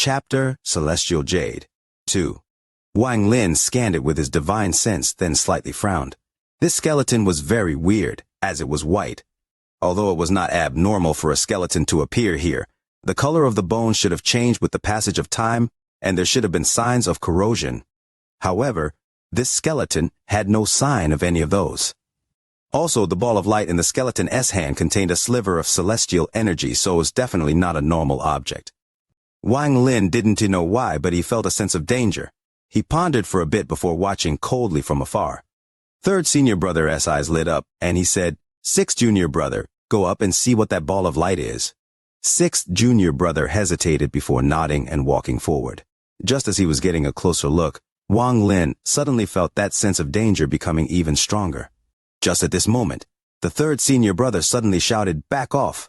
Chapter Celestial Jade 2. Wang Lin scanned it with his divine sense, then slightly frowned. This skeleton was very weird, as it was white. Although it was not abnormal for a skeleton to appear here, the color of the bones should have changed with the passage of time, and there should have been signs of corrosion. However, this skeleton had no sign of any of those. Also, the ball of light in the skeleton's hand contained a sliver of celestial energy, so it was definitely not a normal object. Wang Lin didn't know why, but he felt a sense of danger. He pondered for a bit before watching coldly from afar. Third senior brother's eyes lit up, and he said, "Sixth junior brother, go up and see what that ball of light is." Sixth junior brother hesitated before nodding and walking forward. Just as he was getting a closer look, Wang Lin suddenly felt that sense of danger becoming even stronger. Just at this moment, the third senior brother suddenly shouted, "Back off!"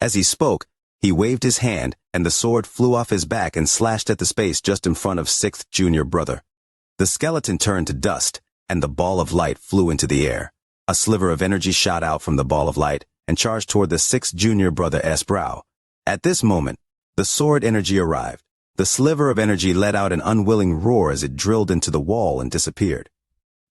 As he spoke, he waved his hand, and the sword flew off his back and slashed at the space just in front of sixth junior brother. The skeleton turned to dust, and the ball of light flew into the air. A sliver of energy shot out from the ball of light and charged toward the sixth junior brother's brow. At this moment, the sword energy arrived. The sliver of energy let out an unwilling roar as it drilled into the wall and disappeared.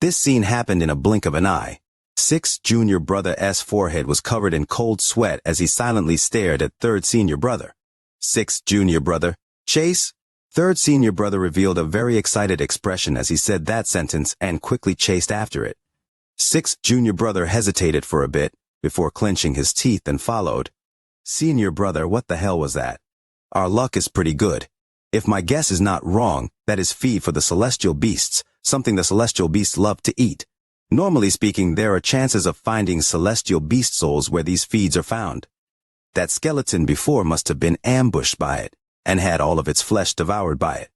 This scene happened in a blink of an eye. Sixth junior brother's forehead was covered in cold sweat as he silently stared at third senior brother. Sixth junior brother, chase? Third senior brother revealed a very excited expression as he said that sentence and quickly chased after it. Sixth junior brother hesitated for a bit before clenching his teeth and followed. "Senior brother, what the hell was that? Our luck is pretty good. If my guess is not wrong, that is feed for the celestial beasts, something the celestial beasts love to eat. Normally speaking, there are chances of finding celestial beast souls where these feeds are found. That skeleton before must have been ambushed by it, and had all of its flesh devoured by it.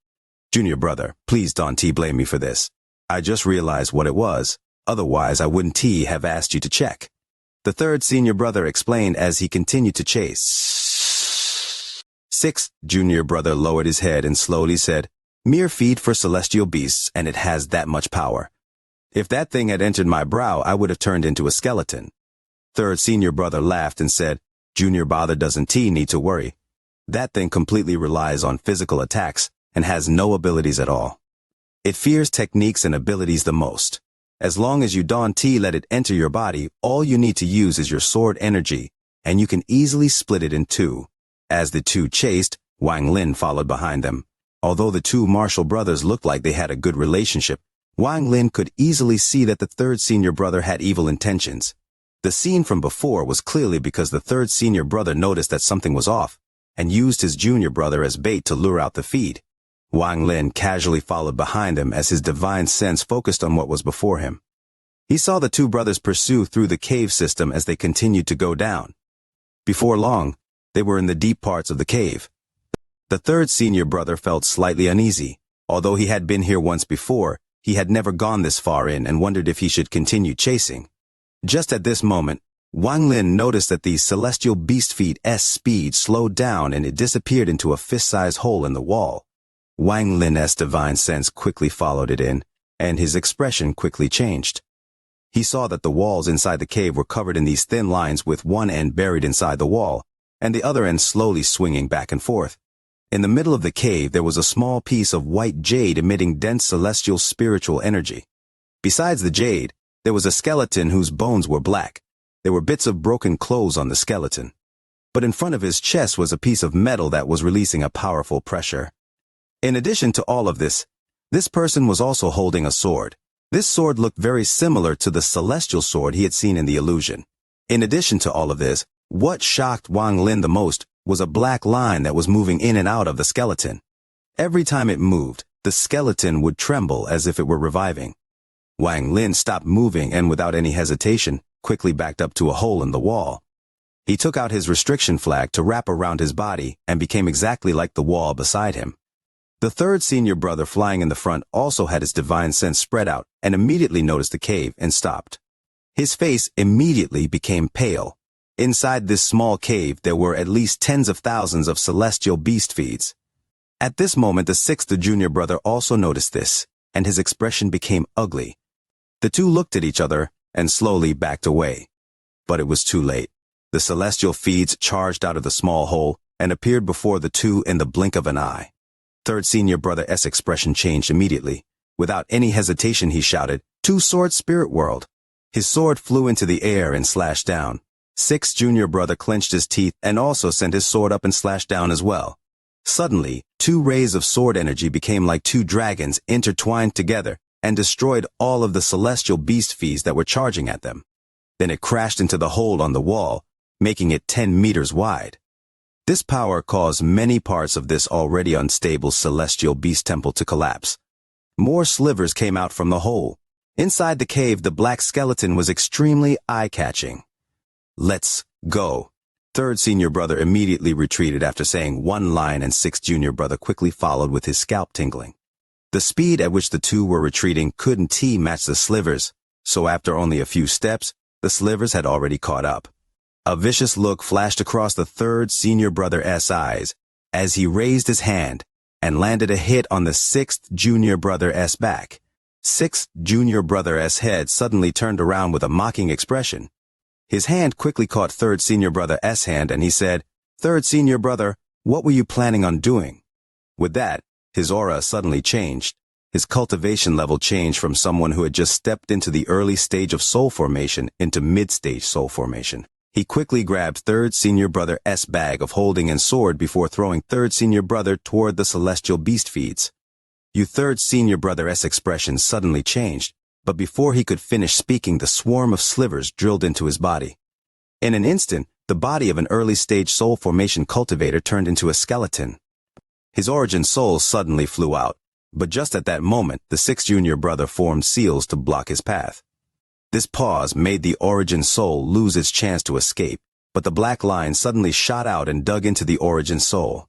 Junior brother, please don't blame me for this. I just realized what it was, otherwise I wouldn't have asked you to check." The third senior brother explained as he continued to chase. Sixth junior brother lowered his head and slowly said, "Mere feed for celestial beasts, and it has that much power. If that thing had entered my brow, I would have turned into a skeleton." Third senior brother laughed and said, "Junior brother doesn't need to worry. That thing completely relies on physical attacks and has no abilities at all. It fears techniques and abilities the most. As long as you don't let it enter your body, all you need to use is your sword energy, and you can easily split it in two." As the two chased, Wang Lin followed behind them. Although the two martial brothers looked like they had a good relationship, Wang Lin could easily see that the third senior brother had evil intentions. The scene from before was clearly because the third senior brother noticed that something was off, and used his junior brother as bait to lure out the feed. Wang Lin casually followed behind them as his divine sense focused on what was before him. He saw the two brothers pursue through the cave system as they continued to go down. Before long, they were in the deep parts of the cave. The third senior brother felt slightly uneasy. Although he had been here once before, he had never gone this far in and wondered if he should continue chasing. Just at this moment, Wang Lin noticed that the celestial beast feed's speed slowed down and it disappeared into a fist-sized hole in the wall. Wang Lin's divine sense quickly followed it in, and his expression quickly changed. He saw that the walls inside the cave were covered in these thin lines with one end buried inside the wall, and the other end slowly swinging back and forth. In the middle of the cave there was a small piece of white jade emitting dense celestial spiritual energy. Besides the jade, there was a skeleton whose bones were black. There were bits of broken clothes on the skeleton. But in front of his chest was a piece of metal that was releasing a powerful pressure. In addition to all of this, this person was also holding a sword. This sword looked very similar to the celestial sword he had seen in the illusion. In addition to all of this, what shocked Wang Lin the most was a black line that was moving in and out of the skeleton. Every time it moved, the skeleton would tremble as if it were reviving. Wang Lin stopped moving and without any hesitation, quickly backed up to a hole in the wall. He took out his restriction flag to wrap around his body and became exactly like the wall beside him. The third senior brother flying in the front also had his divine sense spread out and immediately noticed the cave and stopped. His face immediately became pale. Inside this small cave there were at least tens of thousands of celestial beast feeds. At this moment the sixth junior brother also noticed this, and his expression became ugly. The two looked at each other and slowly backed away. But it was too late. The celestial feeds charged out of the small hole and appeared before the two in the blink of an eye. Third Senior Brother S' expression changed immediately. Without any hesitation he shouted, "Two-sword spirit world!" His sword flew into the air and slashed down. Sixth Junior Brother clenched his teeth and also sent his sword up and slashed down as well. Suddenly, two rays of sword energy became like two dragons intertwined together and destroyed all of the celestial beast fees that were charging at them. Then it crashed into the hole on the wall, making it 10 meters wide. This power caused many parts of this already unstable celestial beast temple to collapse. More slivers came out from the hole. Inside the cave, the black skeleton was extremely eye-catching. "Let's go." Third Senior Brother immediately retreated after saying one line, and Sixth Junior Brother quickly followed with his scalp tingling. The speed at which the two were retreating couldn't match the slivers, so after only a few steps, the slivers had already caught up. A vicious look flashed across the Third Senior Brother's eyes as he raised his hand and landed a hit on the Sixth Junior Brother's back. Sixth Junior Brother's head suddenly turned around with a mocking expression. His hand quickly caught Third Senior Brother's hand and he said, "Third Senior Brother, what were you planning on doing?" With that, his aura suddenly changed. His cultivation level changed from someone who had just stepped into the early stage of soul formation into mid-stage soul formation. He quickly grabbed Third Senior Brother's bag of holding and sword before throwing Third Senior Brother toward the celestial beast feeds. Third Senior Brother's expression suddenly changed, but before he could finish speaking, the swarm of slivers drilled into his body. In an instant, the body of an early-stage soul formation cultivator turned into a skeleton. His origin soul suddenly flew out, but just at that moment, the Sixth Junior Brother formed seals to block his path. This pause made the origin soul lose its chance to escape, but the black line suddenly shot out and dug into the origin soul.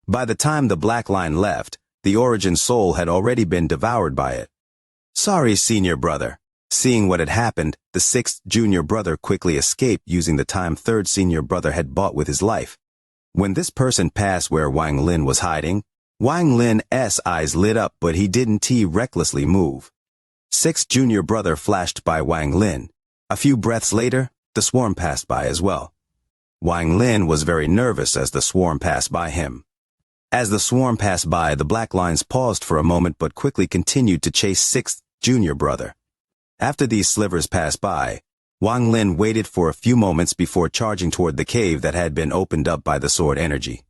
By the time the black line left, the origin soul had already been devoured by it. "Sorry, Senior Brother." Seeing what had happened, the Sixth Junior Brother quickly escaped using the time Third Senior Brother had bought with his life. When this person passed where Wang Lin was hiding, Wang Lin's eyes lit up, but he didn't recklessly move. Sixth Junior Brother flashed by Wang Lin. A few breaths later, the swarm passed by as well. Wang Lin was very nervous as the swarm passed by him. As the swarm passed by, the black lines paused for a moment but quickly continued to chase Sixth Junior Brother. After these slivers passed by, Wang Lin waited for a few moments before charging toward the cave that had been opened up by the sword energy.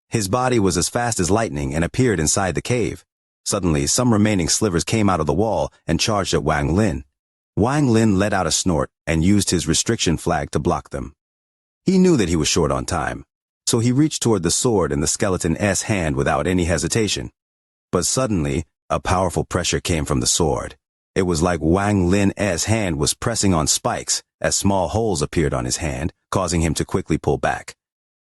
His body was as fast as lightning and appeared inside the cave. Suddenly, some remaining slivers came out of the wall and charged at Wang Lin. Wang Lin let out a snort and used his restriction flag to block them. He knew that he was short on time, so he reached toward the sword in the skeleton's hand without any hesitation. But suddenly, a powerful pressure came from the sword. It was like Wang Lin's hand was pressing on spikes, as small holes appeared on his hand, causing him to quickly pull back.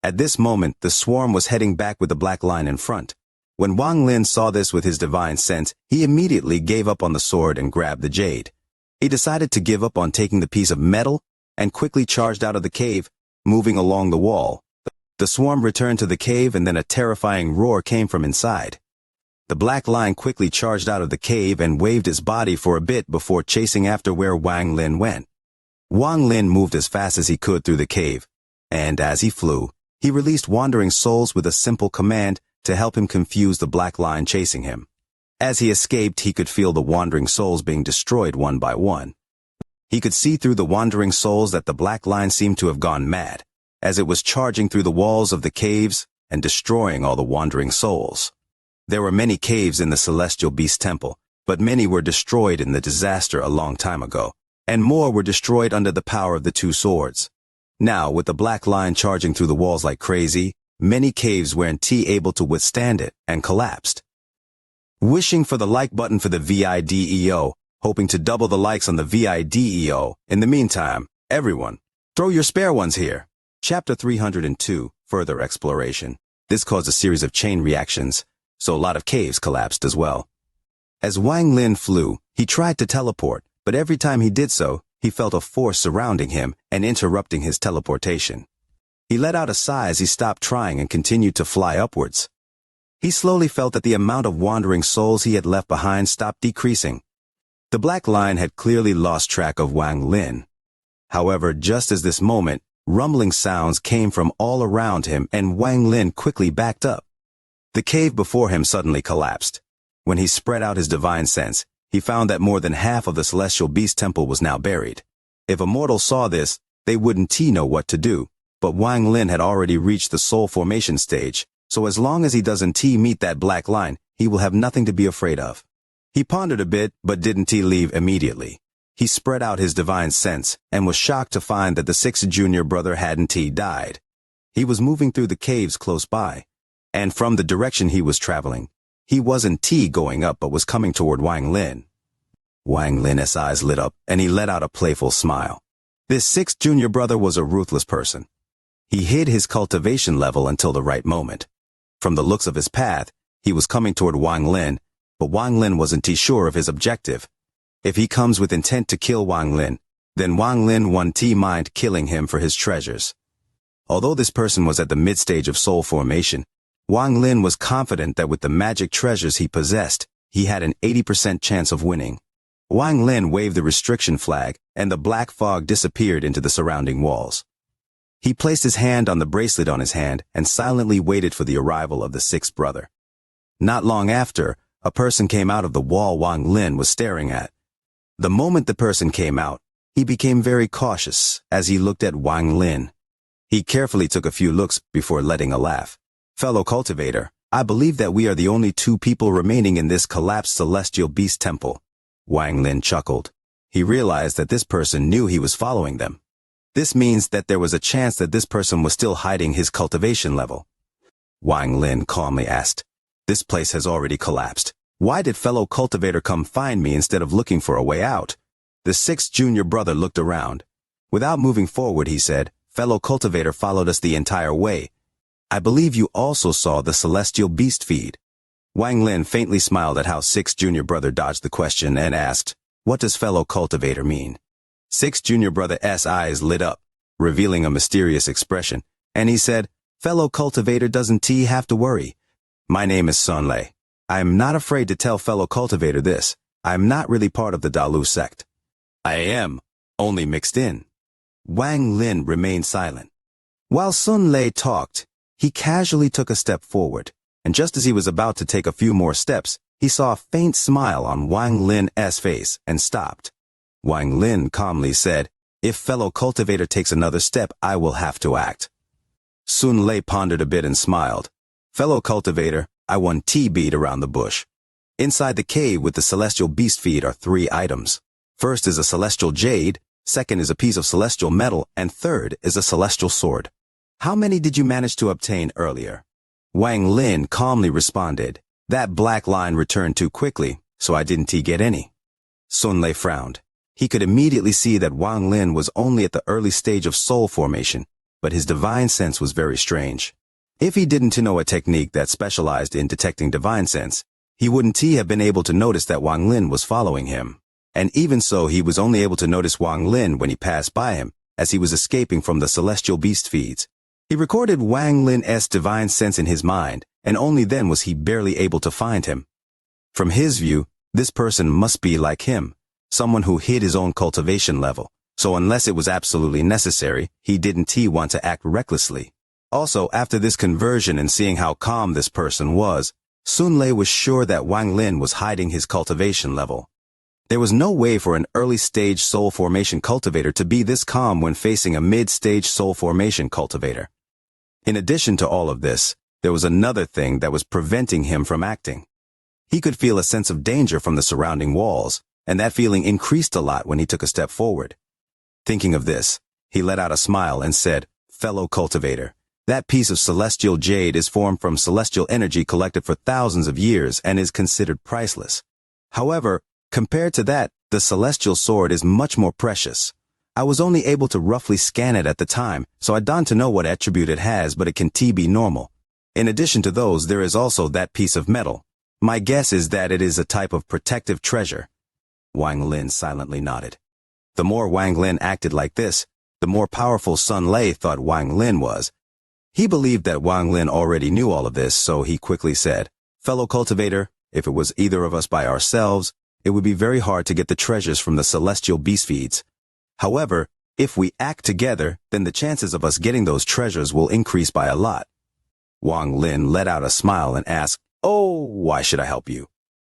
At this moment, the swarm was heading back with the black line in front. When Wang Lin saw this with his divine sense, he immediately gave up on the sword and grabbed the jade. He decided to give up on taking the piece of metal and quickly charged out of the cave, moving along the wall. The swarm returned to the cave and then a terrifying roar came from inside. The black line quickly charged out of the cave and waved his body for a bit before chasing after where Wang Lin went. Wang Lin moved as fast as he could through the cave, and as he flew, he released wandering souls with a simple command to help him confuse the black line chasing him. As he escaped, he could feel the wandering souls being destroyed one by one. He could see through the wandering souls that the black line seemed to have gone mad, as it was charging through the walls of the caves and destroying all the wandering souls. There were many caves in the Celestial Beast Temple, but many were destroyed in the disaster a long time ago, and more were destroyed under the power of the two swords. Now, with the black line charging through the walls like crazy, many caves weren't able to withstand it and collapsed. Wishing for the like button for the VIDEO, hoping to double the likes on the VIDEO. In the meantime, everyone, throw your spare ones here. Chapter 302, Further Exploration. This caused a series of chain reactions, so a lot of caves collapsed as well. As Wang Lin flew, he tried to teleport, but every time he did so, he felt a force surrounding him and interrupting his teleportation. He let out a sigh as he stopped trying and continued to fly upwards. He slowly felt that the amount of wandering souls he had left behind stopped decreasing. The black line had clearly lost track of Wang Lin. However, just as this moment, Rumbling sounds came from all around him and Wang Lin quickly backed up. The cave before him suddenly collapsed. When he spread out his divine sense, he found that more than half of the celestial beast temple was now buried. If a mortal saw this, they wouldn't know what to do, but Wang Lin had already reached the soul formation stage, so as long as he doesn't meet that black line, he will have nothing to be afraid of. He pondered a bit, but didn't leave immediately. He spread out his divine sense, and was shocked to find that the sixth junior brother hadn't died. He was moving through the caves close by, and from the direction he was traveling, he wasn't going up but was coming toward Wang Lin. Wang Lin's eyes lit up, and he let out a playful smile. This sixth junior brother was a ruthless person. He hid his cultivation level until the right moment. From the looks of his path, he was coming toward Wang Lin, but Wang Lin wasn't sure of his objective. If he comes with intent to kill Wang Lin, then Wang Lin won't mind killing him for his treasures. Although this person was at the mid-stage of soul formation, Wang Lin was confident that with the magic treasures he possessed, he had an 80% chance of winning. Wang Lin waved the restriction flag, and the black fog disappeared into the surrounding walls. He placed his hand on the bracelet on his hand and silently waited for the arrival of the sixth brother. Not long after, a person came out of the wall Wang Lin was staring at. The moment the person came out, he became very cautious as he looked at Wang Lin. He carefully took a few looks before letting a laugh. "Fellow cultivator, I believe that we are the only two people remaining in this collapsed celestial beast temple." Wang Lin chuckled. He realized that this person knew he was following them. This means that there was a chance that this person was still hiding his cultivation level. Wang Lin calmly asked, "This place has already collapsed. Why did fellow cultivator come find me instead of looking for a way out?" The sixth junior brother looked around. Without moving forward, he said, "Fellow cultivator followed us the entire way. I believe you also saw the celestial beast feed." Wang Lin faintly smiled at how sixth junior brother dodged the question and asked, "What does fellow cultivator mean?" Sixth junior brother's eyes lit up, revealing a mysterious expression, and he said, "Fellow cultivator doesn't have to worry. My name is Sun Lei. I am not afraid to tell fellow cultivator this. I am not really part of the Dalu sect. I am only mixed in." Wang Lin remained silent. While Sun Lei talked, he casually took a step forward, and just as he was about to take a few more steps, he saw a faint smile on Wang Lin's face and stopped. Wang Lin calmly said, "If fellow cultivator takes another step, I will have to act." Sun Lei pondered a bit and smiled. "Fellow cultivator, I want beat around the bush. Inside the cave with the celestial beast feed are 3 items. First is a celestial jade, second is a piece of celestial metal, and third is a celestial sword. How many did you manage to obtain earlier?" Wang Lin calmly responded, "That black line returned too quickly, so I didn't get any." Sun Lei frowned. He could immediately see that Wang Lin was only at the early stage of soul formation, but his divine sense was very strange. If he didn't know a technique that specialized in detecting divine sense, he wouldn't have been able to notice that Wang Lin was following him. And even so, he was only able to notice Wang Lin when he passed by him, as he was escaping from the celestial beast feeds. He recorded Wang Lin's divine sense in his mind, and only then was he barely able to find him. From his view, this person must be like him, someone who hid his own cultivation level, so unless it was absolutely necessary, he didn't want to act recklessly. Also, after this conversion and seeing how calm this person was, Sun Lei was sure that Wang Lin was hiding his cultivation level. There was no way for an early-stage soul formation cultivator to be this calm when facing a mid-stage soul formation cultivator. In addition to all of this, there was another thing that was preventing him from acting. He could feel a sense of danger from the surrounding walls, and that feeling increased a lot when he took a step forward. Thinking of this, he let out a smile and said, "Fellow cultivator, that piece of celestial jade is formed from celestial energy collected for thousands of years and is considered priceless. However, compared to that, the celestial sword is much more precious. I was only able to roughly scan it at the time, so I don't know what attribute it has, but it can be normal. In addition to those, there is also that piece of metal. My guess is that it is a type of protective treasure." Wang Lin silently nodded. The more Wang Lin acted like this, the more powerful Sun Lei thought Wang Lin was. He believed that Wang Lin already knew all of this, so he quickly said, "Fellow cultivator, if it was either of us by ourselves, it would be very hard to get the treasures from the celestial beast feeds. However, If we act together, then the chances of us getting those treasures will increase by a lot. Wang Lin let out a smile and asked, "Oh, why should I help you?"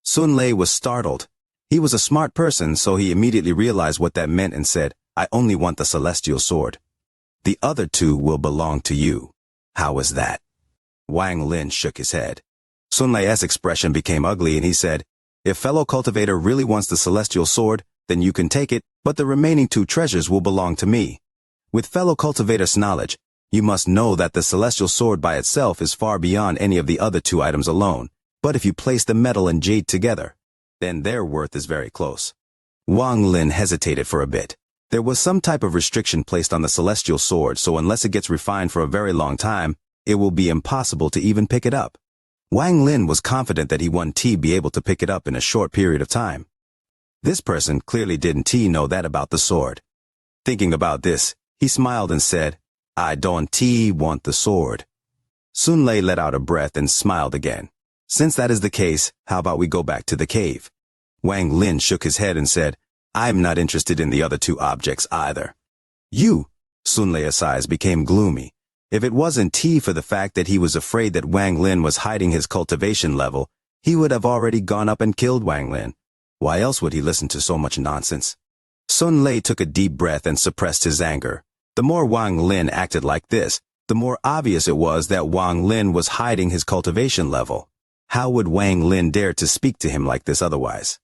Sun Lei was startled. He was a smart person, so he immediately realized what that meant and said, "I only want the celestial sword. The other two will belong to you. How is that?" Wang Lin shook his head. Sun Lei's expression became ugly and he said, "If fellow cultivator really wants the celestial sword, then you can take it, but the remaining two treasures will belong to me. With fellow cultivator's knowledge, you must know that the celestial sword by itself is far beyond any of the other two items alone, but if you place the metal and jade together, then their worth is very close." Wang Lin hesitated for a bit. There was some type of restriction placed on the celestial sword, so unless it gets refined for a very long time, it will be impossible to even pick it up. Wang Lin was confident that he wouldn't be able to pick it up in a short period of time. This person clearly didn't know that about the sword. Thinking about this, he smiled and said, "I don't want the sword." Sun Lei let out a breath and smiled again. "Since that is the case, how about we go back to the cave?" Wang Lin shook his head and said, "I'm not interested in the other two objects either." "You?" Sun Lei's eyes became gloomy. If it wasn't for the fact that he was afraid that Wang Lin was hiding his cultivation level, he would have already gone up and killed Wang Lin. Why else would he listen to so much nonsense? Sun Lei took a deep breath and suppressed his anger. The more Wang Lin acted like this, the more obvious it was that Wang Lin was hiding his cultivation level. How would Wang Lin dare to speak to him like this otherwise?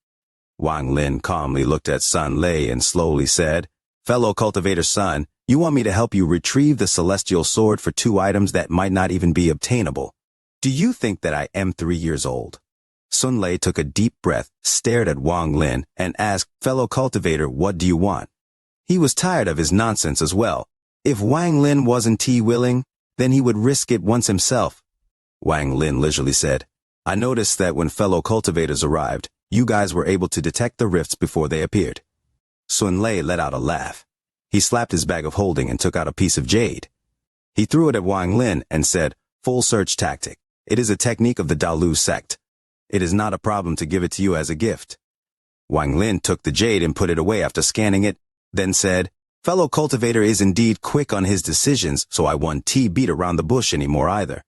Wang Lin calmly looked at Sun Lei and slowly said, "Fellow cultivator's son, you want me to help you retrieve the celestial sword for two items that might not even be obtainable. Do you think that I am 3 years old?" Sun Lei took a deep breath, stared at Wang Lin, and asked, "Fellow cultivator, what do you want?" He was tired of his nonsense as well. If Wang Lin wasn't willing, then he would risk it once himself. Wang Lin leisurely said, "I noticed that when fellow cultivators arrived, you guys were able to detect the rifts before they appeared." Sun Lei let out a laugh. He slapped his bag of holding and took out a piece of jade. He threw it at Wang Lin and said, "Full search tactic. It is a technique of the Dalu sect. It is not a problem to give it to you as a gift." Wang Lin took the jade and put it away after scanning it, then said, "Fellow cultivator is indeed quick on his decisions, so I won't beat around the bush anymore either.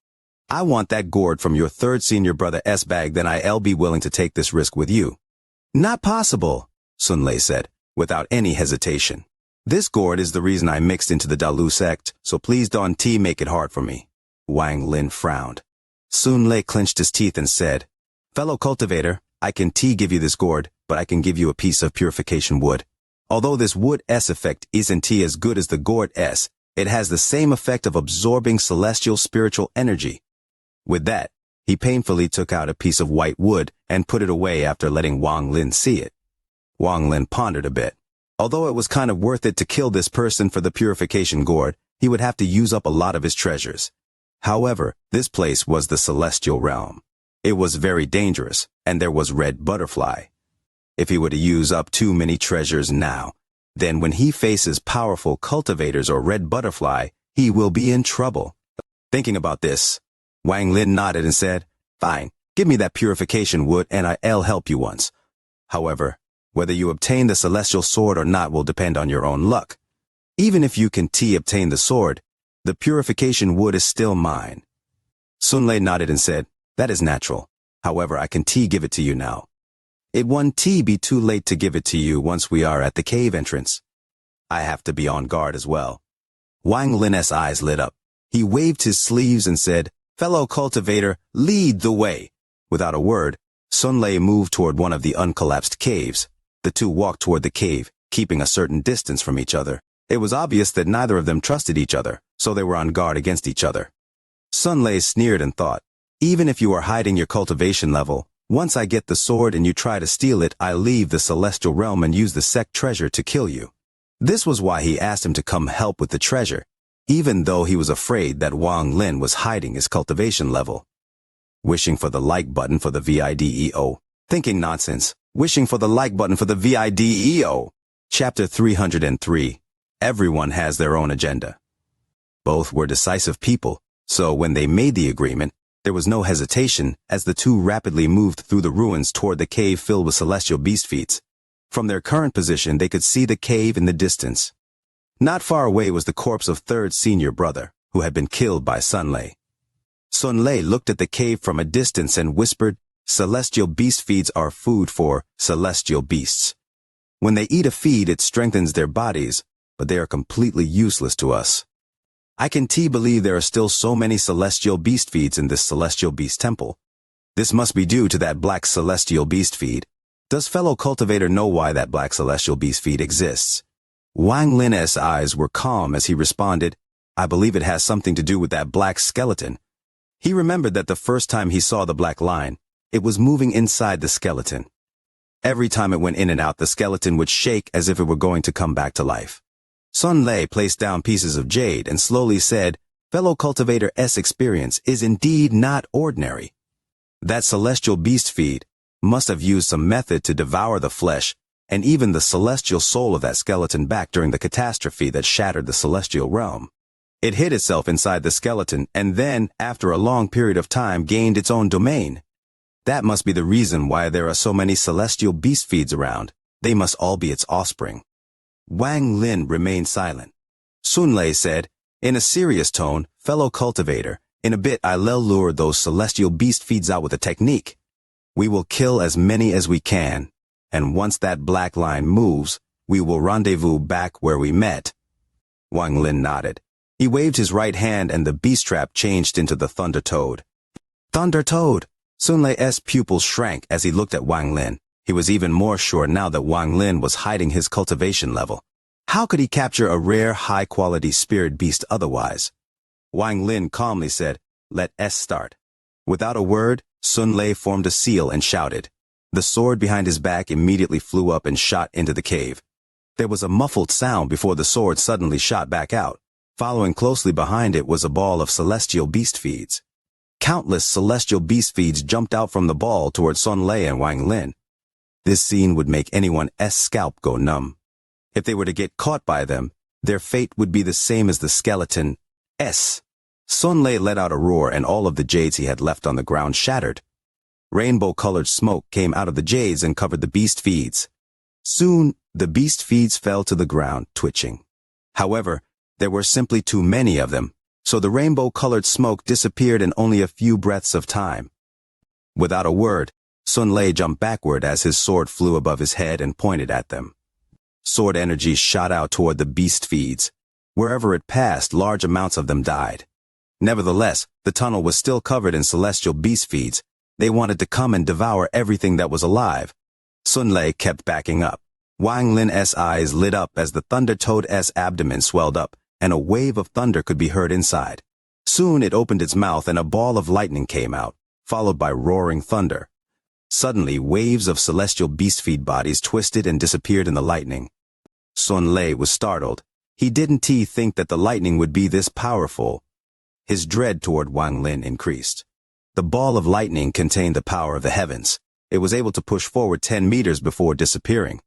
I want that gourd from your third senior brother's bag, then I'll be willing to take this risk with you." "Not possible," Sun Lei said, without any hesitation. "This gourd is the reason I mixed into the Dalu sect, so please don't make it hard for me." Wang Lin frowned. Sun Lei clenched his teeth and said, "Fellow cultivator, I can give you this gourd, but I can give you a piece of purification wood. Although this wood's effect isn't as good as the gourd's, it has the same effect of absorbing celestial spiritual energy." With that, he painfully took out a piece of white wood and put it away after letting Wang Lin see it. Wang Lin pondered a bit. Although it was kind of worth it to kill this person for the purification gourd, he would have to use up a lot of his treasures. However, this place was the celestial realm. It was very dangerous, and there was Red Butterfly. If he were to use up too many treasures now, then when he faces powerful cultivators or Red Butterfly, he will be in trouble. Thinking about this, Wang Lin nodded and said, "Fine, give me that purification wood and I'll help you once. However, whether you obtain the celestial sword or not will depend on your own luck. Even if you can obtain the sword, the purification wood is still mine." Sun Lei nodded and said, "That is natural. However, I can give it to you now. It won't be too late to give it to you once we are at the cave entrance. I have to be on guard as well." Wang Lin's eyes lit up. He waved his sleeves and said, "Fellow cultivator, lead the way." Without a word, Sun Lei moved toward one of the uncollapsed caves. The two walked toward the cave, keeping a certain distance from each other. It was obvious that neither of them trusted each other, so they were on guard against each other. Sun Lei sneered and thought, "Even if you are hiding your cultivation level, once I get the sword and you try to steal it, I'll leave the celestial realm and use the sect treasure to kill you." This was why he asked him to come help with the treasure, even though he was afraid that Wang Lin was hiding his cultivation level. Wishing for the like button for the video. Thinking nonsense. Wishing for the like button for the video. Chapter 303. Everyone has their own agenda. Both were decisive people, so when they made the agreement, there was no hesitation as the two rapidly moved through the ruins toward the cave filled with celestial beast feats. From their current position, they could see the cave in the distance. Not far away was the corpse of third senior brother, who had been killed by Sun Lei. Sun Lei looked at the cave from a distance and whispered, "Celestial beast feeds are food for celestial beasts. When they eat a feed, it strengthens their bodies, but they are completely useless to us. I can believe there are still so many celestial beast feeds in this celestial beast temple. This must be due to that black celestial beast feed. Does fellow cultivator know why that black celestial beast feed exists?" Wang Lin's eyes were calm as he responded, "I believe it has something to do with that black skeleton." He remembered that the first time he saw the black line, it was moving inside the skeleton. Every time it went in and out, the skeleton would shake as if it were going to come back to life. Sun Lei placed down pieces of jade and slowly said, "Fellow cultivator's experience is indeed not ordinary. That celestial beast feed must have used some method to devour the flesh and even the celestial soul of that skeleton back during the catastrophe that shattered the celestial realm. It hid itself inside the skeleton and then, after a long period of time, gained its own domain. That must be the reason why there are so many celestial beast feeds around. They must all be its offspring." Wang Lin remained silent. Sun Lei said, in a serious tone, "Fellow cultivator, in a bit I'll lure those celestial beast feeds out with a technique. We will kill as many as we can, and once that black line moves, we will rendezvous back where we met." Wang Lin nodded. He waved his right hand and the beast trap changed into the Thunder Toad. Thunder Toad! Sun Lei's pupils shrank as he looked at Wang Lin. He was even more sure now that Wang Lin was hiding his cultivation level. How could he capture a rare, high-quality spirit beast otherwise? Wang Lin calmly said, "Let us start." Without a word, Sun Lei formed a seal and shouted. The sword behind his back immediately flew up and shot into the cave. There was a muffled sound before the sword suddenly shot back out. Following closely behind it was a ball of celestial beast feeds. Countless celestial beast feeds jumped out from the ball toward Sun Lei and Wang Lin. This scene would make anyone's scalp go numb. If they were to get caught by them, their fate would be the same as the skeleton. Sun Lei let out a roar and all of the jades he had left on the ground shattered. Rainbow-colored smoke came out of the jades and covered the beast feeds. Soon, the beast feeds fell to the ground, twitching. However, there were simply too many of them, so the rainbow-colored smoke disappeared in only a few breaths of time. Without a word, Sun Lei jumped backward as his sword flew above his head and pointed at them. Sword energy shot out toward the beast feeds. Wherever it passed, large amounts of them died. Nevertheless, the tunnel was still covered in celestial beast feeds. They wanted to come and devour everything that was alive. Sun Lei kept backing up. Wang Lin's eyes lit up as the Thunder Toad's abdomen swelled up, and a wave of thunder could be heard inside. Soon it opened its mouth and a ball of lightning came out, followed by roaring thunder. Suddenly, waves of celestial beast feed bodies twisted and disappeared in the lightning. Sun Lei was startled. He didn't think that the lightning would be this powerful. His dread toward Wang Lin increased. The ball of lightning contained the power of the heavens. It was able to push forward 10 meters before disappearing.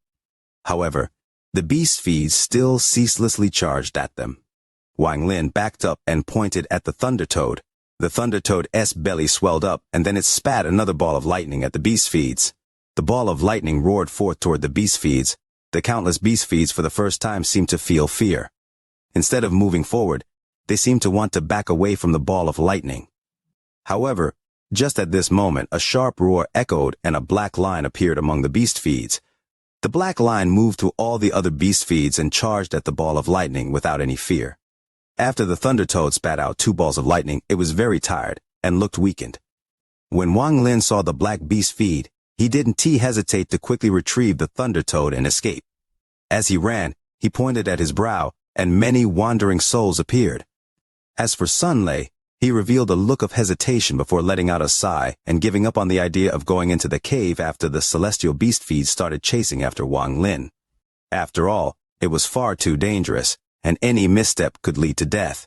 However, the beast feeds still ceaselessly charged at them. Wang Lin backed up and pointed at the Thunder Toad. The Thunder Toad's belly swelled up, and then it spat another ball of lightning at the beast feeds. The ball of lightning roared forth toward the beast feeds. The countless beast feeds for the first time seemed to feel fear. Instead of moving forward, they seemed to want to back away from the ball of lightning. However, just at this moment, a sharp roar echoed and a black line appeared among the beast feeds. The black line moved to all the other beast feeds and charged at the ball of lightning without any fear. After the Thunder Toad spat out 2 balls of lightning, it was very tired and looked weakened. When Wang Lin saw the black beast feed, he didn't hesitate to quickly retrieve the Thunder Toad and escape. As he ran, he pointed at his brow, and many wandering souls appeared. As for Sun Lei, he revealed a look of hesitation before letting out a sigh and giving up on the idea of going into the cave after the celestial beast feeds started chasing after Wang Lin. After all, it was far too dangerous, and any misstep could lead to death.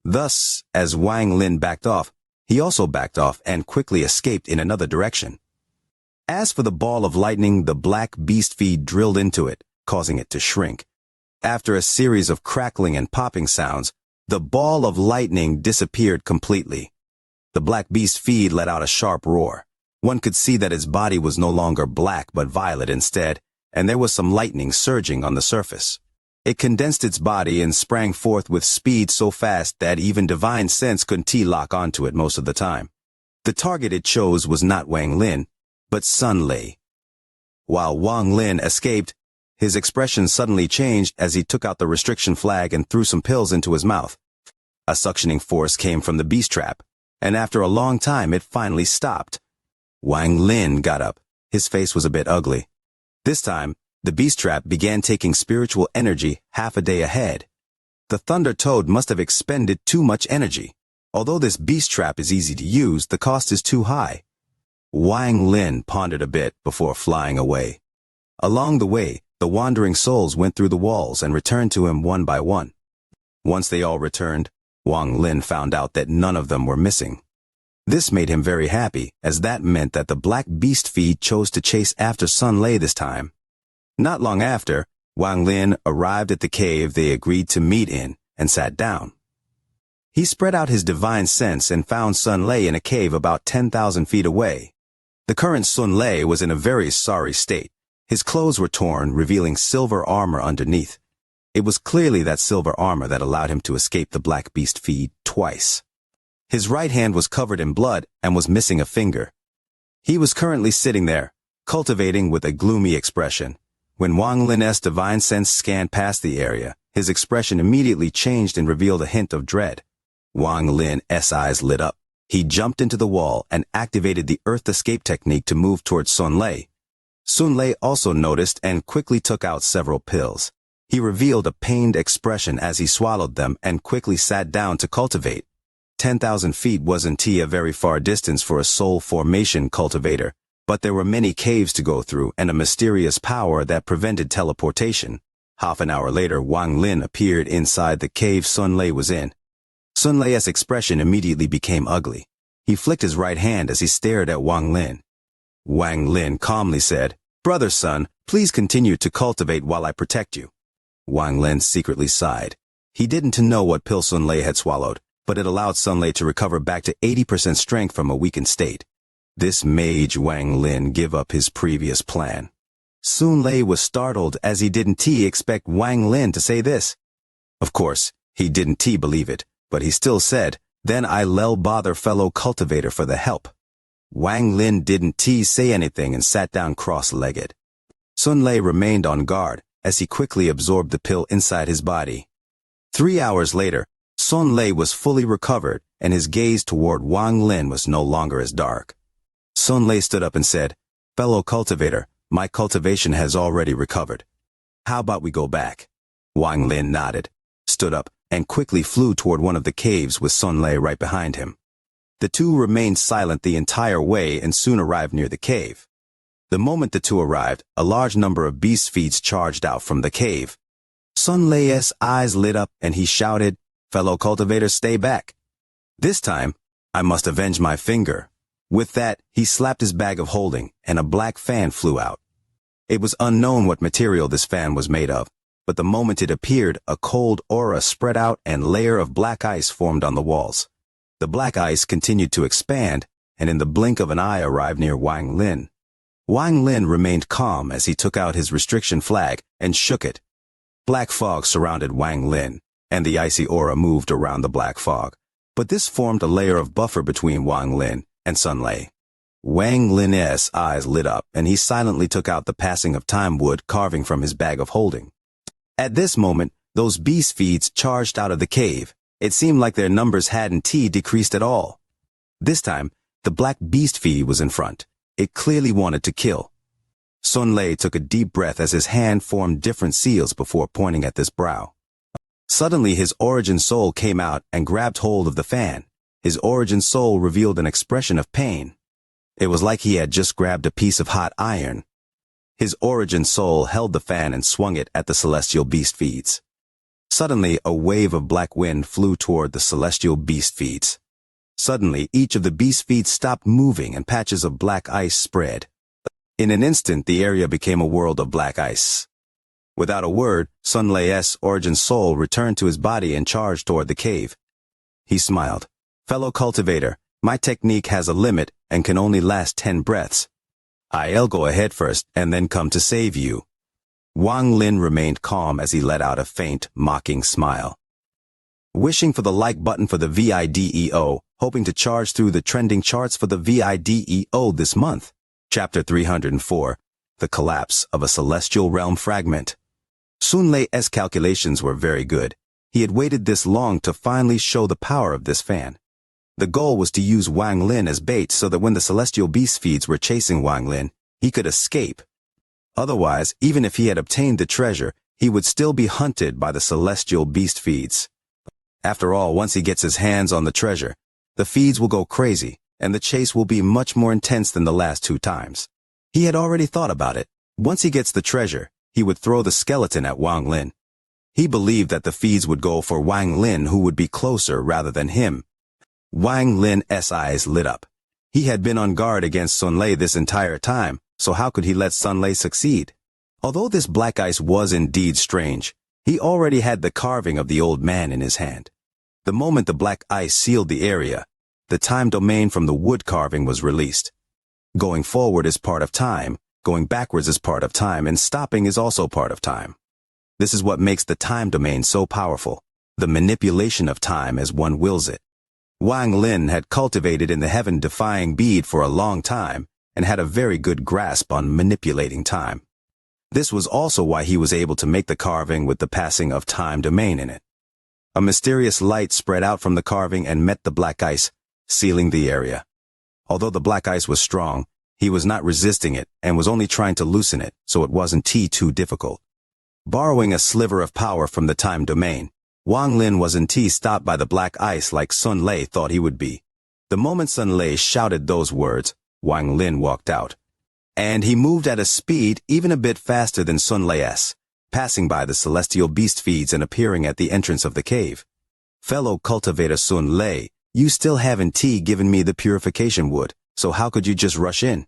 Thus, as Wang Lin backed off, he also backed off and quickly escaped in another direction. As for the ball of lightning, the black beast feed drilled into it, causing it to shrink. After a series of crackling and popping sounds, the ball of lightning disappeared completely. The black beast feed let out a sharp roar. One could see that its body was no longer black but violet instead, and there was some lightning surging on the surface. It condensed its body and sprang forth with speed so fast that even divine sense couldn't lock onto it most of the time. The target it chose was not Wang Lin, but Sun Lei. While Wang Lin escaped, his expression suddenly changed as he took out the restriction flag and threw some pills into his mouth. A suctioning force came from the beast trap, and after a long time it finally stopped. Wang Lin got up. His face was a bit ugly. This time, the beast trap began taking spiritual energy half a day ahead. The Thunder Toad must have expended too much energy. Although this beast trap is easy to use, the cost is too high. Wang Lin pondered a bit before flying away. Along the way, the wandering souls went through the walls and returned to him one by one. Once they all returned, Wang Lin found out that none of them were missing. This made him very happy, as that meant that the black beast feed chose to chase after Sun Lei this time. Not long after, Wang Lin arrived at the cave they agreed to meet in and sat down. He spread out his divine sense and found Sun Lei in a cave about 10,000 feet away. The current Sun Lei was in a very sorry state. His clothes were torn, revealing silver armor underneath. It was clearly that silver armor that allowed him to escape the black beast feed twice. His right hand was covered in blood and was missing a finger. He was currently sitting there, cultivating with a gloomy expression. When Wang Lin's divine sense scanned past the area, his expression immediately changed and revealed a hint of dread. Wang Lin's eyes lit up. He jumped into the wall and activated the earth escape technique to move towards Sun Lei. Sun Lei also noticed and quickly took out several pills. He revealed a pained expression as he swallowed them and quickly sat down to cultivate. 10,000 feet wasn't a very far distance for a soul formation cultivator, but there were many caves to go through and a mysterious power that prevented teleportation. Half an hour later, Wang Lin appeared inside the cave Sun Lei was in. Sun Lei's expression immediately became ugly. He flicked his right hand as he stared at Wang Lin. Wang Lin calmly said, "Brother Sun, please continue to cultivate while I protect you." Wang Lin secretly sighed. He didn't know what pill Sun Lei had swallowed, but it allowed Sun Lei to recover back to 80% strength from a weakened state. This made Wang Lin give up his previous plan. Sun Lei was startled as he didn't expect Wang Lin to say this. Of course, he didn't believe it, but he still said, "Then I'll bother fellow cultivator for the help." Wang Lin didn't say anything and sat down cross-legged. Sun Lei remained on guard as he quickly absorbed the pill inside his body. 3 hours later, Sun Lei was fully recovered and his gaze toward Wang Lin was no longer as dark. Sun Lei stood up and said, "Fellow cultivator, my cultivation has already recovered. How about we go back?" Wang Lin nodded, stood up, and quickly flew toward one of the caves with Sun Lei right behind him. The two remained silent the entire way and soon arrived near the cave. The moment the two arrived, a large number of beast feeds charged out from the cave. Sun Lei's eyes lit up and he shouted, "Fellow cultivators, stay back. This time, I must avenge my finger." With that, he slapped his bag of holding and a black fan flew out. It was unknown what material this fan was made of, but the moment it appeared, a cold aura spread out and a layer of black ice formed on the walls. The black ice continued to expand, and in the blink of an eye arrived near Wang Lin. Wang Lin remained calm as he took out his restriction flag and shook it. Black fog surrounded Wang Lin, and the icy aura moved around the black fog, but this formed a layer of buffer between Wang Lin and Sun Lei. Wang Lin's eyes lit up, and he silently took out the passing of time wood carving from his bag of holding. At this moment, those beast feeds charged out of the cave. It seemed like their numbers hadn't decreased at all. This time, the black beast feed was in front. It clearly wanted to kill. Sun Lei took a deep breath as his hand formed different seals before pointing at this brow. Suddenly, his origin soul came out and grabbed hold of the fan. His origin soul revealed an expression of pain. It was like he had just grabbed a piece of hot iron. His origin soul held the fan and swung it at the celestial beast feeds. Suddenly, a wave of black wind flew toward the celestial beast feeds. Suddenly, each of the beast feeds stopped moving and patches of black ice spread. In an instant, the area became a world of black ice. Without a word, Sun Lei's origin soul returned to his body and charged toward the cave. He smiled. "Fellow cultivator, my technique has a limit and can only last 10 breaths. I'll go ahead first and then come to save you." Wang Lin remained calm as he let out a faint, mocking smile. Wishing for the like button for the VIDEO, hoping to charge through the trending charts for the VIDEO this month. Chapter 304, The Collapse of a Celestial Realm Fragment. Sun Lei's calculations were very good. He had waited this long to finally show the power of this fan. The goal was to use Wang Lin as bait so that when the celestial beast feeds were chasing Wang Lin, he could escape. Otherwise, even if he had obtained the treasure, he would still be hunted by the celestial beast feeds. After all, once he gets his hands on the treasure, the feeds will go crazy, and the chase will be much more intense than the last 2 times. He had already thought about it. Once he gets the treasure, he would throw the skeleton at Wang Lin. He believed that the feeds would go for Wang Lin, who would be closer rather than him. Wang Lin's eyes lit up. He had been on guard against Sun Lei this entire time, so how could he let Sun Lei succeed? Although this black ice was indeed strange, he already had the carving of the old man in his hand. The moment the black ice sealed the area, the time domain from the wood carving was released. Going forward is part of time, going backwards is part of time, and stopping is also part of time. This is what makes the time domain so powerful, the manipulation of time as one wills it. Wang Lin had cultivated in the heaven-defying bead for a long time, and had a very good grasp on manipulating time. This was also why he was able to make the carving with the passing of time domain in it. A mysterious light spread out from the carving and met the black ice, sealing the area. Although the black ice was strong, he was not resisting it and was only trying to loosen it, so it wasn't too difficult. Borrowing a sliver of power from the time domain, Wang Lin wasn't stopped by the black ice like Sun Lei thought he would be. The moment Sun Lei shouted those words, Wang Lin walked out. And he moved at a speed even a bit faster than Sun Lei's, passing by the celestial beast feeds and appearing at the entrance of the cave. Fellow cultivator Sun Lei, you still haven't given me the purification wood, so how could you just rush in?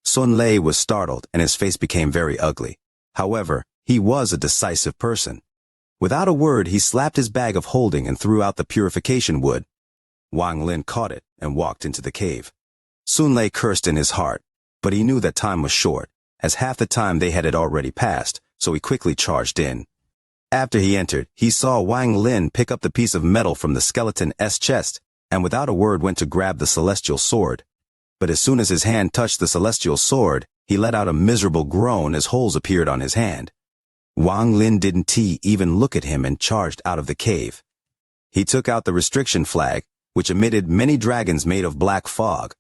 Sun Lei was startled and his face became very ugly. However, he was a decisive person. Without a word, he slapped his bag of holding and threw out the purification wood. Wang Lin caught it and walked into the cave. Sun Lei cursed in his heart, but he knew that time was short, as half the time they had already passed, so he quickly charged in. After he entered, he saw Wang Lin pick up the piece of metal from the skeleton's chest, and without a word went to grab the celestial sword. But as soon as his hand touched the celestial sword, he let out a miserable groan as holes appeared on his hand. Wang Lin didn't even look at him and charged out of the cave. He took out the restriction flag, which emitted many dragons made of black fog.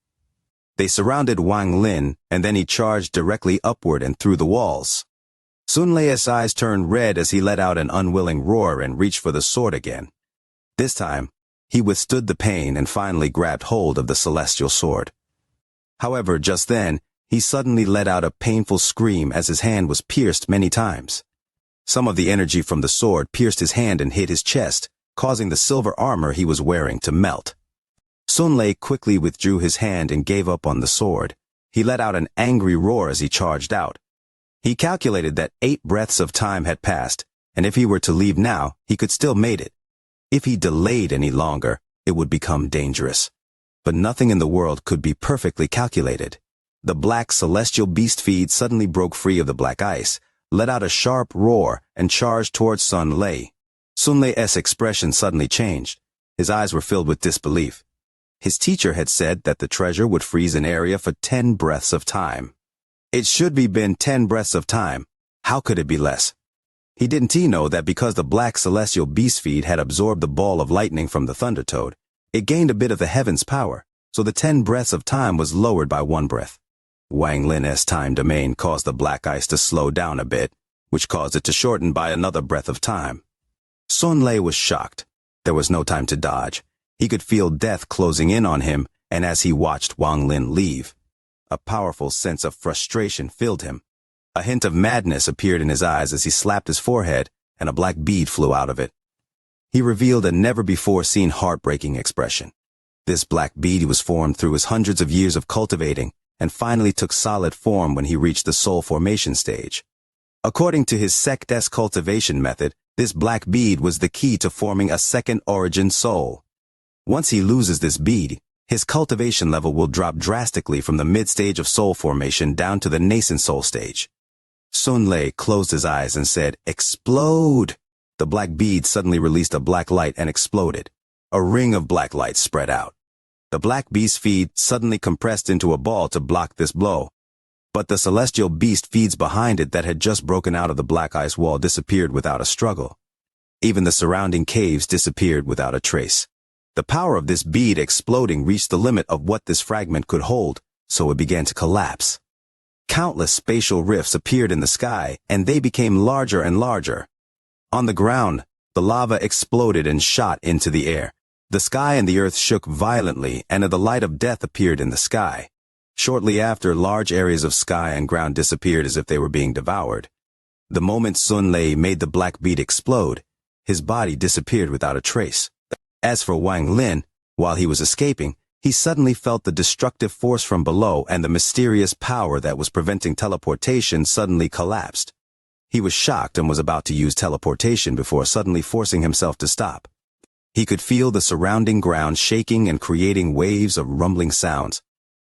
They surrounded Wang Lin, and then he charged directly upward and through the walls. Sun Lei's eyes turned red as he let out an unwilling roar and reached for the sword again. This time, he withstood the pain and finally grabbed hold of the celestial sword. However, just then, he suddenly let out a painful scream as his hand was pierced many times. Some of the energy from the sword pierced his hand and hit his chest, causing the silver armor he was wearing to melt. Sun Lei quickly withdrew his hand and gave up on the sword. He let out an angry roar as he charged out. He calculated that 8 breaths of time had passed, and if he were to leave now, he could still make it. If he delayed any longer, it would become dangerous. But nothing in the world could be perfectly calculated. The black celestial beast feed suddenly broke free of the black ice, let out a sharp roar, and charged towards Sun Lei. Sun Lei's expression suddenly changed. His eyes were filled with disbelief. His teacher had said that the treasure would freeze an area for 10 breaths of time. It should be been 10 breaths of time. How could it be less? He didn't know that because the black celestial beast feed had absorbed the ball of lightning from the thunder toad, it gained a bit of the heaven's power, so the 10 breaths of time was lowered by 1 breath. Wang Lin's time domain caused the black ice to slow down a bit, which caused it to shorten by another breath of time. Sun Lei was shocked. There was no time to dodge. He could feel death closing in on him, and as he watched Wang Lin leave, a powerful sense of frustration filled him. A hint of madness appeared in his eyes as he slapped his forehead, and a black bead flew out of it. He revealed a never-before-seen heartbreaking expression. This black bead was formed through his hundreds of years of cultivating, and finally took solid form when he reached the soul formation stage. According to his sect's cultivation method, this black bead was the key to forming a second origin soul. Once he loses this bead, his cultivation level will drop drastically from the mid-stage of soul formation down to the nascent soul stage. Sun Lei closed his eyes and said, "Explode!" The black bead suddenly released a black light and exploded. A ring of black light spread out. The black beast's feet suddenly compressed into a ball to block this blow. But the celestial beast feeds behind it that had just broken out of the black ice wall disappeared without a struggle. Even the surrounding caves disappeared without a trace. The power of this bead exploding reached the limit of what this fragment could hold, so it began to collapse. Countless spatial rifts appeared in the sky, and they became larger and larger. On the ground, the lava exploded and shot into the air. The sky and the earth shook violently, and the light of death appeared in the sky. Shortly after, large areas of sky and ground disappeared as if they were being devoured. The moment Sun Lei made the black bead explode, his body disappeared without a trace. As for Wang Lin, while he was escaping, he suddenly felt the destructive force from below, and the mysterious power that was preventing teleportation suddenly collapsed. He was shocked and was about to use teleportation before suddenly forcing himself to stop. He could feel the surrounding ground shaking and creating waves of rumbling sounds.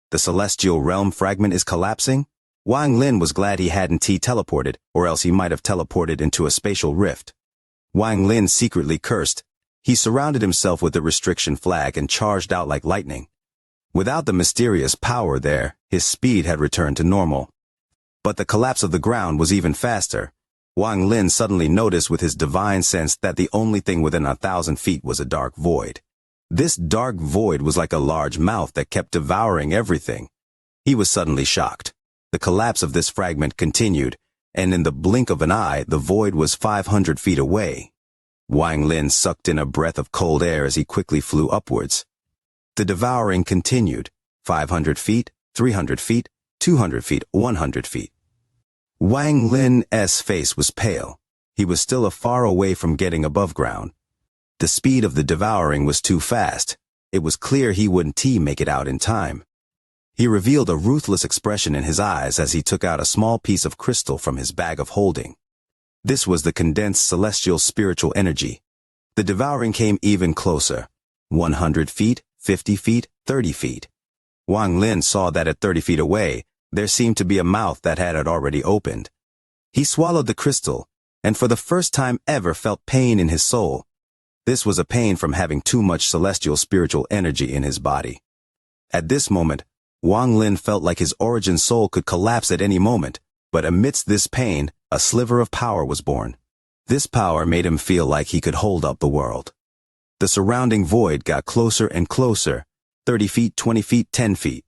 The celestial realm fragment is collapsing? Wang Lin was glad he hadn't teleported, or else he might have teleported into a spatial rift. Wang Lin secretly cursed. He surrounded himself with the restriction flag and charged out like lightning. Without the mysterious power there, his speed had returned to normal. But the collapse of the ground was even faster. Wang Lin suddenly noticed with his divine sense that the only thing within 1,000 feet was a dark void. This dark void was like a large mouth that kept devouring everything. He was suddenly shocked. The collapse of this fragment continued, and in the blink of an eye, the void was 500 feet away. Wang Lin sucked in a breath of cold air as he quickly flew upwards. The devouring continued. 500 feet, 300 feet, 200 feet, 100 feet. Wang Lin's face was pale. He was still far away from getting above ground. The speed of the devouring was too fast. It was clear he wouldn't make it out in time. He revealed a ruthless expression in his eyes as he took out a small piece of crystal from his bag of holding. This was the condensed celestial spiritual energy. The devouring came even closer. 100 feet, 50 feet, 30 feet. Wang Lin saw that at 30 feet away, there seemed to be a mouth that had already opened. He swallowed the crystal, and for the first time ever felt pain in his soul. This was a pain from having too much celestial spiritual energy in his body. At this moment, Wang Lin felt like his origin soul could collapse at any moment, but amidst this pain, a sliver of power was born. This power made him feel like he could hold up the world. The surrounding void got closer and closer, 30 feet, 20 feet, 10 feet.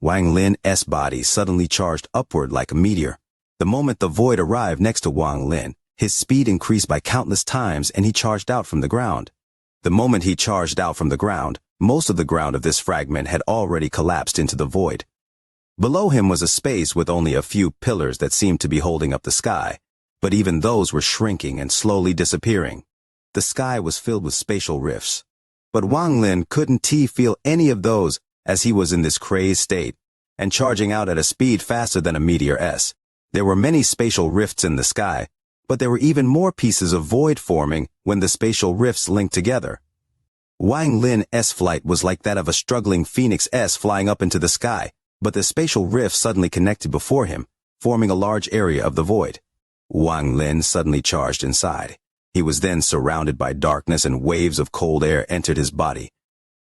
Wang Lin's body suddenly charged upward like a meteor. The moment the void arrived next to Wang Lin, his speed increased by countless times and he charged out from the ground. The moment he charged out from the ground, most of the ground of this fragment had already collapsed into the void. Below him was a space with only a few pillars that seemed to be holding up the sky, but even those were shrinking and slowly disappearing. The sky was filled with spatial rifts. But Wang Lin couldn't feel any of those as he was in this crazed state, and charging out at a speed faster than a meteor. There were many spatial rifts in the sky, but there were even more pieces of void forming when the spatial rifts linked together. Wang Lin's flight was like that of a struggling phoenix flying up into the sky, but the spatial rift suddenly connected before him, forming a large area of the void. Wang Lin suddenly charged inside. He was then surrounded by darkness and waves of cold air entered his body.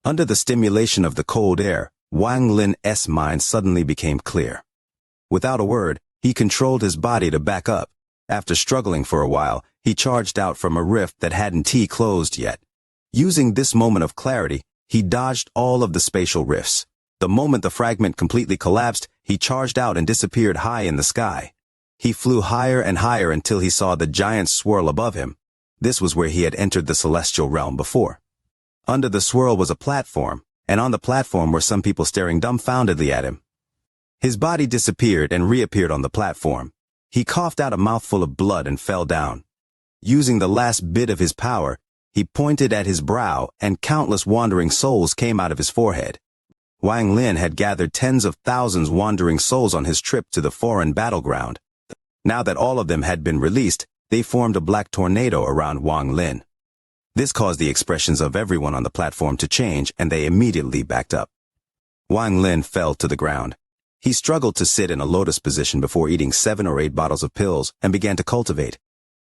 Under the stimulation of the cold air, Wang Lin's mind suddenly became clear. Without a word, he controlled his body to back up. After struggling for a while, he charged out from a rift that hadn't closed yet. Using this moment of clarity, he dodged all of the spatial rifts. The moment the fragment completely collapsed, he charged out and disappeared high in the sky. He flew higher and higher until he saw the giant swirl above him. This was where he had entered the celestial realm before. Under the swirl was a platform, and on the platform were some people staring dumbfoundedly at him. His body disappeared and reappeared on the platform. He coughed out a mouthful of blood and fell down. Using the last bit of his power, he pointed at his brow and countless wandering souls came out of his forehead. Wang Lin had gathered tens of thousands wandering souls on his trip to the foreign battleground. Now that all of them had been released, they formed a black tornado around Wang Lin. This caused the expressions of everyone on the platform to change and they immediately backed up. Wang Lin fell to the ground. He struggled to sit in a lotus position before eating 7 or 8 bottles of pills and began to cultivate.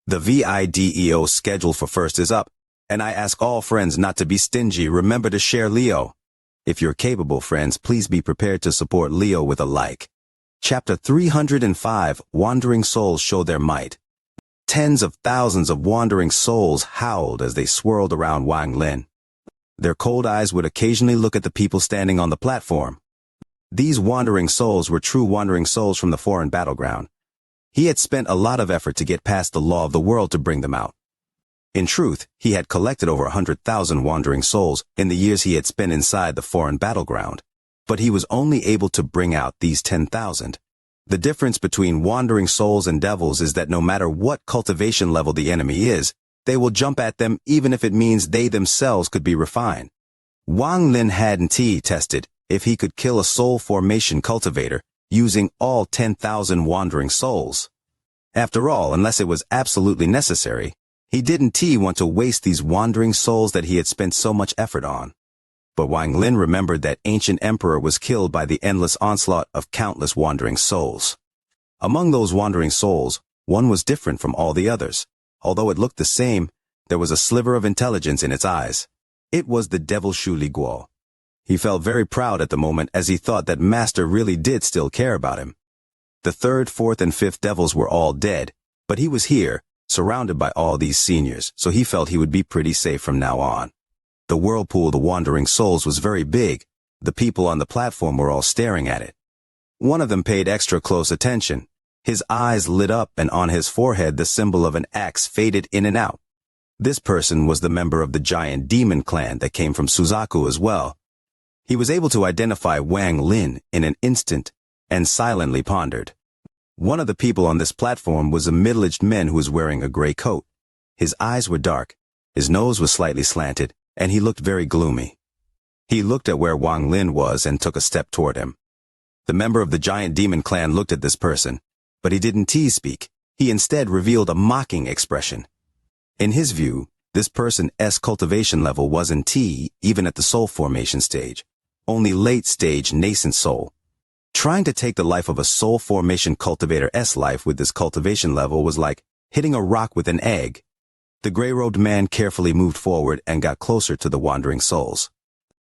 The video schedule for first is up, and I ask all friends not to be stingy. Remember to share Leo. If you're capable, friends, please be prepared to support Leo with a like. Chapter 305, Wandering Souls Show Their Might. Tens of thousands of wandering souls howled as they swirled around Wang Lin. Their cold eyes would occasionally look at the people standing on the platform. These wandering souls were true wandering souls from the foreign battleground. He had spent a lot of effort to get past the law of the world to bring them out. In truth, he had collected over 100,000 wandering souls in the years he had spent inside the foreign battleground, but he was only able to bring out these 10,000. The difference between wandering souls and devils is that no matter what cultivation level the enemy is, they will jump at them even if it means they themselves could be refined. Wang Lin hadn't tested if he could kill a soul formation cultivator using all 10,000 wandering souls. After all, unless it was absolutely necessary, he didn't want to waste these wandering souls that he had spent so much effort on. But Wang Lin remembered that ancient emperor was killed by the endless onslaught of countless wandering souls. Among those wandering souls, one was different from all the others. Although it looked the same, there was a sliver of intelligence in its eyes. It was the devil Shu Li Guo. He felt very proud at the moment as he thought that Master really did still care about him. The 3rd, 4th, and 5th devils were all dead, but he was here, surrounded by all these seniors, so he felt he would be pretty safe from now on. The whirlpool of the wandering souls was very big. The people on the platform were all staring at it. One of them paid extra close attention. His eyes lit up, and on his forehead the symbol of an axe faded in and out. This person was the member of the giant demon clan that came from Suzaku as well. He was able to identify Wang Lin in an instant and silently pondered. One of the people on this platform was a middle-aged man who was wearing a gray coat. His eyes were dark, his nose was slightly slanted, and he looked very gloomy. He looked at where Wang Lin was and took a step toward him. The member of the giant demon clan looked at this person, but he didn't speak. He instead revealed a mocking expression. In his view, this person's cultivation level wasn't even at the soul formation stage, only late-stage nascent soul. Trying to take the life of a soul formation cultivator's life with this cultivation level was like hitting a rock with an egg. The gray-robed man carefully moved forward and got closer to the wandering souls.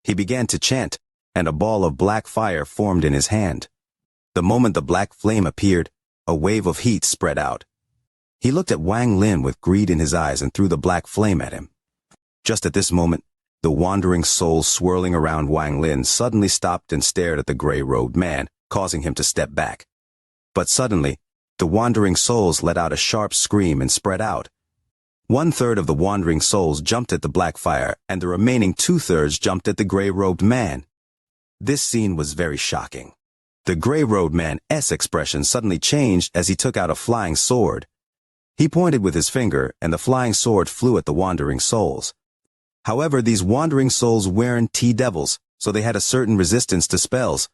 He began to chant, and a ball of black fire formed in his hand. The moment the black flame appeared, a wave of heat spread out. He looked at Wang Lin with greed in his eyes and threw the black flame at him. Just at this moment, the wandering souls swirling around Wang Lin suddenly stopped and stared at the gray-robed man, causing him to step back. But suddenly, the wandering souls let out a sharp scream and spread out. 1/3 of the wandering souls jumped at the black fire, and the remaining 2/3 jumped at the gray-robed man. This scene was very shocking. The gray-robed man's expression suddenly changed as he took out a flying sword. He pointed with his finger, and the flying sword flew at the wandering souls. However, these wandering souls weren't devils, so they had a certain resistance to spells.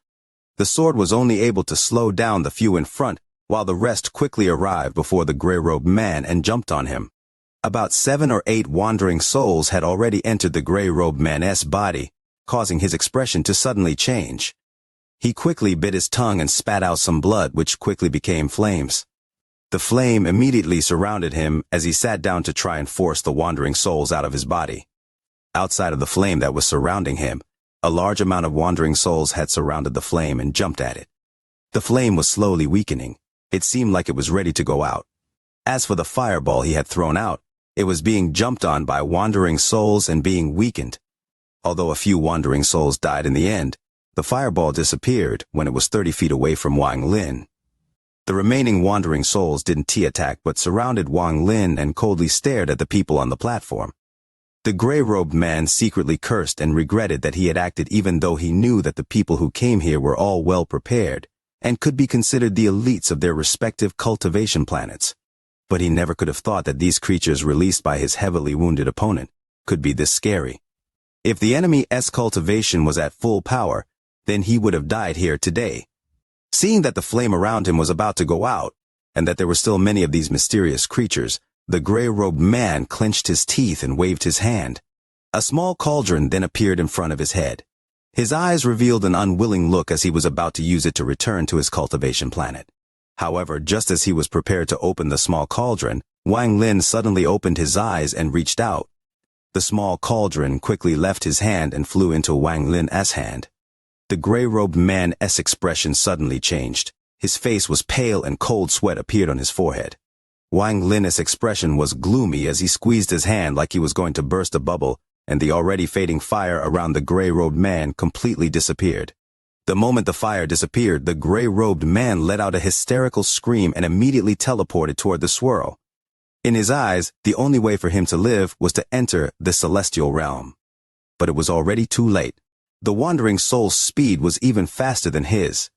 The sword was only able to slow down the few in front, while the rest quickly arrived before the gray-robed man and jumped on him. About 7 or 8 wandering souls had already entered the gray-robed man's body, causing his expression to suddenly change. He quickly bit his tongue and spat out some blood, which quickly became flames. The flame immediately surrounded him as he sat down to try and force the wandering souls out of his body. Outside of the flame that was surrounding him, a large amount of wandering souls had surrounded the flame and jumped at it. The flame was slowly weakening. It seemed like it was ready to go out. As for the fireball he had thrown out, it was being jumped on by wandering souls and being weakened. Although a few wandering souls died in the end, the fireball disappeared when it was 30 feet away from Wang Lin. The remaining wandering souls didn't attack but surrounded Wang Lin and coldly stared at the people on the platform. The gray-robed man secretly cursed and regretted that he had acted even though he knew that the people who came here were all well prepared and could be considered the elites of their respective cultivation planets. But he never could have thought that these creatures released by his heavily wounded opponent could be this scary. If the enemy's cultivation was at full power, then he would have died here today. Seeing that the flame around him was about to go out, and that there were still many of these mysterious creatures, the gray-robed man clenched his teeth and waved his hand. A small cauldron then appeared in front of his head. His eyes revealed an unwilling look as he was about to use it to return to his cultivation planet. However, just as he was prepared to open the small cauldron, Wang Lin suddenly opened his eyes and reached out. The small cauldron quickly left his hand and flew into Wang Lin's hand. The gray-robed man's expression suddenly changed. His face was pale and cold sweat appeared on his forehead. Wang Lin's expression was gloomy as he squeezed his hand like he was going to burst a bubble, and the already fading fire around the gray-robed man completely disappeared. The moment the fire disappeared, the gray-robed man let out a hysterical scream and immediately teleported toward the swirl. In his eyes, the only way for him to live was to enter the celestial realm. But it was already too late. The wandering soul's speed was even faster than his.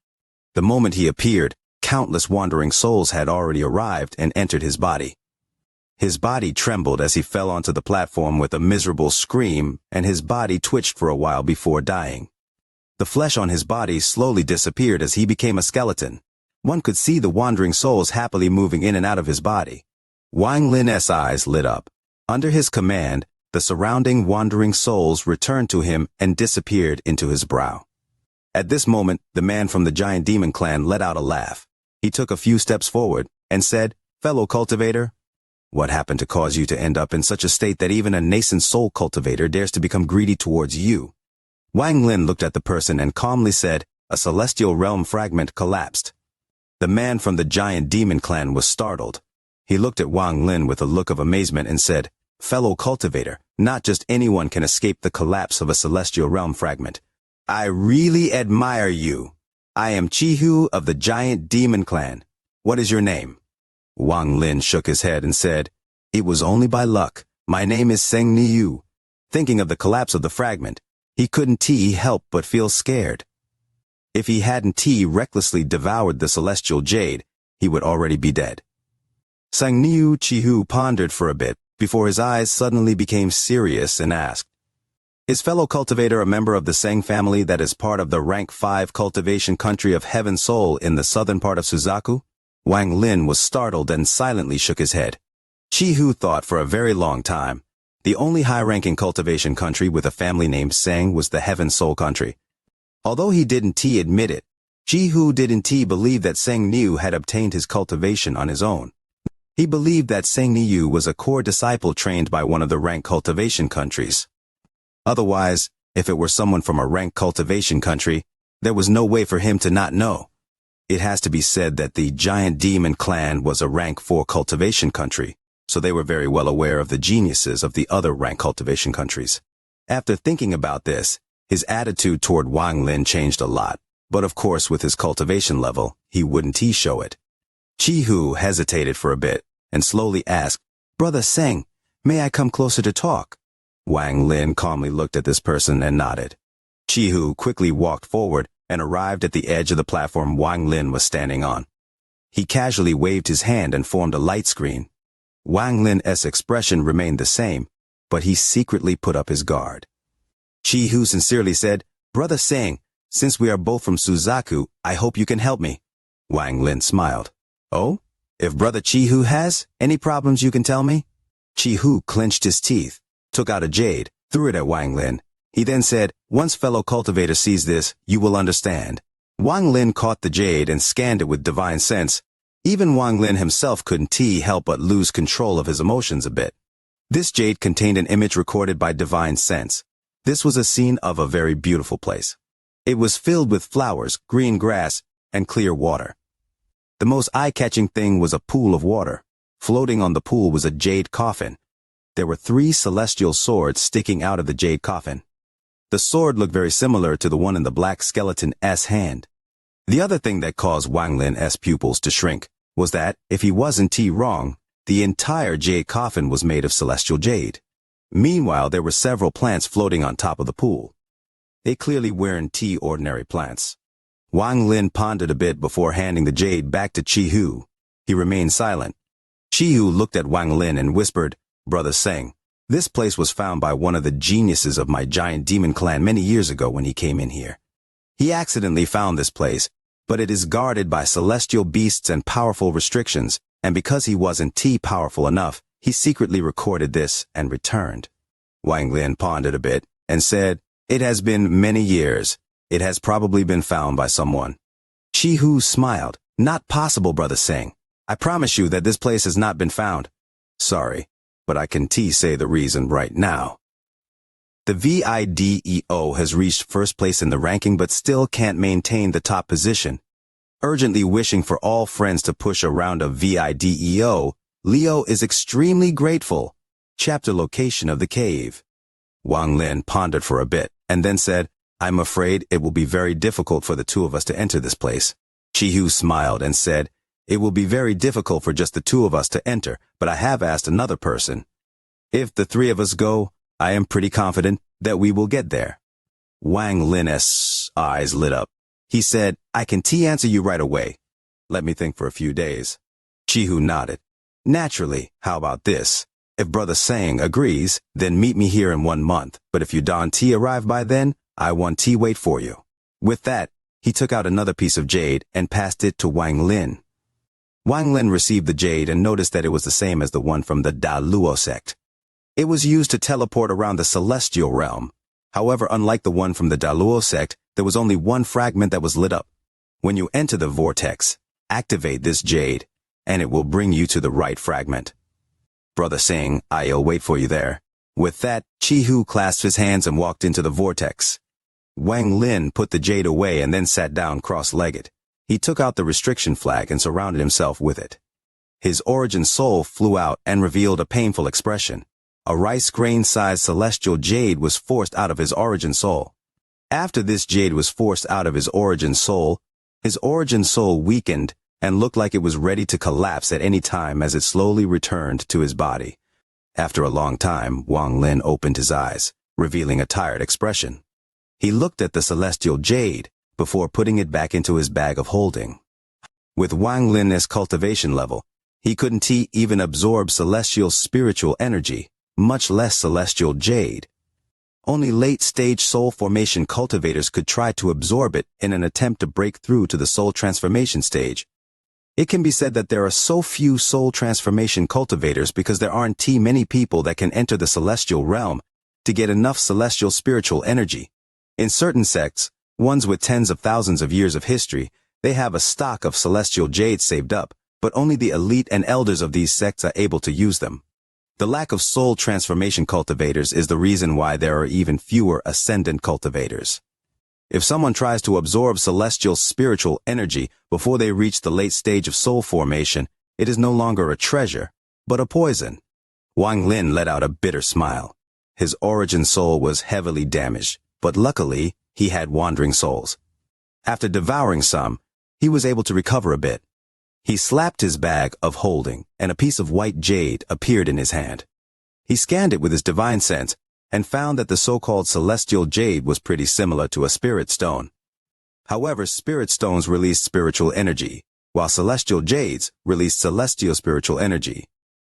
The moment he appeared, countless wandering souls had already arrived and entered his body. His body trembled as he fell onto the platform with a miserable scream, and his body twitched for a while before dying. The flesh on his body slowly disappeared as he became a skeleton. One could see the wandering souls happily moving in and out of his body. Wang Lin's eyes lit up. Under his command, the surrounding wandering souls returned to him and disappeared into his brow. At this moment, the man from the giant demon clan let out a laugh. He took a few steps forward and said, "Fellow cultivator, what happened to cause you to end up in such a state that even a nascent soul cultivator dares to become greedy towards you?" Wang Lin looked at the person and calmly said, "A celestial realm fragment collapsed." The man from the giant demon clan was startled. He looked at Wang Lin with a look of amazement and said, "Fellow cultivator, not just anyone can escape the collapse of a celestial realm fragment. I really admire you. I am Chihu of the giant demon clan. What is your name?" Wang Lin shook his head and said, "It was only by luck. My name is Xianxia." Thinking of the collapse of the fragment, he couldn't help but feel scared. If he hadn't recklessly devoured the celestial jade, he would already be dead. Xianxia Chihu pondered for a bit before his eyes suddenly became serious and asked, "Is fellow cultivator a member of the Seng family that is part of the rank 5 cultivation country of Heaven Soul in the southern part of Suzaku?" Wang Lin was startled and silently shook his head. Chihu thought for a very long time. The only high-ranking cultivation country with a family named Seng was the Heaven Soul country. Although he didn't admit it, Chihu didn't believe that Xianxia had obtained his cultivation on his own. He believed that Xianxia was a core disciple trained by one of the rank cultivation countries. Otherwise, if it were someone from a rank cultivation country, there was no way for him to not know. It has to be said that the giant demon clan was a rank 4 cultivation country, so they were very well aware of the geniuses of the other rank cultivation countries. After thinking about this, his attitude toward Wang Lin changed a lot, but of course with his cultivation level, he wouldn't show it. Chihu hesitated for a bit and slowly asked, "Brother Seng, may I come closer to talk?" Wang Lin calmly looked at this person and nodded. Chihu quickly walked forward and arrived at the edge of the platform Wang Lin was standing on. He casually waved his hand and formed a light screen. Wang Lin's expression remained the same, but he secretly put up his guard. Chihu sincerely said, "Brother Seng, since we are both from Suzaku, I hope you can help me." Wang Lin smiled. "Oh? If Brother Chihu has any problems you can tell me?" Chihu clenched his teeth, took out a jade, threw it at Wang Lin. He then said, "Once fellow cultivator sees this, you will understand." Wang Lin caught the jade and scanned it with divine sense. Even Wang Lin himself couldn't help but lose control of his emotions a bit. This jade contained an image recorded by divine sense. This was a scene of a very beautiful place. It was filled with flowers, green grass, and clear water. The most eye-catching thing was a pool of water. Floating on the pool was a jade coffin. There were 3 celestial swords sticking out of the jade coffin. The sword looked very similar to the one in the black skeleton's hand. The other thing that caused Wang Lin's pupils to shrink was that, if he wasn't wrong, the entire jade coffin was made of celestial jade. Meanwhile, there were several plants floating on top of the pool. They clearly weren't ordinary plants. Wang Lin pondered a bit before handing the jade back to Chihu. He remained silent. Chihu looked at Wang Lin and whispered, "Brother Seng, this place was found by one of the geniuses of my giant demon clan many years ago when he came in here. He accidentally found this place, but it is guarded by celestial beasts and powerful restrictions, and because he wasn't powerful enough, he secretly recorded this and returned." Wang Lin pondered a bit and said, It has been many years. It has probably been found by someone. Chi-Hu smiled. Not possible, Brother Singh. I promise you that this place has not been found. Sorry, but I can say the reason right now. The VIDEO has reached first place in the ranking but still can't maintain the top position. Urgently wishing for all friends to push a round of VIDEO, Leo is extremely grateful. Chapter location of the cave. Wang Lin pondered for a bit and then said, I'm afraid it will be very difficult for the two of us to enter this place. Chi-Hu smiled and said, it will be very difficult for just the two of us to enter, but I have asked another person. If the three of us go, I am pretty confident that we will get there. Wang Lin's eyes lit up. He said, I can answer you right away. Let me think for a few days. Chi-Hu nodded. Naturally, how about this? If Brother Sang agrees, then meet me here in 1 month, but if you don't arrive by then, I want wait for you. With that, he took out another piece of jade and passed it to Wang Lin. Wang Lin received the jade and noticed that it was the same as the one from the Da Luo sect. It was used to teleport around the celestial realm. However, unlike the one from the Da Luo sect, there was only one fragment that was lit up. When you enter the vortex, activate this jade, and it will bring you to the right fragment. Brother Singh, I'll wait for you there. With that, Chi-Hu clasped his hands and walked into the vortex. Wang Lin put the jade away and then sat down cross-legged. He took out the restriction flag and surrounded himself with it. His origin soul flew out and revealed a painful expression. A rice grain-sized celestial jade was forced out of his origin soul. After this jade was forced out of his origin soul weakened and looked like it was ready to collapse at any time as it slowly returned to his body. After a long time, Wang Lin opened his eyes, revealing a tired expression. He looked at the celestial jade before putting it back into his bag of holding. With Wang Lin's cultivation level, he couldn't even absorb celestial spiritual energy, much less celestial jade. Only late-stage soul formation cultivators could try to absorb it in an attempt to break through to the soul transformation stage. It can be said that there are so few soul transformation cultivators because there aren't many people that can enter the celestial realm to get enough celestial spiritual energy. In certain sects, ones with tens of thousands of years of history, they have a stock of celestial jade saved up, but only the elite and elders of these sects are able to use them. The lack of soul transformation cultivators is the reason why there are even fewer ascendant cultivators. If someone tries to absorb celestial spiritual energy before they reach the late stage of soul formation, it is no longer a treasure, but a poison. Wang Lin let out a bitter smile. His origin soul was heavily damaged, but luckily, he had wandering souls. After devouring some, he was able to recover a bit. He slapped his bag of holding, and a piece of white jade appeared in his hand. He scanned it with his divine sense, and found that the so-called celestial jade was pretty similar to a spirit stone. However, spirit stones released spiritual energy, while celestial jades released celestial spiritual energy.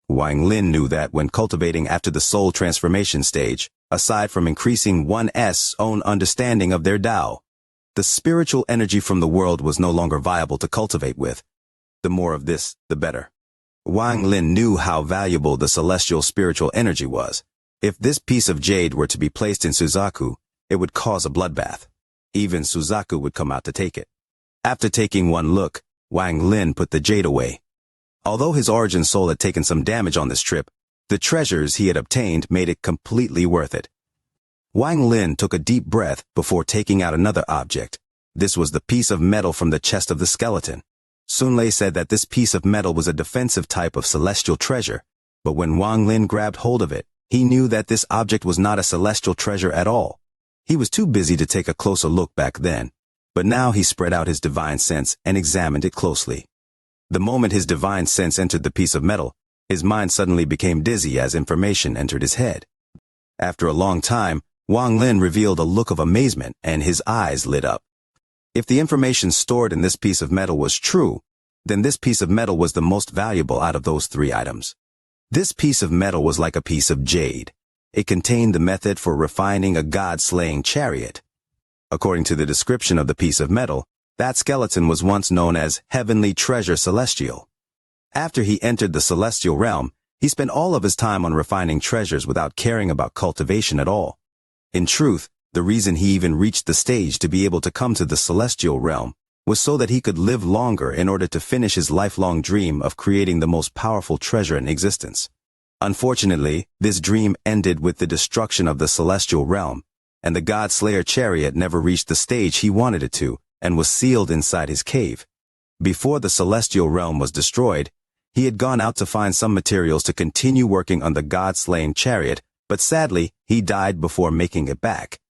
Wang Lin knew that when cultivating after the soul transformation stage, aside from increasing one's own understanding of their Tao, the spiritual energy from the world was no longer viable to cultivate with. The more of this, the better. Wang Lin knew how valuable the celestial spiritual energy was. If this piece of jade were to be placed in Suzaku, it would cause a bloodbath. Even Suzaku would come out to take it. After taking one look, Wang Lin put the jade away. Although his origin soul had taken some damage on this trip, the treasures he had obtained made it completely worth it. Wang Lin took a deep breath before taking out another object. This was the piece of metal from the chest of the skeleton. Sun Lei said that this piece of metal was a defensive type of celestial treasure, but when Wang Lin grabbed hold of it, he knew that this object was not a celestial treasure at all. He was too busy to take a closer look back then, but now he spread out his divine sense and examined it closely. The moment his divine sense entered the piece of metal, his mind suddenly became dizzy as information entered his head. After a long time, Wang Lin revealed a look of amazement and his eyes lit up. If the information stored in this piece of metal was true, then this piece of metal was the most valuable out of those 3 items. This piece of metal was like a piece of jade. It contained the method for refining a god-slaying chariot. According to the description of the piece of metal, that skeleton was once known as Heavenly Treasure Celestial. After he entered the celestial realm, he spent all of his time on refining treasures without caring about cultivation at all. In truth, The reason he even reached the stage to be able to come to the celestial realm was so that he could live longer in order to finish his lifelong dream of creating the most powerful treasure in existence. Unfortunately, this dream ended with the destruction of the celestial realm, and the God Slayer chariot never reached the stage he wanted it to, and was sealed inside his cave. Before the celestial realm was destroyed, he had gone out to find some materials to continue working on the God-slain chariot, but sadly, he died before making it back.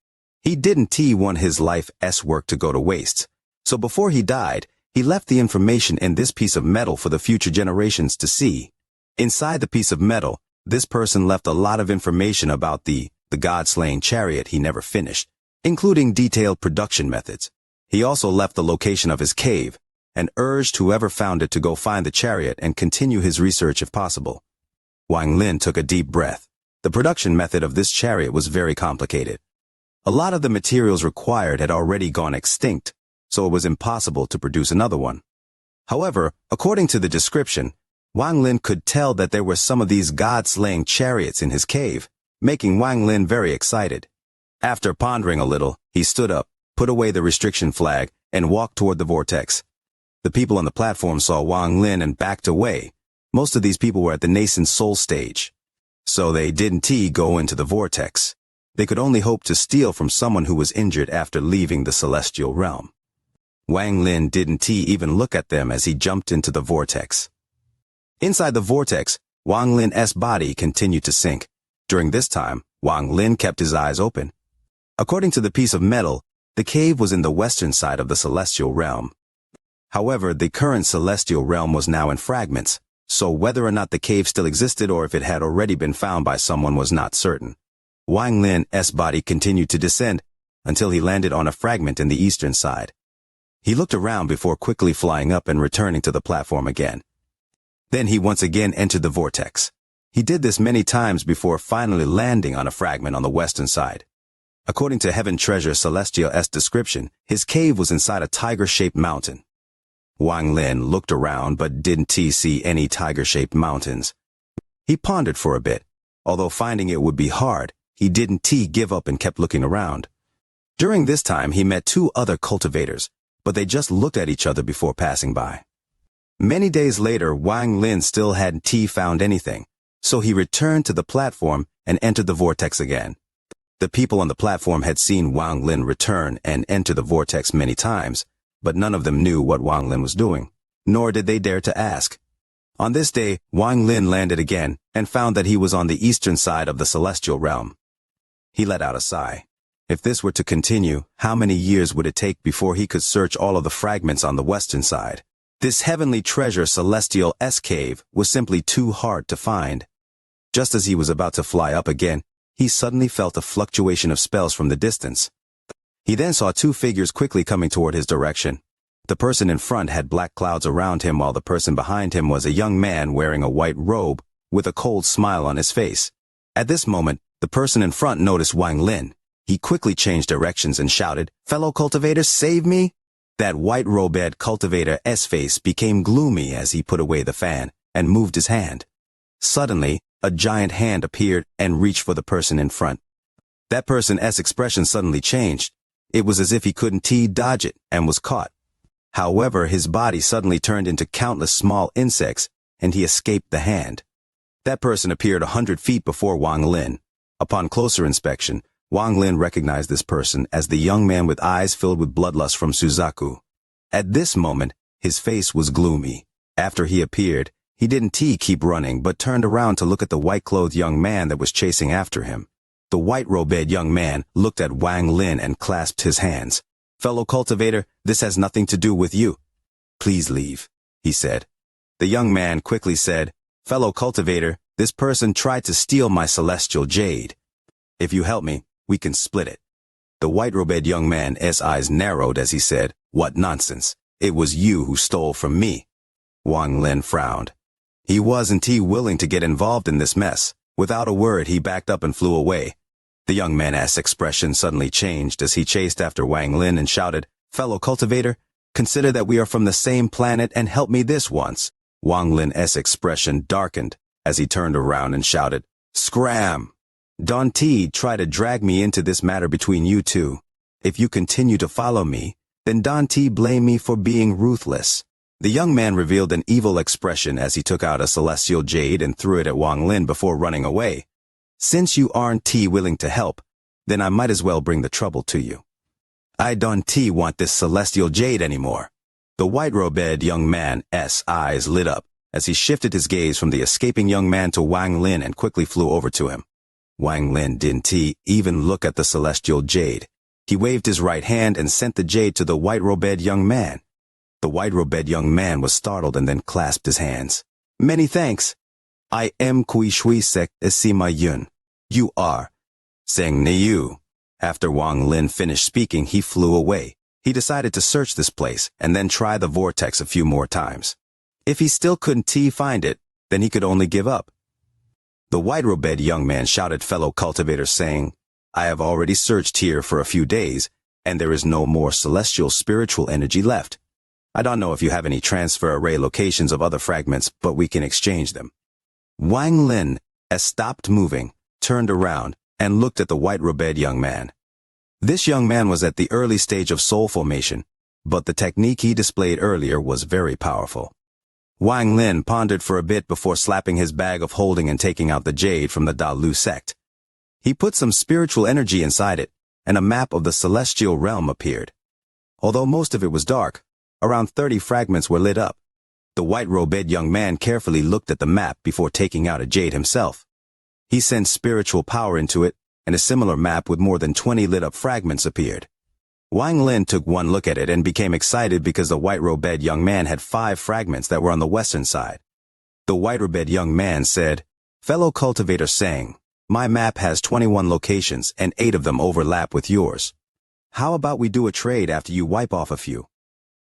He didn't want his life's work to go to waste. So before he died, he left the information in this piece of metal for the future generations to see. Inside the piece of metal, this person left a lot of information about the God-slain chariot he never finished, including detailed production methods. He also left the location of his cave, and urged whoever found it to go find the chariot and continue his research if possible. Wang Lin took a deep breath. The production method of this chariot was very complicated. A lot of the materials required had already gone extinct, so it was impossible to produce another one. However, according to the description, Wang Lin could tell that there were some of these God-slaying chariots in his cave, making Wang Lin very excited. After pondering a little, he stood up, put away the restriction flag, and walked toward the vortex. The people on the platform saw Wang Lin and backed away. Most of these people were at the nascent soul stage, so they didn't go into the vortex. They could only hope to steal from someone who was injured after leaving the celestial realm. Wang Lin didn't even look at them as he jumped into the vortex. Inside the vortex, Wang Lin's body continued to sink. During this time, Wang Lin kept his eyes open. According to the piece of metal, the cave was in the western side of the celestial realm. However, the current celestial realm was now in fragments, so whether or not the cave still existed or if it had already been found by someone was not certain. Wang Lin's body continued to descend until he landed on a fragment in the eastern side. He looked around before quickly flying up and returning to the platform again. Then he once again entered the vortex. He did this many times before finally landing on a fragment on the western side. According to Heaven Treasure Celestial's description, his cave was inside a tiger-shaped mountain. Wang Lin looked around but didn't see any tiger-shaped mountains. He pondered for a bit. Although finding it would be hard, he didn't give up and kept looking around. During this time, he met two other cultivators, but they just looked at each other before passing by. Many days later, Wang Lin still hadn't found anything, so he returned to the platform and entered the vortex again. The people on the platform had seen Wang Lin return and enter the vortex many times, but none of them knew what Wang Lin was doing, nor did they dare to ask. On this day, Wang Lin landed again and found that he was on the eastern side of the celestial realm. He let out a sigh. If this were to continue, how many years would it take before he could search all of the fragments on the western side? This heavenly treasure Celestial's cave was simply too hard to find. Just as he was about to fly up again, he suddenly felt a fluctuation of spells from the distance. He then saw two figures quickly coming toward his direction. The person in front had black clouds around him while the person behind him was a young man wearing a white robe with a cold smile on his face. At this moment, the person in front noticed Wang Lin. He quickly changed directions and shouted, "Fellow cultivators, save me!" That white-robed cultivator's face became gloomy as he put away the fan and moved his hand. Suddenly, a giant hand appeared and reached for the person in front. That person's expression suddenly changed. It was as if he couldn't dodge it and was caught. However, his body suddenly turned into countless small insects, and he escaped the hand. That person appeared 100 feet before Wang Lin. Upon closer inspection, Wang Lin recognized this person as the young man with eyes filled with bloodlust from Suzaku. At this moment, his face was gloomy. After he appeared, he didn't keep running but turned around to look at the white-clothed young man that was chasing after him. The white-robed young man looked at Wang Lin and clasped his hands. "Fellow cultivator, this has nothing to do with you. Please leave," he said. The young man quickly said, "Fellow cultivator, this person tried to steal my celestial jade. If you help me, we can split it." The white-robed young man's eyes narrowed as he said, "What nonsense. It was you who stole from me." Wang Lin frowned. He wasn't willing to get involved in this mess. Without a word, he backed up and flew away. The young man's expression suddenly changed as he chased after Wang Lin and shouted, "Fellow cultivator, consider that we are from the same planet and help me this once." Wang Lin's expression darkened as he turned around and shouted, "Scram!" Don T tried to drag me into this matter between you two. If you continue to follow me, then Don T blame me for being ruthless. The young man revealed an evil expression as he took out a celestial jade and threw it at Wang Lin before running away. Since you aren't T willing to help, then I might as well bring the trouble to you. I don't T want this celestial jade anymore. The white-robed young man's eyes lit up as he shifted his gaze from the escaping young man to Wang Lin and quickly flew over to him. Wang Lin didn't even look at the celestial jade. He waved his right hand and sent the jade to the white-robed young man. The white-robed young man was startled and then clasped his hands. Many thanks. I am Kui Shui Sek Esima Yun. You are. Seng Niu. After Wang Lin finished speaking, he flew away. He decided to search this place and then try the vortex a few more times. If he still couldn't find it, then he could only give up. The white-robed young man shouted fellow cultivators saying, I have already searched here for a few days, and there is no more celestial spiritual energy left. I don't know if you have any transfer array locations of other fragments, but we can exchange them. Wang Lin stopped moving, turned around, and looked at the white-robed young man. This young man was at the early stage of soul formation, but the technique he displayed earlier was very powerful. Wang Lin pondered for a bit before slapping his bag of holding and taking out the jade from the Dalu sect. He put some spiritual energy inside it, and a map of the celestial realm appeared. Although most of it was dark, around 30 fragments were lit up. The white-robed young man carefully looked at the map before taking out a jade himself. He sent spiritual power into it, and a similar map with more than 20 lit-up fragments appeared. Wang Lin took one look at it and became excited because the white-robed young man had 5 fragments that were on the western side. The white-robed young man said, Fellow cultivator Sang, my map has 21 locations and 8 of them overlap with yours. How about we do a trade after you wipe off a few?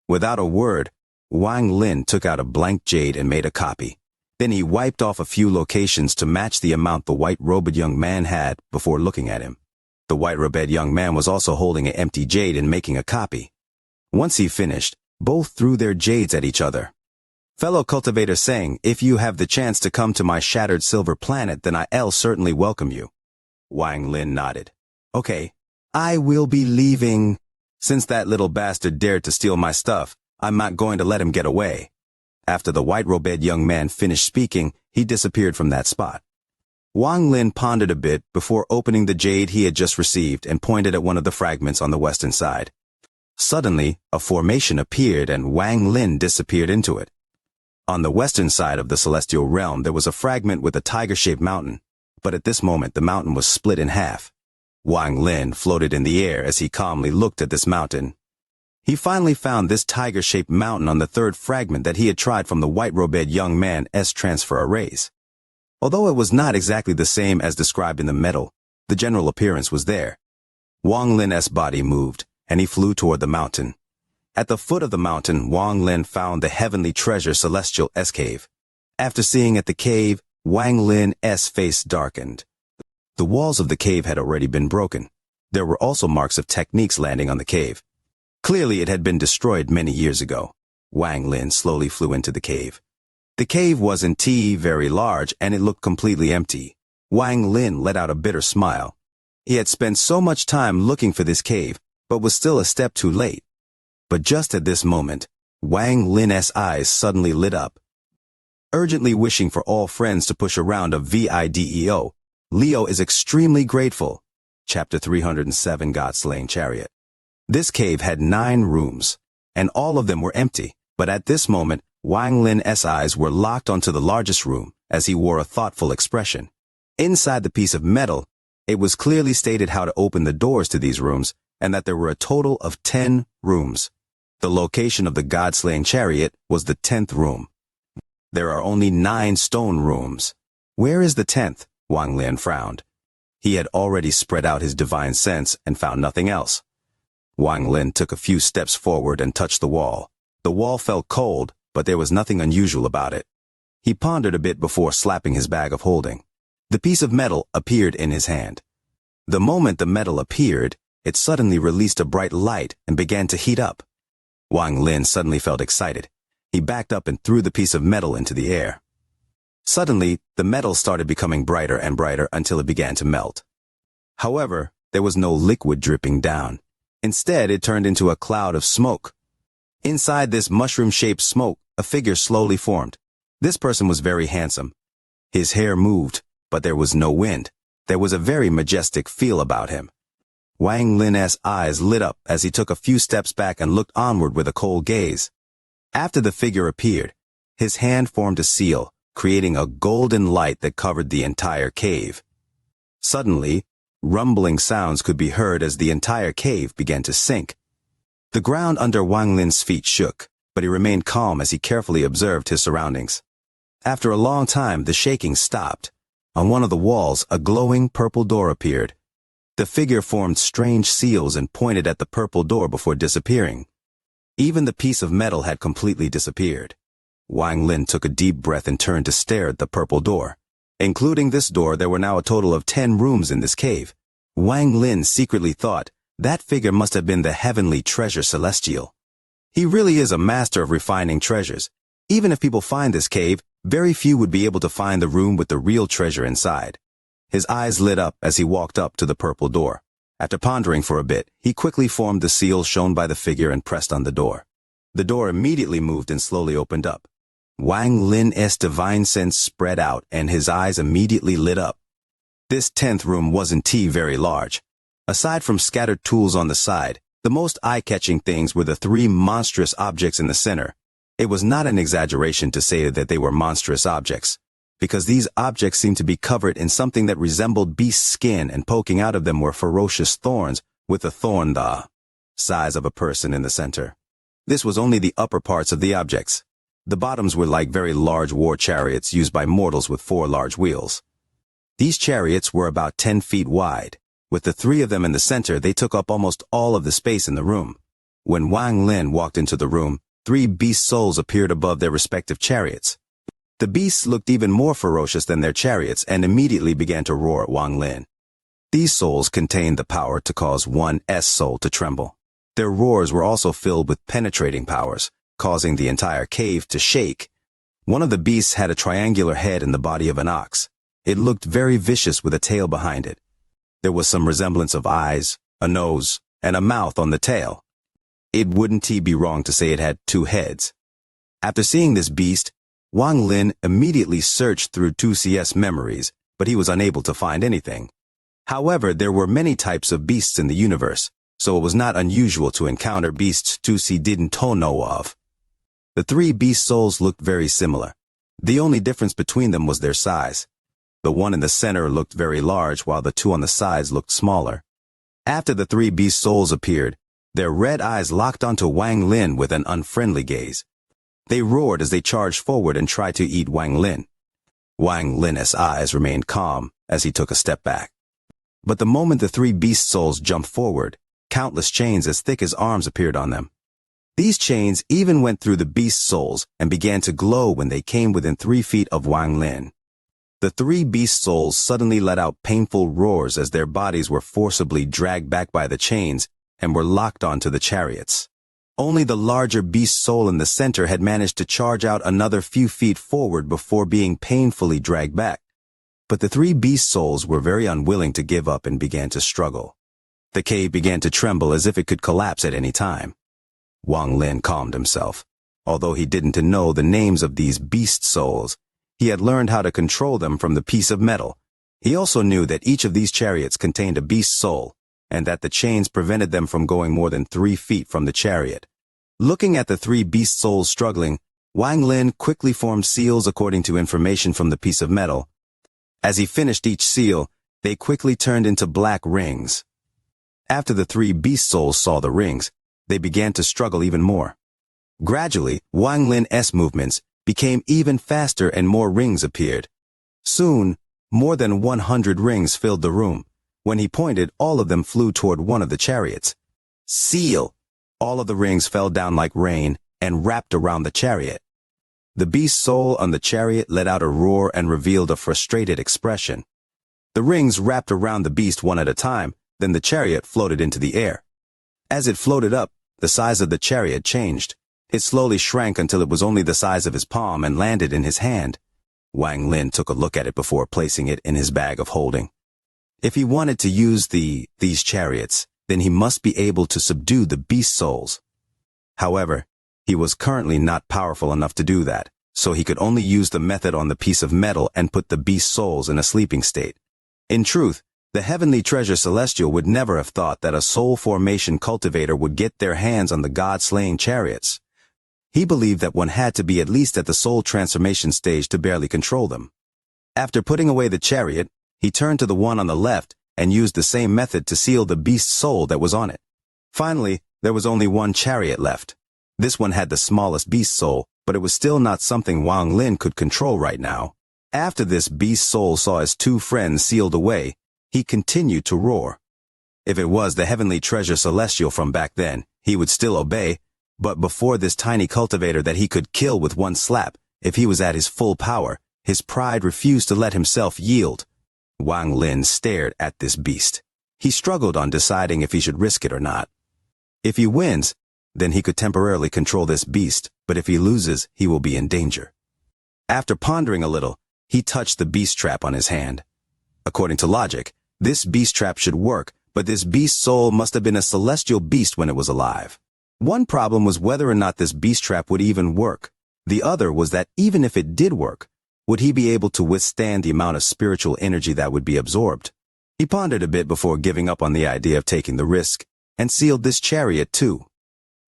Without a word, Wang Lin took out a blank jade and made a copy. Then he wiped off a few locations to match the amount the white-robed young man had before looking at him. The white-robed young man was also holding an empty jade and making a copy. Once he finished, both threw their jades at each other. Fellow cultivator Sang, if you have the chance to come to my shattered silver planet, then I'll certainly welcome you. Wang Lin nodded. Okay, I will be leaving. Since that little bastard dared to steal my stuff, I'm not going to let him get away. After the white-robed young man finished speaking, he disappeared from that spot. Wang Lin pondered a bit before opening the jade he had just received and pointed at one of the fragments on the western side. Suddenly, a formation appeared and Wang Lin disappeared into it. On the western side of the celestial realm, there was a fragment with a tiger-shaped mountain, but at this moment the mountain was split in half. Wang Lin floated in the air as he calmly looked at this mountain. He finally found this tiger-shaped mountain on the third fragment that he had tried from the white-robed young man's transfer arrays. Although it was not exactly the same as described in the metal, the general appearance was there. Wang Lin's body moved, and he flew toward the mountain. At the foot of the mountain, Wang Lin found the heavenly treasure celestial cave. After seeing at the cave, Wang Lin's face darkened. The walls of the cave had already been broken. There were also marks of techniques landing on the cave. Clearly it had been destroyed many years ago. Wang Lin slowly flew into the cave. The cave wasn't very large and it looked completely empty. Wang Lin let out a bitter smile. He had spent so much time looking for this cave, but was still a step too late. But just at this moment, Wang Lin's eyes suddenly lit up. Urgently wishing for all friends to push around a video, Leo is extremely grateful. Chapter 307, God-Slaying Chariot. This cave had 9 rooms, and all of them were empty, but at this moment, Wang Lin's eyes were locked onto the largest room, as he wore a thoughtful expression. Inside the piece of metal, it was clearly stated how to open the doors to these rooms, and that there were a total of 10 rooms. The location of the God-Slaying Chariot was the 10th room. There are only 9 stone rooms. Where is the 10th? Wang Lin frowned. He had already spread out his divine sense and found nothing else. Wang Lin took a few steps forward and touched the wall. The wall felt cold, but there was nothing unusual about it. He pondered a bit before slapping his bag of holding. The piece of metal appeared in his hand. The moment the metal appeared, it suddenly released a bright light and began to heat up. Wang Lin suddenly felt excited. He backed up and threw the piece of metal into the air. Suddenly, the metal started becoming brighter and brighter until it began to melt. However, there was no liquid dripping down. Instead, it turned into a cloud of smoke. Inside this mushroom-shaped smoke, a figure slowly formed. This person was very handsome. His hair moved, but there was no wind. There was a very majestic feel about him. Wang Lin's eyes lit up as he took a few steps back and looked onward with a cold gaze. After the figure appeared, his hand formed a seal, creating a golden light that covered the entire cave. Suddenly, rumbling sounds could be heard as the entire cave began to sink. The ground under Wang Lin's feet shook, but he remained calm as he carefully observed his surroundings. After a long time, the shaking stopped. On one of the walls, a glowing purple door appeared. The figure formed strange seals and pointed at the purple door before disappearing. Even the piece of metal had completely disappeared. Wang Lin took a deep breath and turned to stare at the purple door. Including this door, there were now a total of 10 rooms in this cave. Wang Lin secretly thought that figure must have been the heavenly treasure celestial. He really is a master of refining treasures. Even if people find this cave, very few would be able to find the room with the real treasure inside. His eyes lit up as he walked up to the purple door. After pondering for a bit, he quickly formed the seal shown by the figure and pressed on the door. The door immediately moved and slowly opened up. Wang Lin's divine sense spread out and his eyes immediately lit up. This 10th room wasn't very large. Aside from scattered tools on the side, the most eye-catching things were the 3 monstrous objects in the center. It was not an exaggeration to say that they were monstrous objects, because these objects seemed to be covered in something that resembled beast skin, and poking out of them were ferocious thorns, with a thorn the size of a person in the center. This was only the upper parts of the objects. The bottoms were like very large war chariots used by mortals with 4 large wheels. These chariots were about 10 feet wide. With the 3 of them in the center, they took up almost all of the space in the room. When Wang Lin walked into the room, 3 beast souls appeared above their respective chariots. The beasts looked even more ferocious than their chariots and immediately began to roar at Wang Lin. These souls contained the power to cause one's soul to tremble. Their roars were also filled with penetrating powers, causing the entire cave to shake. One of the beasts had a triangular head and the body of an ox. It looked very vicious with a tail behind it. There was some resemblance of eyes, a nose, and a mouth on the tail. It wouldn't be wrong to say it had 2 heads. After seeing this beast, Wang Lin immediately searched through 2CS memories, but he was unable to find anything. However, there were many types of beasts in the universe, so it was not unusual to encounter beasts 2C didn't know of. The 3 beast souls looked very similar. The only difference between them was their size. The one in the center looked very large, while the 2 on the sides looked smaller. After the 3 beast souls appeared, their red eyes locked onto Wang Lin with an unfriendly gaze. They roared as they charged forward and tried to eat Wang Lin. Wang Lin's eyes remained calm as he took a step back. But the moment the 3 beast souls jumped forward, countless chains as thick as arms appeared on them. These chains even went through the beast souls and began to glow when they came within 3 feet of Wang Lin. The 3 beast souls suddenly let out painful roars as their bodies were forcibly dragged back by the chains and were locked onto the chariots. Only the larger beast soul in the center had managed to charge out another few feet forward before being painfully dragged back. But the 3 beast souls were very unwilling to give up and began to struggle. The cave began to tremble as if it could collapse at any time. Wang Lin calmed himself. Although he didn't know the names of these beast souls, he had learned how to control them from the piece of metal. He also knew that each of these chariots contained a beast soul, and that the chains prevented them from going more than 3 feet from the chariot. Looking at the 3 beast souls struggling, Wang Lin quickly formed seals according to information from the piece of metal. As he finished each seal, they quickly turned into black rings. After the 3 beast souls saw the rings, they began to struggle even more. Gradually, Wang Lin's movements became even faster and more rings appeared. Soon, more than 100 rings filled the room. When he pointed, all of them flew toward one of the chariots. Seal! All of the rings fell down like rain and wrapped around the chariot. The beast soul on the chariot let out a roar and revealed a frustrated expression. The rings wrapped around the beast one at a time, then the chariot floated into the air. As it floated up, the size of the chariot changed. It slowly shrank until it was only the size of his palm and landed in his hand. Wang Lin took a look at it before placing it in his bag of holding. If he wanted to use these chariots, then he must be able to subdue the beast souls. However, he was currently not powerful enough to do that, so he could only use the method on the piece of metal and put the beast souls in a sleeping state. In truth, the heavenly treasure celestial would never have thought that a soul formation cultivator would get their hands on the god-slaying chariots. He believed that one had to be at least at the soul transformation stage to barely control them. After putting away the chariot, he turned to the one on the left and used the same method to seal the beast soul that was on it. Finally, there was only one chariot left. This one had the smallest beast soul, but it was still not something Wang Lin could control right now. After this beast soul saw his two friends sealed away, he continued to roar. If it was the heavenly treasure celestial from back then, he would still obey, but before this tiny cultivator that he could kill with one slap, if he was at his full power, his pride refused to let himself yield. Wang Lin stared at this beast. He struggled on deciding if he should risk it or not. If he wins, then he could temporarily control this beast, but if he loses, he will be in danger. After pondering a little, he touched the beast trap on his hand. According to logic, this beast trap should work, but this beast soul must have been a celestial beast when it was alive. One problem was whether or not this beast trap would even work. The other was that even if it did work, would he be able to withstand the amount of spiritual energy that would be absorbed? He pondered a bit before giving up on the idea of taking the risk, and sealed this chariot too.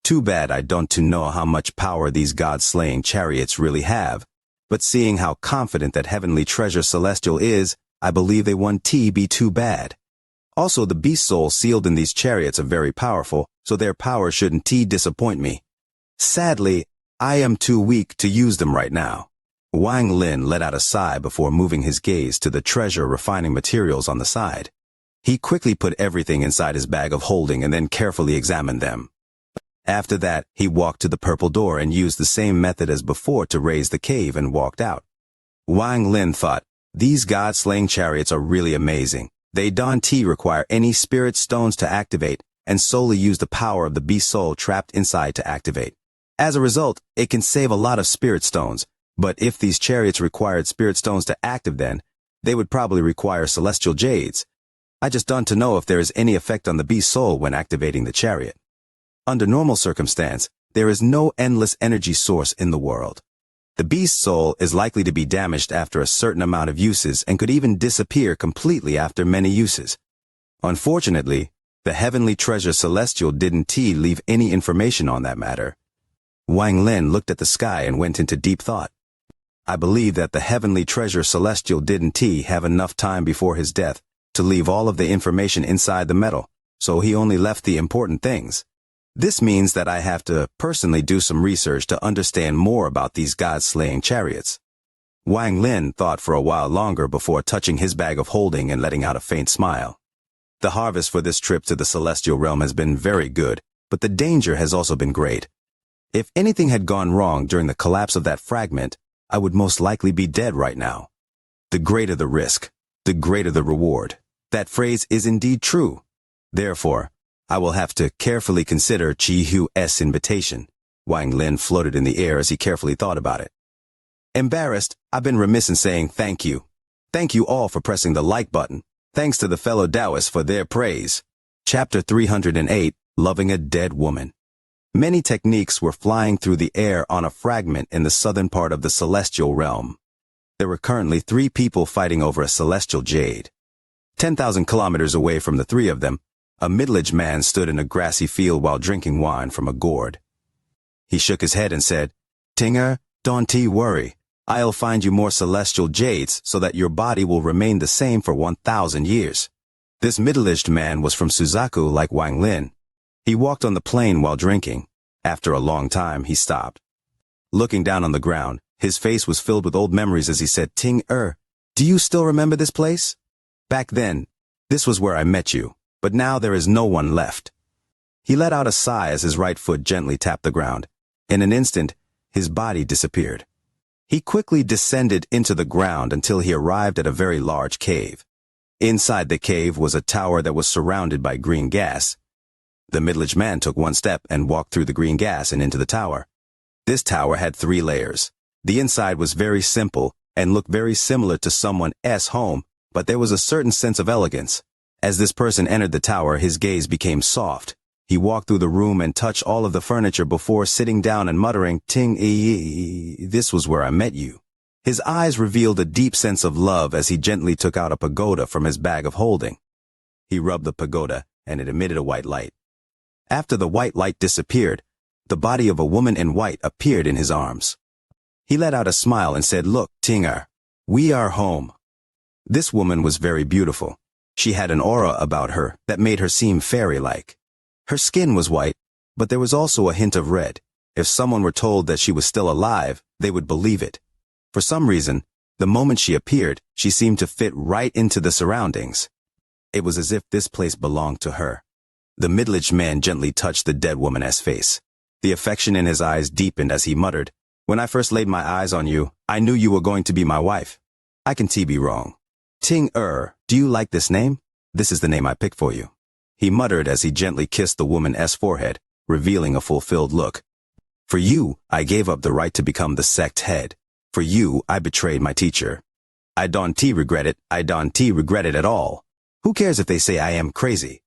Too bad I don't know how much power these god-slaying chariots really have, but seeing how confident that heavenly treasure celestial is, I believe they won't be too bad. Also, the beast souls sealed in these chariots are very powerful, so their power shouldn't disappoint me. Sadly, I am too weak to use them right now. Wang Lin let out a sigh before moving his gaze to the treasure refining materials on the side. He quickly put everything inside his bag of holding and then carefully examined them. After that, he walked to the purple door and used the same method as before to raise the cave and walked out. Wang Lin thought, these god-slaying chariots are really amazing. They don't require any spirit stones to activate, and solely use the power of the beast soul trapped inside to activate. As a result, it can save a lot of spirit stones, but if these chariots required spirit stones to active then, they would probably require celestial jades. I just don't know if there is any effect on the beast soul when activating the chariot. Under normal circumstance, there is no endless energy source in the world. The beast soul is likely to be damaged after a certain amount of uses and could even disappear completely after many uses. Unfortunately, the heavenly treasure celestial didn't leave any information on that matter. Wang Lin looked at the sky and went into deep thought. I believe that the heavenly treasure celestial didn't have enough time before his death to leave all of the information inside the metal, so he only left the important things. This means that I have to personally do some research to understand more about these god-slaying chariots. Wang Lin thought for a while longer before touching his bag of holding and letting out a faint smile. The harvest for this trip to the celestial realm has been very good, but the danger has also been great. If anything had gone wrong during the collapse of that fragment, I would most likely be dead right now. The greater the risk, the greater the reward. That phrase is indeed true. Therefore, I will have to carefully consider Chi Hu's invitation. Wang Lin floated in the air as he carefully thought about it. Embarrassed, I've been remiss in saying thank you. Thank you all for pressing the like button. Thanks to the fellow Taoists for their praise. Chapter 308, Loving a Dead Woman. Many techniques were flying through the air on a fragment in the southern part of the celestial realm. There were currently 3 people fighting over a celestial jade. 10,000 kilometers away from the 3 of them, a middle-aged man stood in a grassy field while drinking wine from a gourd. He shook his head and said, "Tinger, don't worry. I'll find you more celestial jades so that your body will remain the same for 1,000 years." This middle-aged man was from Suzaku like Wang Lin. He walked on the plain while drinking. After a long time, he stopped. Looking down on the ground, his face was filled with old memories as he said, "Ting-er, do you still remember this place? Back then, this was where I met you. But now there is no one left." He let out a sigh as his right foot gently tapped the ground. In an instant, his body disappeared. He quickly descended into the ground until he arrived at a very large cave. Inside the cave was a tower that was surrounded by green gas. The middle-aged man took one step and walked through the green gas and into the tower. This tower had 3 layers. The inside was very simple, and looked very similar to someone's home, but there was a certain sense of elegance. As this person entered the tower, his gaze became soft. He walked through the room and touched all of the furniture before sitting down and muttering, "Ting, this was where I met you." His eyes revealed a deep sense of love as he gently took out a pagoda from his bag of holding. He rubbed the pagoda, and it emitted a white light. After the white light disappeared, the body of a woman in white appeared in his arms. He let out a smile and said, "Look, Tinger, we are home." This woman was very beautiful. She had an aura about her that made her seem fairy-like. Her skin was white, but there was also a hint of red. If someone were told that she was still alive, they would believe it. For some reason, the moment she appeared, she seemed to fit right into the surroundings. It was as if this place belonged to her. The middle-aged man gently touched the dead woman's face. The affection in his eyes deepened as he muttered, "When I first laid my eyes on you, I knew you were going to be my wife. I can be wrong. Ting, do you like this name? This is the name I picked for you." He muttered as he gently kissed the woman's forehead, revealing a fulfilled look. "For you, I gave up the right to become the sect head. For you, I betrayed my teacher. I don't regret it. I don't regret it at all. Who cares if they say I am crazy?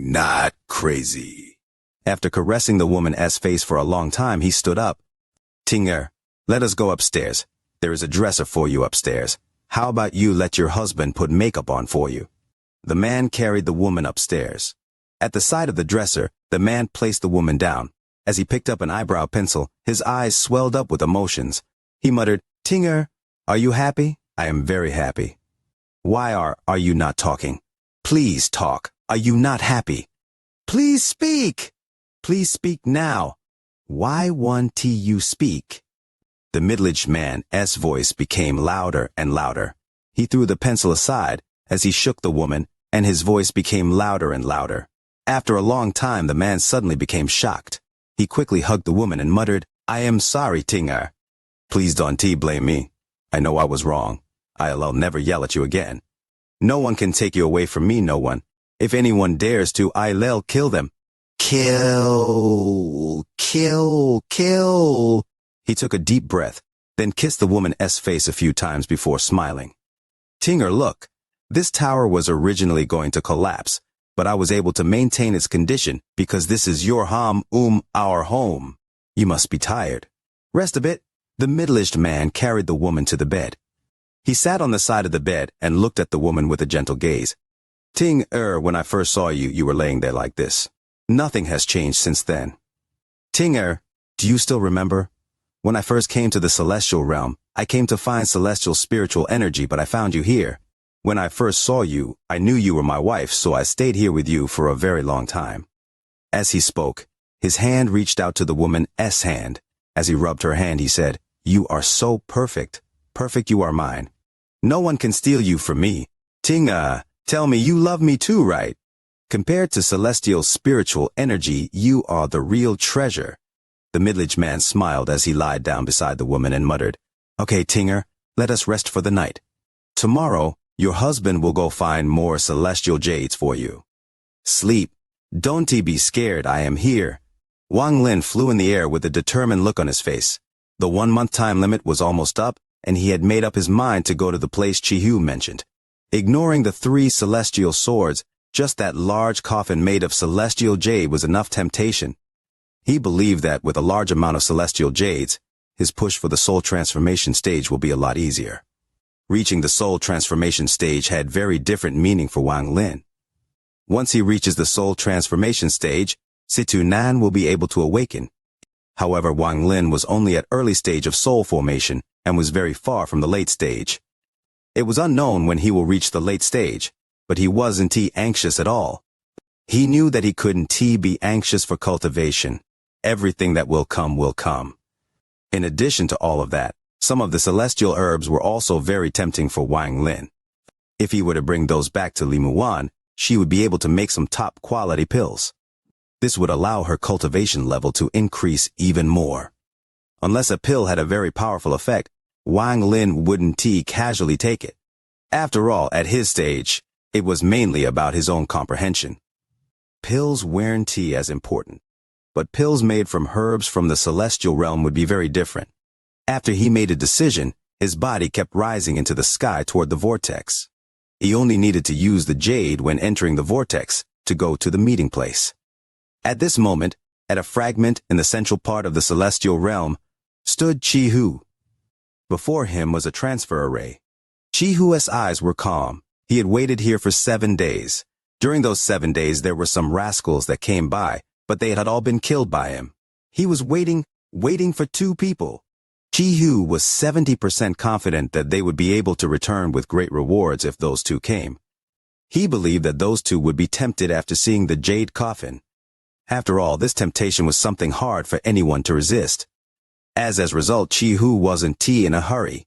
Not crazy." After caressing the woman's face for a long time, he stood up. "Tinger, let us go upstairs. There is a dresser for you upstairs. How about you let your husband put makeup on for you?" The man carried the woman upstairs. At the side of the dresser, the man placed the woman down. As he picked up an eyebrow pencil, his eyes swelled up with emotions. He muttered, "Tinger, are you happy?" "I am very happy." "Why are you not talking? Please talk. Are you not happy? Please speak. Please speak now. Why won't you speak?" The middle-aged man's voice became louder and louder. He threw the pencil aside as he shook the woman, and his voice became louder and louder. After a long time, the man suddenly became shocked. He quickly hugged the woman and muttered, "I am sorry, Tinger. Please don't blame me. I know I was wrong. I'll never yell at you again. No one can take you away from me, no one. If anyone dares to, I'll kill them." "Kill, kill, kill." He took a deep breath, then kissed the woman's face a few times before smiling. "Tinger, look. This tower was originally going to collapse, but I was able to maintain its condition because this is your our home. You must be tired. Rest a bit." The middle-aged man carried the woman to the bed. He sat on the side of the bed and looked at the woman with a gentle gaze. "Ting, when I first saw you, you were laying there like this. Nothing has changed since then. Ting, do you still remember? When I first came to the celestial realm, I came to find celestial spiritual energy, but I found you here. When I first saw you, I knew you were my wife, so I stayed here with you for a very long time." As he spoke, his hand reached out to the woman's hand. As he rubbed her hand, he said, "You are so perfect. Perfect, you are mine. No one can steal you from me. Ting, tell me you love me too, right? Compared to celestial spiritual energy, you are the real treasure." The middle-aged man smiled as he lied down beside the woman and muttered, "Okay, Tinger, let us rest for the night. Tomorrow, your husband will go find more celestial jades for you. Sleep. Don't be scared, I am here." Wang Lin flew in the air with a determined look on his face. The 1-month time limit was almost up, and he had made up his mind to go to the place Chihu mentioned. Ignoring the 3 celestial swords, just that large coffin made of celestial jade was enough temptation. He believed that with a large amount of celestial jades, his push for the soul transformation stage will be a lot easier. Reaching the soul transformation stage had very different meaning for Wang Lin. Once he reaches the soul transformation stage, Situ Nan will be able to awaken. However, Wang Lin was only at early stage of soul formation and was very far from the late stage. It was unknown when he will reach the late stage, but he wasn't anxious at all. He knew that he couldn't be anxious for cultivation. Everything that will come will come. In addition to all of that, some of the celestial herbs were also very tempting for Wang Lin. If he were to bring those back to Li Muan, she would be able to make some top-quality pills. This would allow her cultivation level to increase even more. Unless a pill had a very powerful effect, Wang Lin wouldn't casually take it. After all, at his stage, it was mainly about his own comprehension. Pills weren't as important, but pills made from herbs from the celestial realm would be very different. After he made a decision, his body kept rising into the sky toward the vortex. He only needed to use the jade when entering the vortex to go to the meeting place. At this moment, at a fragment in the central part of the celestial realm, stood Chi-Hu. Before him was a transfer array. Chi-Hu's eyes were calm. He had waited here for 7 days. During those 7 days there were some rascals that came by, but they had all been killed by him. He was waiting for 2 people. Chi-Hu was 70% confident that they would be able to return with great rewards if those 2 came. He believed that those 2 would be tempted after seeing the jade coffin. After all, this temptation was something hard for anyone to resist. As a result, Chi-Hu wasn't in a hurry.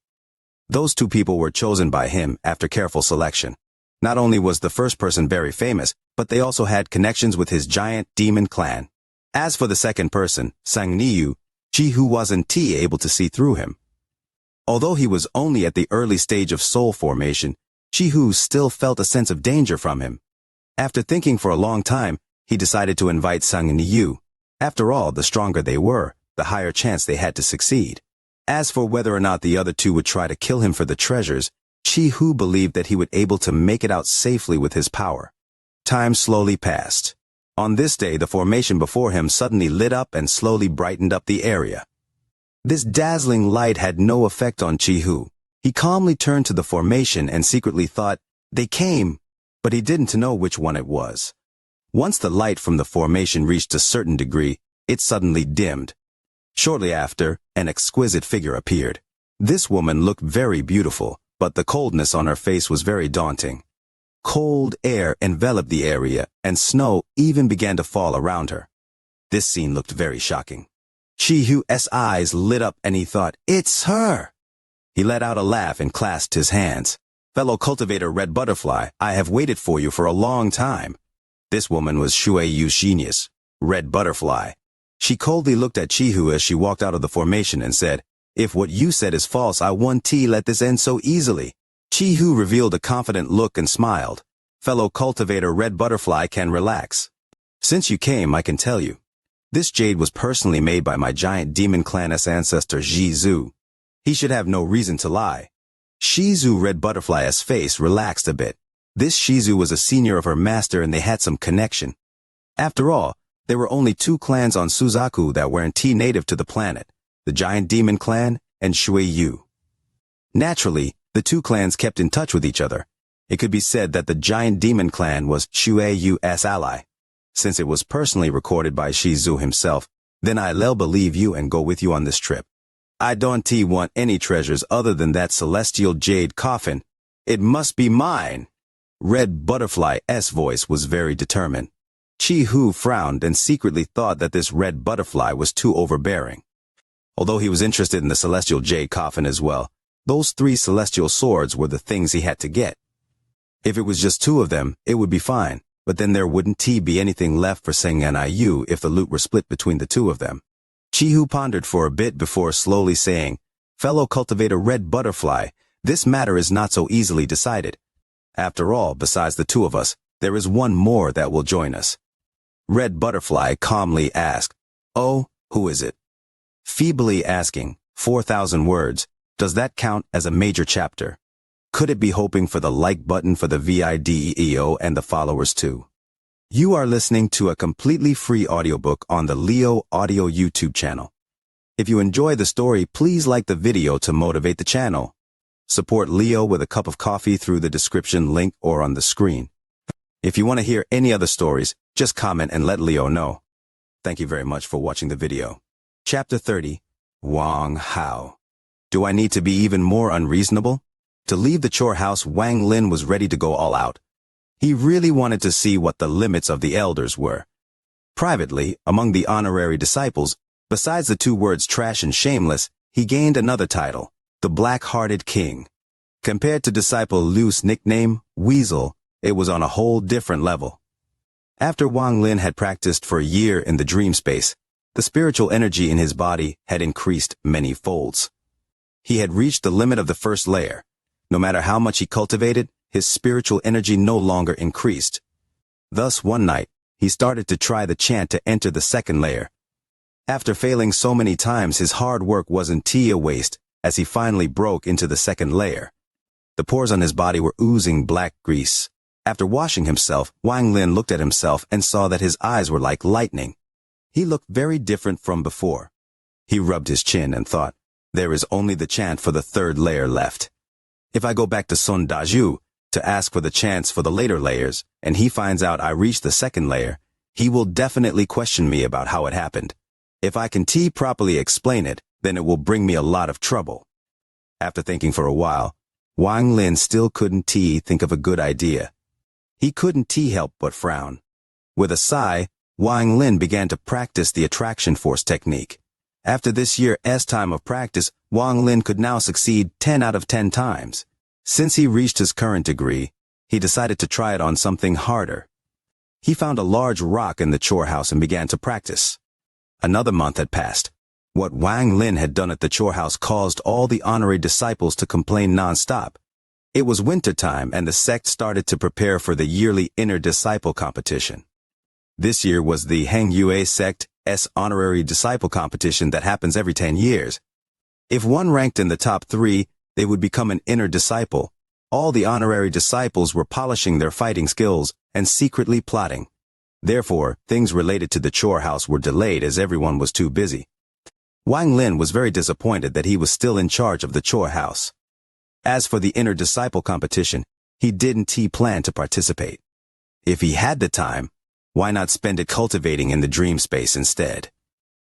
Those 2 people were chosen by him after careful selection. Not only was the first person very famous, but they also had connections with his giant demon clan. As for the second person, Sang Niu, Chi-Hu wasn't able to see through him. Although he was only at the early stage of soul formation, Chi-Hu still felt a sense of danger from him. After thinking for a long time, he decided to invite Sang Niu. After all, the stronger they were, the higher chance they had to succeed. As for whether or not the other 2 would try to kill him for the treasures, Chi-Hu believed that he would be able to make it out safely with his power. Time slowly passed. On this day, the formation before him suddenly lit up and slowly brightened up the area. This dazzling light had no effect on Chi-Hu. He calmly turned to the formation and secretly thought, "They came," but he didn't know which one it was. Once the light from the formation reached a certain degree, it suddenly dimmed. Shortly after, an exquisite figure appeared. This woman looked very beautiful, but the coldness on her face was very daunting. Cold air enveloped the area, and snow even began to fall around her. This scene looked very shocking. Chi-Hu's eyes lit up and he thought, "It's her!" He let out a laugh and clasped his hands. "Fellow cultivator Red Butterfly, I have waited for you for a long time." This woman was Shui Yushinius, Red Butterfly. She coldly looked at Chi-Hu as she walked out of the formation and said, "If what you said is false, I won't let this end so easily." Chi-Hu revealed a confident look and smiled. "Fellow cultivator Red Butterfly can relax. Since you came, I can tell you. This jade was personally made by my giant demon clan's ancestor Zhu. He should have no reason to lie." Zhu Red Butterfly's face relaxed a bit. This Zhu was a senior of her master and they had some connection. After all, there were only 2 clans on Suzaku that weren't native to the planet, the giant demon clan and Shui Yu. Naturally, the 2 clans kept in touch with each other. It could be said that the giant demon clan was Shui Yu's ally. Since it was personally recorded by Zhu himself, then I'll believe you and go with you on this trip. I don't want any treasures other than that celestial jade coffin. It must be mine. Red Butterfly's voice was very determined. Chi-Hu frowned and secretly thought that this Red Butterfly was too overbearing. Although he was interested in the celestial jade coffin as well, those 3 celestial swords were the things he had to get. If it was just 2 of them, it would be fine, but then there wouldn't be anything left for Sang Niu if the loot were split between the 2 of them. Chi-Hu pondered for a bit before slowly saying, "Fellow cultivator Red Butterfly, this matter is not so easily decided. After all, besides the 2 of us, there is one more that will join us." Red Butterfly calmly asked, "Oh, who is it?" Feebly asking, 4,000 words, does that count as a major chapter? Could it be hoping for the like button for the video and the followers too? You are listening to a completely free audiobook on the Leo Audio YouTube channel. If you enjoy the story, please like the video to motivate the channel. Support Leo with a cup of coffee through the description link or on the screen. If you want to hear any other stories, just comment and let Leo know. Thank you very much for watching the video. Chapter 30, Wang Hao. Do I need to be even more unreasonable? To leave the chore house, Wang Lin was ready to go all out. He really wanted to see what the limits of the elders were. Privately, among the honorary disciples, besides the 2 words trash and shameless, he gained another title, the Black-Hearted King. Compared to disciple Lu's nickname, Weasel, it was on a whole different level. After Wang Lin had practiced for a year in the dream space, the spiritual energy in his body had increased many folds. He had reached the limit of the first layer. No matter how much he cultivated, his spiritual energy no longer increased. Thus, one night, he started to try the chant to enter the second layer. After failing so many times, his hard work wasn't a waste, as he finally broke into the second layer. The pores on his body were oozing black grease. After washing himself, Wang Lin looked at himself and saw that his eyes were like lightning. He looked very different from before. He rubbed his chin and thought, there is only the chant for the third layer left. If I go back to Sun Daju to ask for the chants for the later layers, and he finds out I reached the second layer, he will definitely question me about how it happened. If I can properly explain it, then it will bring me a lot of trouble. After thinking for a while, Wang Lin still couldn't think of a good idea. He couldn't help but frown. With a sigh, Wang Lin began to practice the attraction force technique. After this year's time of practice, Wang Lin could now succeed 10 out of 10 times. Since he reached his current degree, he decided to try it on something harder. He found a large rock in the chore house and began to practice. Another month had passed. What Wang Lin had done at the chore house caused all the honorary disciples to complain non-stop. It was winter time and the sect started to prepare for the yearly inner disciple competition. This year was the Hang Yue sect's honorary disciple competition that happens every 10 years. If one ranked in the top 3, they would become an inner disciple. All the honorary disciples were polishing their fighting skills and secretly plotting. Therefore, things related to the chore house were delayed as everyone was too busy. Wang Lin was very disappointed that he was still in charge of the chore house. As for the inner disciple competition, he didn't plan to participate. If he had the time, why not spend it cultivating in the dream space instead?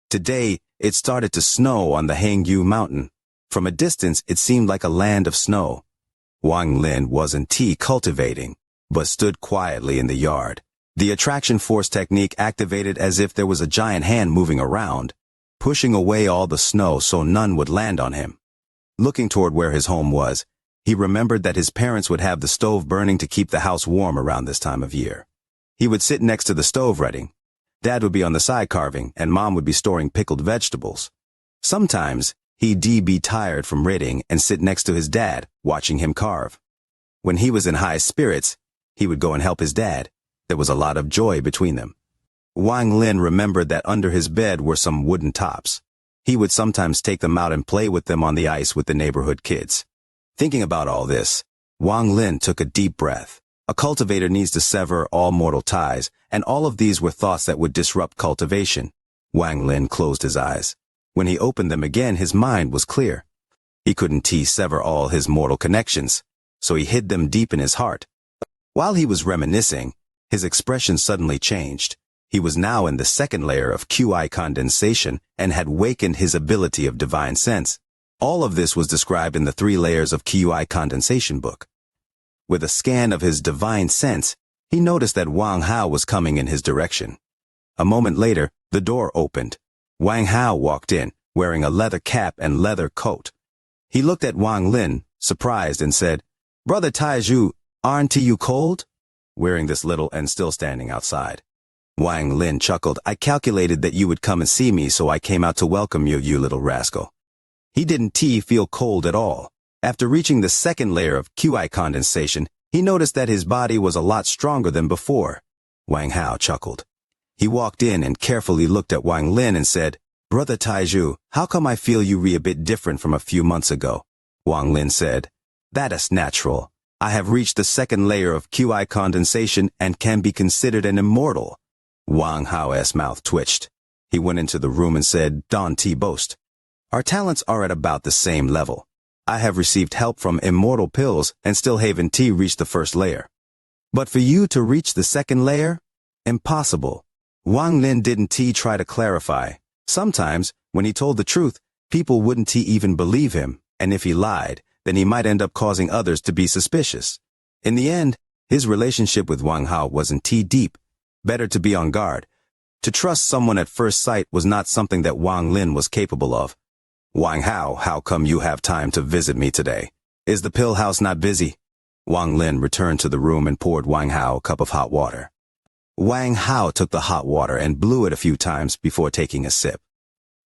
Today, it started to snow on the Hangyu mountain. From a distance, it seemed like a land of snow. Wang Lin wasn't cultivating, but stood quietly in the yard. The attraction force technique activated as if there was a giant hand moving around, pushing away all the snow so none would land on him. Looking toward where his home was, he remembered that his parents would have the stove burning to keep the house warm around this time of year. He would sit next to the stove writing. Dad would be on the side carving, and Mom would be storing pickled vegetables. Sometimes, he'd be tired from reading and sit next to his dad, watching him carve. When he was in high spirits, he would go and help his dad. There was a lot of joy between them. Wang Lin remembered that under his bed were some wooden tops. He would sometimes take them out and play with them on the ice with the neighborhood kids. Thinking about all this, Wang Lin took a deep breath. A cultivator needs to sever all mortal ties, and all of these were thoughts that would disrupt cultivation. Wang Lin closed his eyes. When he opened them again, his mind was clear. He couldn't sever all his mortal connections, so he hid them deep in his heart. While he was reminiscing, his expression suddenly changed. He was now in the second layer of QI condensation and had wakened his ability of divine sense. All of this was described in the 3 layers of QI condensation book. With a scan of his divine sense, he noticed that Wang Hao was coming in his direction. A moment later, the door opened. Wang Hao walked in, wearing a leather cap and leather coat. He looked at Wang Lin, surprised, and said, "Brother Taizhu, aren't you cold?" Wearing this little and still standing outside. Wang Lin chuckled. "I calculated that you would come and see me, so I came out to welcome you, you little rascal." He didn't feel cold at all. After reaching the second layer of QI condensation, he noticed that his body was a lot stronger than before. Wang Hao chuckled. He walked in and carefully looked at Wang Lin and said, "Brother Taizhu, how come I feel you a bit different from a few months ago?" Wang Lin said, "That is natural. I have reached the second layer of QI condensation and can be considered an immortal." Wang Hao's mouth twitched. He went into the room and said, "Don't boast. Our talents are at about the same level. I have received help from immortal pills and still haven't reached the first layer. But for you to reach the second layer? Impossible." Wang Lin didn't try to clarify. Sometimes, when he told the truth, people wouldn't even believe him, and if he lied, then he might end up causing others to be suspicious. In the end, his relationship with Wang Hao wasn't deep. Better to be on guard. To trust someone at first sight was not something that Wang Lin was capable of. "Wang Hao, how come you have time to visit me today? Is the pill house not busy?" Wang Lin returned to the room and poured Wang Hao a cup of hot water. Wang Hao took the hot water and blew it a few times before taking a sip.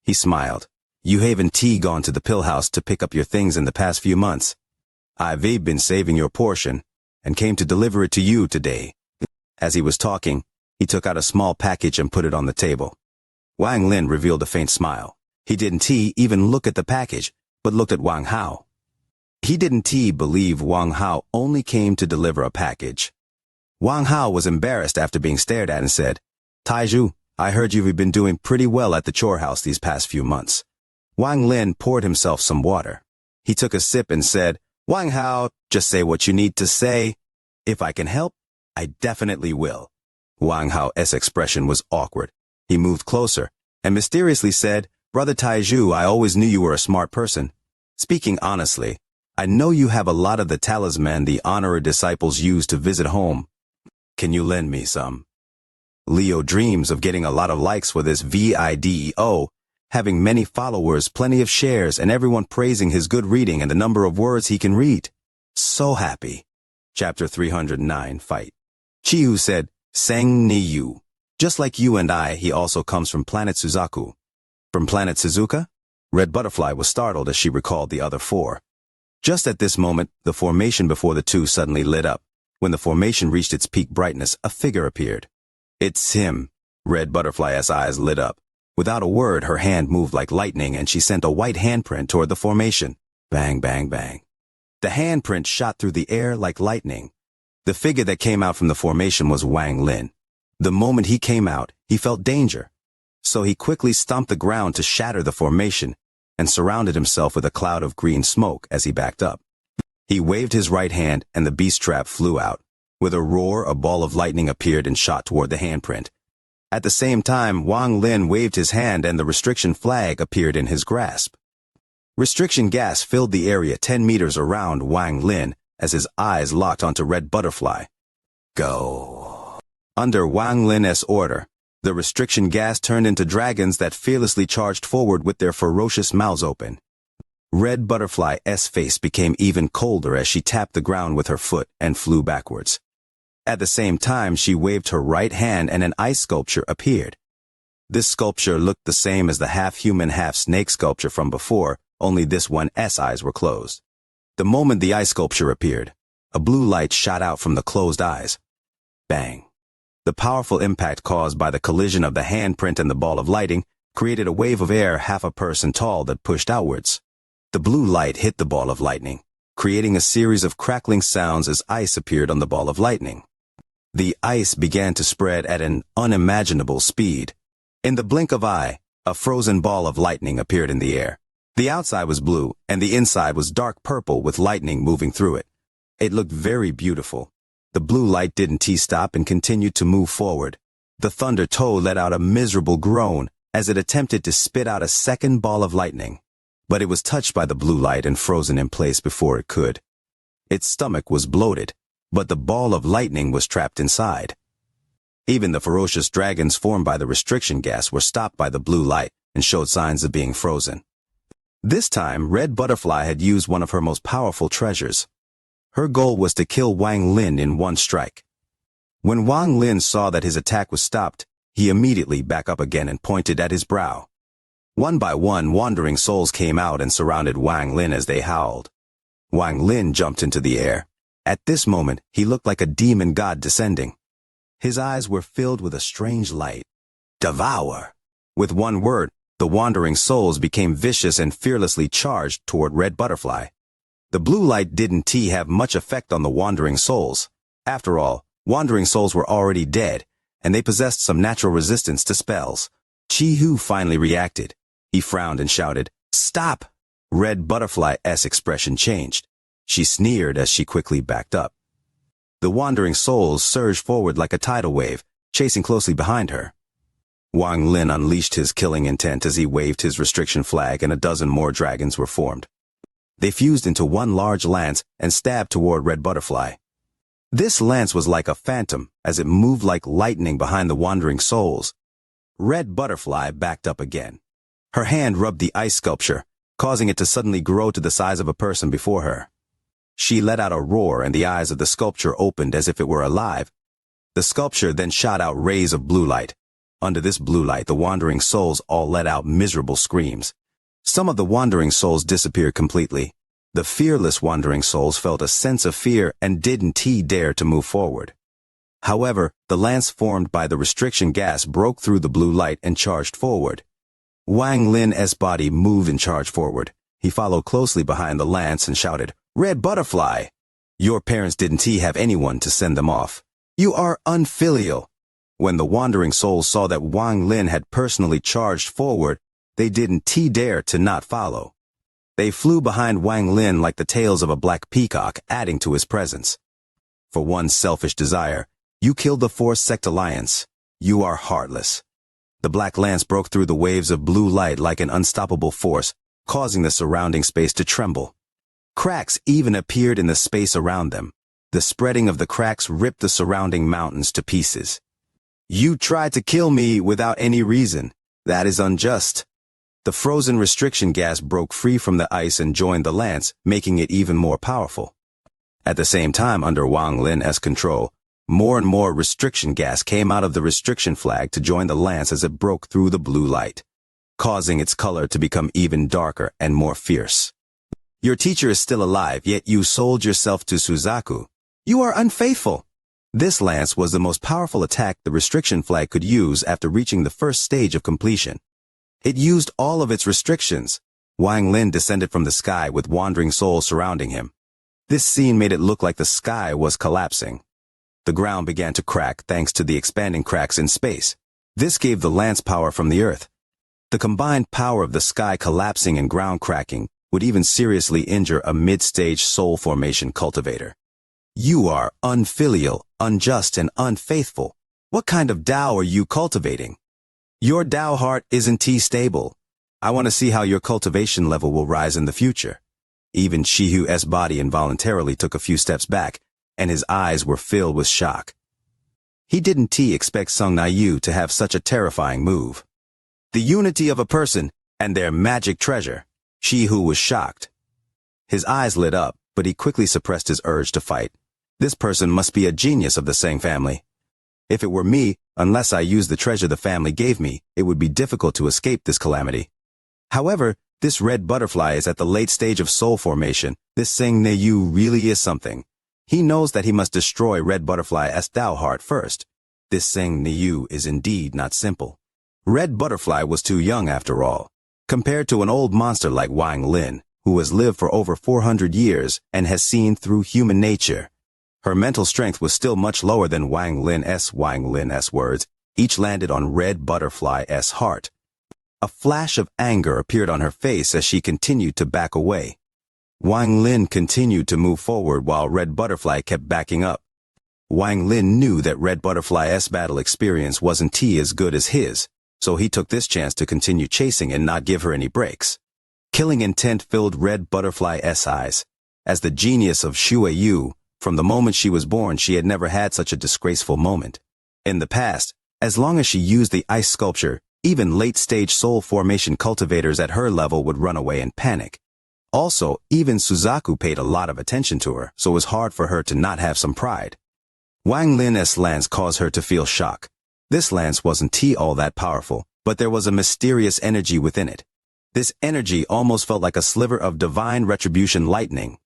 He smiled. "You haven't gone to the pill house to pick up your things in the past few months. I've been saving your portion and came to deliver it to you today." As he was talking, he took out a small package and put it on the table. Wang Lin revealed a faint smile. He didn't even look at the package, but looked at Wang Hao. He didn't believe Wang Hao only came to deliver a package. Wang Hao was embarrassed after being stared at and said, "Taizhu, I heard you've been doing pretty well at the chore house these past few months." Wang Lin poured himself some water. He took a sip and said, "Wang Hao, just say what you need to say. If I can help, I definitely will." Wang Hao's expression was awkward. He moved closer and mysteriously said, "Brother Taizhu, I always knew you were a smart person. Speaking honestly, I know you have a lot of the talisman the honorer disciples use to visit home. Can you lend me some?" Leo dreams of getting a lot of likes for this video, having many followers, plenty of shares, and everyone praising his good reading and the number of words he can read. So happy. Chapter 309, Fight. Chiyu said, "Sang ni yu. Just like you and I, he also comes from planet Suzaku." From planet Suzuka? Red Butterfly was startled as she recalled the other four. Just at this moment, the formation before the two suddenly lit up. When the formation reached its peak brightness, a figure appeared. "It's him." Red Butterfly's eyes lit up. Without a word, her hand moved like lightning and she sent a white handprint toward the formation. Bang, bang, bang. The handprint shot through the air like lightning. The figure that came out from the formation was Wang Lin. The moment he came out, he felt danger. So he quickly stomped the ground to shatter the formation and surrounded himself with a cloud of green smoke as he backed up. He waved his right hand and the beast trap flew out. With a roar, a ball of lightning appeared and shot toward the handprint. At the same time, Wang Lin waved his hand and the restriction flag appeared in his grasp. Restriction gas filled the area 10 meters around Wang Lin as his eyes locked onto Red Butterfly. Go. Under Wang Lin's order, the restriction gas turned into dragons that fearlessly charged forward with their ferocious mouths open. Red Butterfly's face became even colder as she tapped the ground with her foot and flew backwards. At the same time, she waved her right hand and an ice sculpture appeared. This sculpture looked the same as the half-human, half-snake sculpture from before, only this one's eyes were closed. The moment the ice sculpture appeared, a blue light shot out from the closed eyes. Bang. The powerful impact caused by the collision of the handprint and the ball of lighting created a wave of air half a person tall that pushed outwards. The blue light hit the ball of lightning, creating a series of crackling sounds as ice appeared on the ball of lightning. The ice began to spread at an unimaginable speed. In the blink of eye, a frozen ball of lightning appeared in the air. The outside was blue, and the inside was dark purple with lightning moving through it. It looked very beautiful. The blue light didn't stop and continued to move forward. The thunder toe let out a miserable groan as it attempted to spit out a second ball of lightning. But it was touched by the blue light and frozen in place before it could. Its stomach was bloated, but the ball of lightning was trapped inside. Even the ferocious dragons formed by the restriction gas were stopped by the blue light and showed signs of being frozen. This time, Red Butterfly had used one of her most powerful treasures. Her goal was to kill Wang Lin in one strike. When Wang Lin saw that his attack was stopped, he immediately backed up again and pointed at his brow. One by one, wandering souls came out and surrounded Wang Lin as they howled. Wang Lin jumped into the air. At this moment, he looked like a demon god descending. His eyes were filled with a strange light. Devour! With one word, the wandering souls became vicious and fearlessly charged toward Red Butterfly. The blue light didn't have much effect on the wandering souls. After all, wandering souls were already dead, and they possessed some natural resistance to spells. Chi-Hu finally reacted. He frowned and shouted, "Stop!" Red Butterfly's expression changed. She sneered as she quickly backed up. The wandering souls surged forward like a tidal wave, chasing closely behind her. Wang Lin unleashed his killing intent as he waved his restriction flag and a dozen more dragons were formed. They fused into one large lance and stabbed toward Red Butterfly. This lance was like a phantom as it moved like lightning behind the wandering souls. Red Butterfly backed up again. Her hand rubbed the ice sculpture, causing it to suddenly grow to the size of a person before her. She let out a roar and the eyes of the sculpture opened as if it were alive. The sculpture then shot out rays of blue light. Under this blue light, the wandering souls all let out miserable screams. Some of the wandering souls disappeared completely. The fearless wandering souls felt a sense of fear and didn't dare to move forward. However, the lance formed by the restriction gas broke through the blue light and charged forward. Wang Lin's body moved and charged forward. He followed closely behind the lance and shouted, "Red butterfly! Your parents didn't have anyone to send them off. You are unfilial." When the wandering souls saw that Wang Lin had personally charged forward, they didn't dare to not follow. They flew behind Wang Lin like the tails of a black peacock, adding to his presence. For one selfish desire, you killed the 4-sect alliance. You are heartless. The black lance broke through the waves of blue light like an unstoppable force, causing the surrounding space to tremble. Cracks even appeared in the space around them. The spreading of the cracks ripped the surrounding mountains to pieces. You tried to kill me without any reason. That is unjust. The frozen restriction gas broke free from the ice and joined the lance, making it even more powerful. At the same time, under Wang Lin's control, more and more restriction gas came out of the restriction flag to join the lance as it broke through the blue light, causing its color to become even darker and more fierce. Your teacher is still alive, yet you sold yourself to Suzaku. You are unfaithful. This lance was the most powerful attack the restriction flag could use after reaching the first stage of completion. It used all of its restrictions. Wang Lin descended from the sky with wandering souls surrounding him. This scene made it look like the sky was collapsing. The ground began to crack thanks to the expanding cracks in space. This gave the lance power from the earth. The combined power of the sky collapsing and ground cracking would even seriously injure a mid-stage soul formation cultivator. You are unfilial, unjust, and unfaithful. What kind of Tao are you cultivating? Your Tao heart isn't stable. I want to see how your cultivation level will rise in the future. Even Shihu's body involuntarily took a few steps back, and his eyes were filled with shock. He didn't expect Sung Naiyu to have such a terrifying move. The unity of a person and their magic treasure. Shihu was shocked. His eyes lit up, but he quickly suppressed his urge to fight. This person must be a genius of the Sang family. If it were me, unless I used the treasure the family gave me, it would be difficult to escape this calamity. However, this red butterfly is at the late stage of soul formation. This Sung Naiyu really is something. He knows that he must destroy Red Butterfly as Tao Heart first. This Sung Naiyu is indeed not simple. Red Butterfly was too young after all, compared to an old monster like Wang Lin, who has lived for over 400 years and has seen through human nature. Her mental strength was still much lower than Wang Lin's words, each landed on Red Butterfly's heart. A flash of anger appeared on her face as she continued to back away. Wang Lin continued to move forward while Red Butterfly kept backing up. Wang Lin knew that Red Butterfly's battle experience wasn't as good as his, so he took this chance to continue chasing and not give her any breaks. Killing intent filled Red Butterfly's eyes. As the genius of Shuayu, from the moment she was born, she had never had such a disgraceful moment. In the past, as long as she used the ice sculpture, even late-stage soul formation cultivators at her level would run away in panic. Also, even Suzaku paid a lot of attention to her, so it was hard for her to not have some pride. Wang Lin's lance caused her to feel shock. This lance wasn't all that powerful, but there was a mysterious energy within it. This energy almost felt like a sliver of divine retribution lightning.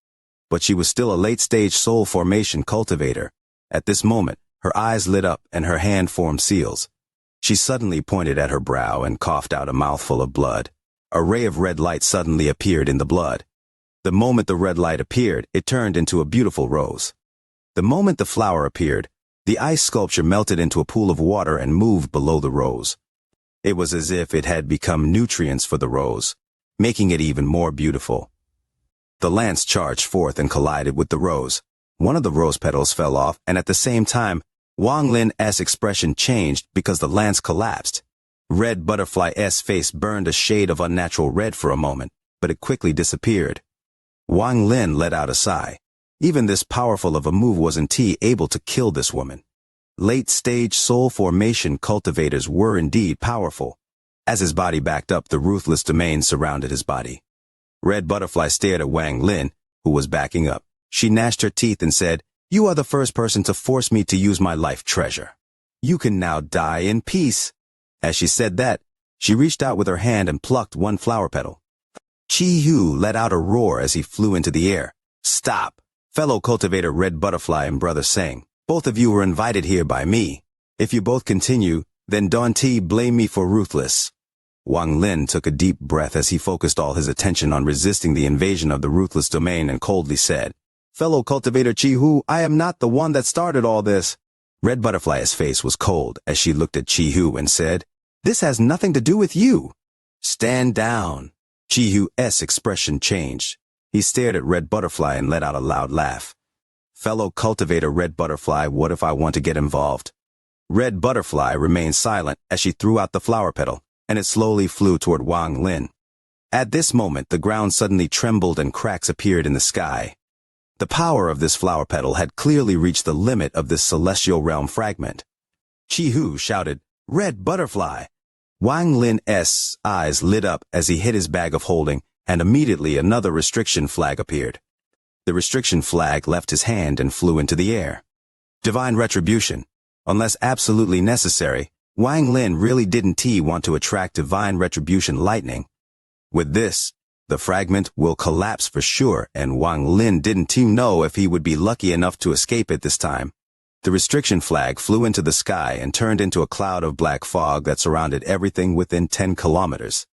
But she was still a late-stage soul formation cultivator. At this moment, her eyes lit up and her hand formed seals. She suddenly pointed at her brow and coughed out a mouthful of blood. A ray of red light suddenly appeared in the blood. The moment the red light appeared, it turned into a beautiful rose. The moment the flower appeared, the ice sculpture melted into a pool of water and moved below the rose. It was as if it had become nutrients for the rose, making it even more beautiful. The lance charged forth and collided with the rose. One of the rose petals fell off, and at the same time, Wang Lin's expression changed because the lance collapsed. Red Butterfly's face burned a shade of unnatural red for a moment, but it quickly disappeared. Wang Lin let out a sigh. Even this powerful of a move wasn't able to kill this woman. Late-stage soul formation cultivators were indeed powerful. As his body backed up, the ruthless domain surrounded his body. Red Butterfly stared at Wang Lin, who was backing up. She gnashed her teeth and said, "You are the first person to force me to use my life treasure. You can now die in peace." As she said that, she reached out with her hand and plucked one flower petal. Chi-Hu let out a roar as he flew into the air. "Stop!" fellow cultivator Red Butterfly and brother sang. Both of you were invited here by me. If you both continue, then don't blame me for ruthless. Wang Lin took a deep breath as he focused all his attention on resisting the invasion of the ruthless domain and coldly said, "Fellow cultivator Chi-Hu, I am not the one that started all this." Red Butterfly's face was cold as she looked at Chi-Hu and said, "This has nothing to do with you." "Stand down." Chi-Hu's expression changed. He stared at Red Butterfly and let out a loud laugh. "Fellow cultivator Red Butterfly, what if I want to get involved?" Red Butterfly remained silent as she threw out the flower petal, and it slowly flew toward Wang Lin. At this moment, the ground suddenly trembled and cracks appeared in the sky. The power of this flower petal had clearly reached the limit of this celestial realm fragment. Chi-Hu shouted, "Red Butterfly!" Wang Lin's eyes lit up as he hit his bag of holding, and immediately another restriction flag appeared. The restriction flag left his hand and flew into the air. Divine retribution. Unless absolutely necessary, Wang Lin really didn't want to attract divine retribution lightning. With this, the fragment will collapse for sure, and Wang Lin didn't know if he would be lucky enough to escape it this time. The restriction flag flew into the sky and turned into a cloud of black fog that surrounded everything within 10 kilometers.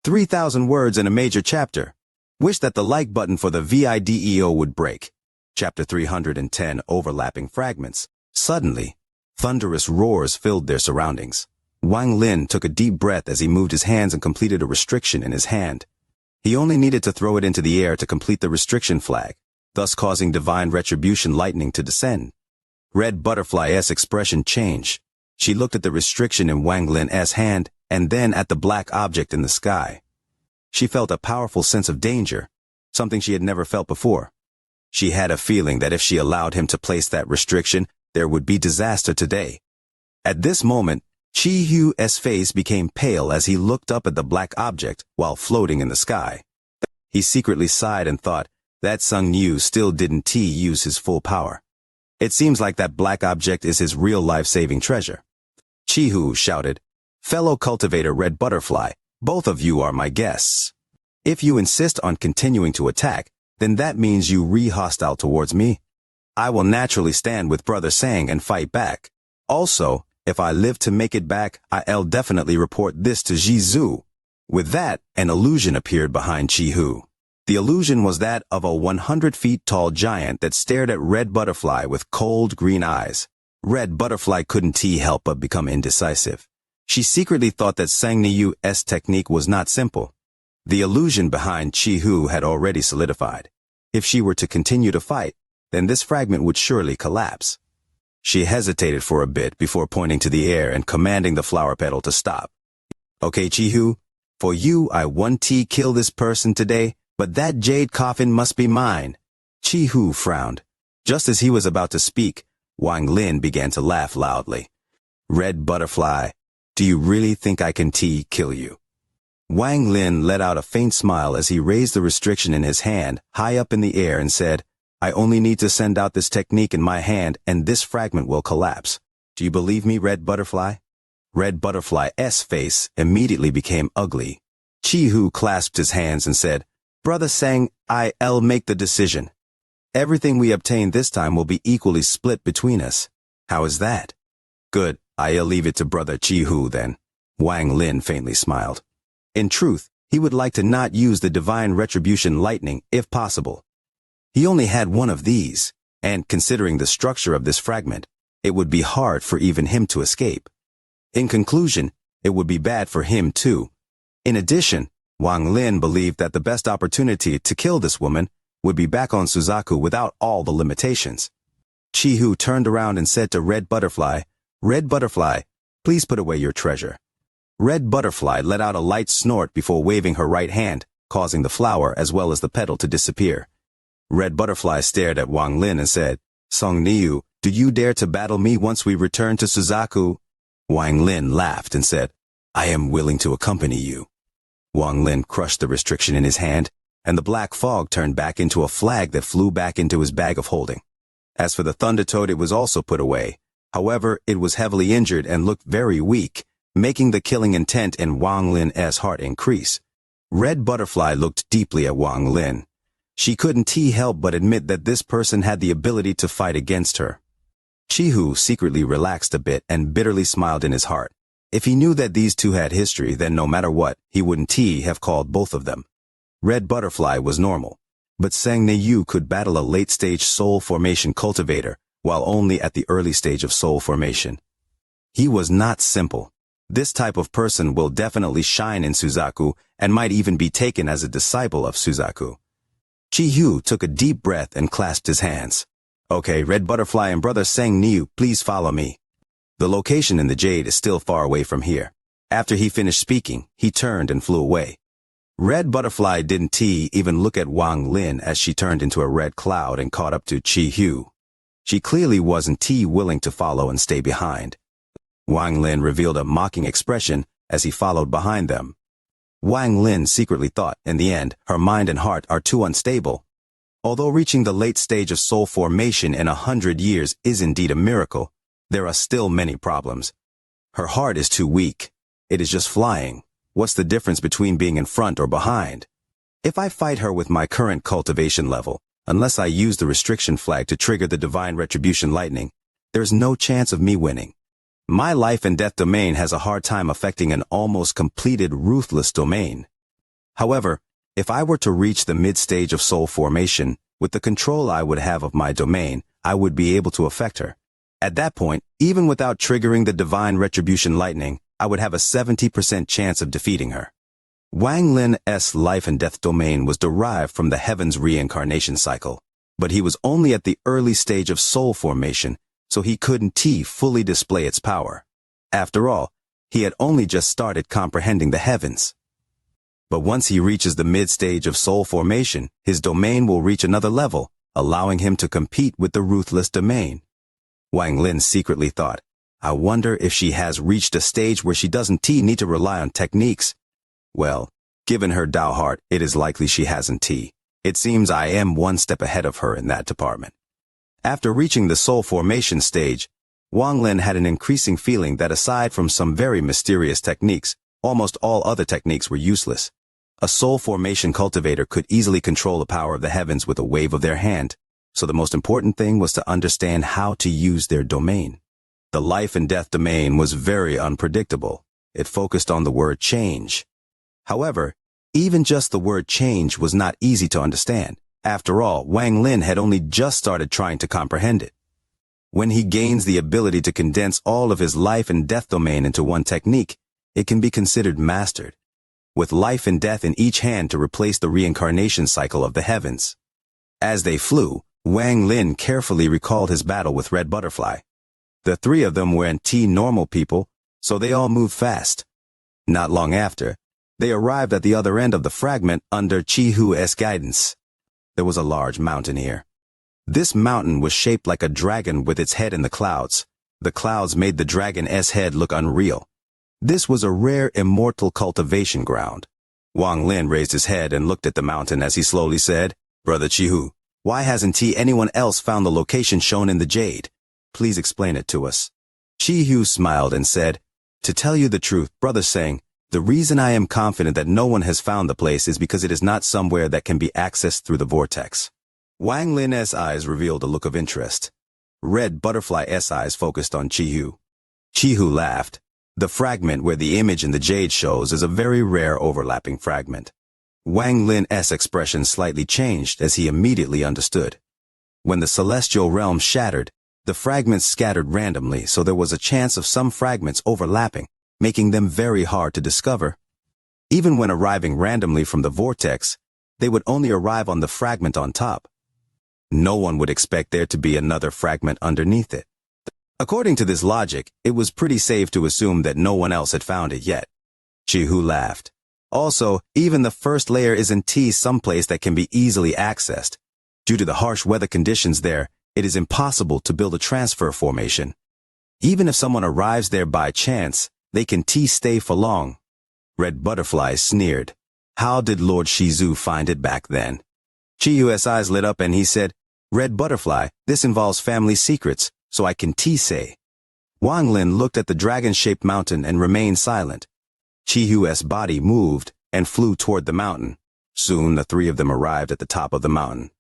3,000 words in a major chapter. Wish that the like button for the video would break. Chapter 310, Overlapping Fragments. Suddenly, thunderous roars filled their surroundings. Wang Lin took a deep breath as he moved his hands and completed a restriction in his hand. He only needed to throw it into the air to complete the restriction flag, thus causing divine retribution lightning to descend. Red Butterfly's expression changed. She looked at the restriction in Wang Lin's hand and then at the black object in the sky. She felt a powerful sense of danger, something she had never felt before. She had a feeling that if she allowed him to place that restriction, there would be disaster today. At this moment, Chi-Hu's face became pale as he looked up at the black object while floating in the sky. He secretly sighed and thought, that Sung Yu still didn't use his full power. It seems like that black object is his real life-saving treasure. Chi-Hu shouted, "Fellow cultivator Red Butterfly, both of you are my guests. If you insist on continuing to attack, then that means you hostile towards me. I will naturally stand with Brother Sang and fight back. Also, if I live to make it back, I'll definitely report this to Zhu." With that, an illusion appeared behind Chi-Hu. The illusion was that of a 100 feet tall giant that stared at Red Butterfly with cold green eyes. Red Butterfly couldn't help but become indecisive. She secretly thought that Sang Niyu's technique was not simple. The illusion behind Chi-Hu had already solidified. If she were to continue to fight, then this fragment would surely collapse. She hesitated for a bit before pointing to the air and commanding the flower petal to stop. "Okay, Chi-Hu, for you I want to kill this person today, but that jade coffin must be mine." Chi-Hu frowned. Just as he was about to speak, Wang Lin began to laugh loudly. "Red Butterfly, do you really think I can kill you?" Wang Lin let out a faint smile as he raised the restriction in his hand high up in the air and said, "I only need to send out this technique in my hand and this fragment will collapse. Do you believe me, Red Butterfly?" Red Butterfly's face immediately became ugly. Chi-Hu clasped his hands and said, "Brother Sang, I'll make the decision. Everything we obtain this time will be equally split between us. How is that?" "Good, I'll leave it to Brother Chi-Hu then." Wang Lin faintly smiled. In truth, he would like to not use the divine retribution lightning if possible. He only had one of these, and considering the structure of this fragment, it would be hard for even him to escape. In conclusion, it would be bad for him too. In addition, Wang Lin believed that the best opportunity to kill this woman would be back on Suzaku without all the limitations. Chi-Hu turned around and said to Red Butterfly, "Red Butterfly, please put away your treasure." Red Butterfly let out a light snort before waving her right hand, causing the flower as well as the petal to disappear. Red Butterfly stared at Wang Lin and said, "Song Niu, do you dare to battle me once we return to Suzaku?" Wang Lin laughed and said, "I am willing to accompany you." Wang Lin crushed the restriction in his hand, and the black fog turned back into a flag that flew back into his bag of holding. As for the Thunder Toad, it was also put away. However, it was heavily injured and looked very weak, making the killing intent in Wang Lin's heart increase. Red Butterfly looked deeply at Wang Lin. She couldn't help but admit that this person had the ability to fight against her. Chihu secretly relaxed a bit and bitterly smiled in his heart. If he knew that these two had history, then no matter what, he wouldn't have called both of them. Red Butterfly was normal, but Sang Yu could battle a late-stage soul formation cultivator, while only at the early stage of soul formation. He was not simple. This type of person will definitely shine in Suzaku and might even be taken as a disciple of Suzaku. Chihu took a deep breath and clasped his hands. Okay, Red Butterfly and Brother Sang Yu, please follow me. The location in the Jade is still far away from here. After he finished speaking, he turned and flew away. Red Butterfly didn't even look at Wang Lin as she turned into a red cloud and caught up to Chihu. She clearly wasn't willing to follow and stay behind. Wang Lin revealed a mocking expression as he followed behind them. Wang Lin secretly thought, in the end, her mind and heart are too unstable. Although reaching the late stage of soul formation in 100 years is indeed a miracle, there are still many problems. Her heart is too weak. It is just flying. What's the difference between being in front or behind? If I fight her with my current cultivation level, unless I use the restriction flag to trigger the divine retribution lightning, there's no chance of me winning. My life and death domain has a hard time affecting an almost completed ruthless domain. However, if I were to reach the mid-stage of soul formation, with the control I would have of my domain, I would be able to affect her. At that point, even without triggering the divine retribution lightning, I would have a 70% chance of defeating her. Wang Lin's life and death domain was derived from the heaven's reincarnation cycle, but he was only at the early stage of soul formation, so he couldn't fully display its power. After all, he had only just started comprehending the heavens. But once he reaches the mid-stage of soul formation, his domain will reach another level, allowing him to compete with the ruthless domain. Wang Lin secretly thought, I wonder if she has reached a stage where she doesn't need to rely on techniques. Well, given her Dao heart, it is likely she hasn't. It seems I am one step ahead of her in that department. After reaching the soul formation stage, Wang Lin had an increasing feeling that aside from some very mysterious techniques, almost all other techniques were useless. A soul formation cultivator could easily control the power of the heavens with a wave of their hand, so the most important thing was to understand how to use their domain. The life and death domain was very unpredictable. It focused on the word change. However, even just the word change was not easy to understand. After all, Wang Lin had only just started trying to comprehend it. When he gains the ability to condense all of his life and death domain into one technique, it can be considered mastered, with life and death in each hand to replace the reincarnation cycle of the heavens. As they flew, Wang Lin carefully recalled his battle with Red Butterfly. The three of them weren't normal people, so they all moved fast. Not long after, they arrived at the other end of the fragment under Chihu's guidance. There was a large mountain here. This mountain was shaped like a dragon with its head in the clouds. The clouds made the dragon's head look unreal. This was a rare immortal cultivation ground. Wang Lin raised his head and looked at the mountain as he slowly said, Brother Chihu, why hasn't anyone else found the location shown in the Jade? Please explain it to us. Chihu smiled and said, To tell you the truth, Brother Sang, the reason I am confident that no one has found the place is because it is not somewhere that can be accessed through the vortex. Wang Lin's eyes revealed a look of interest. Red Butterfly's eyes focused on Chihu. Chihu laughed. The fragment where the image in the Jade shows is a very rare overlapping fragment. Wang Lin's expression slightly changed as he immediately understood. When the celestial realm shattered, the fragments scattered randomly, so there was a chance of some fragments overlapping, making them very hard to discover. Even when arriving randomly from the vortex, they would only arrive on the fragment on top. No one would expect there to be another fragment underneath it. According to this logic, it was pretty safe to assume that no one else had found it yet. Chihu laughed. Also, even the first layer isn't someplace that can be easily accessed. Due to the harsh weather conditions there, it is impossible to build a transfer formation. Even if someone arrives there by chance, they can stay for long. Red Butterfly sneered. How did Lord Shizu find it back then? Chiyu's eyes lit up and he said, Red Butterfly, this involves family secrets, so I can say. Wang Lin looked at the dragon-shaped mountain and remained silent. Chiyu's body moved and flew toward the mountain. Soon the three of them arrived at the top of the mountain.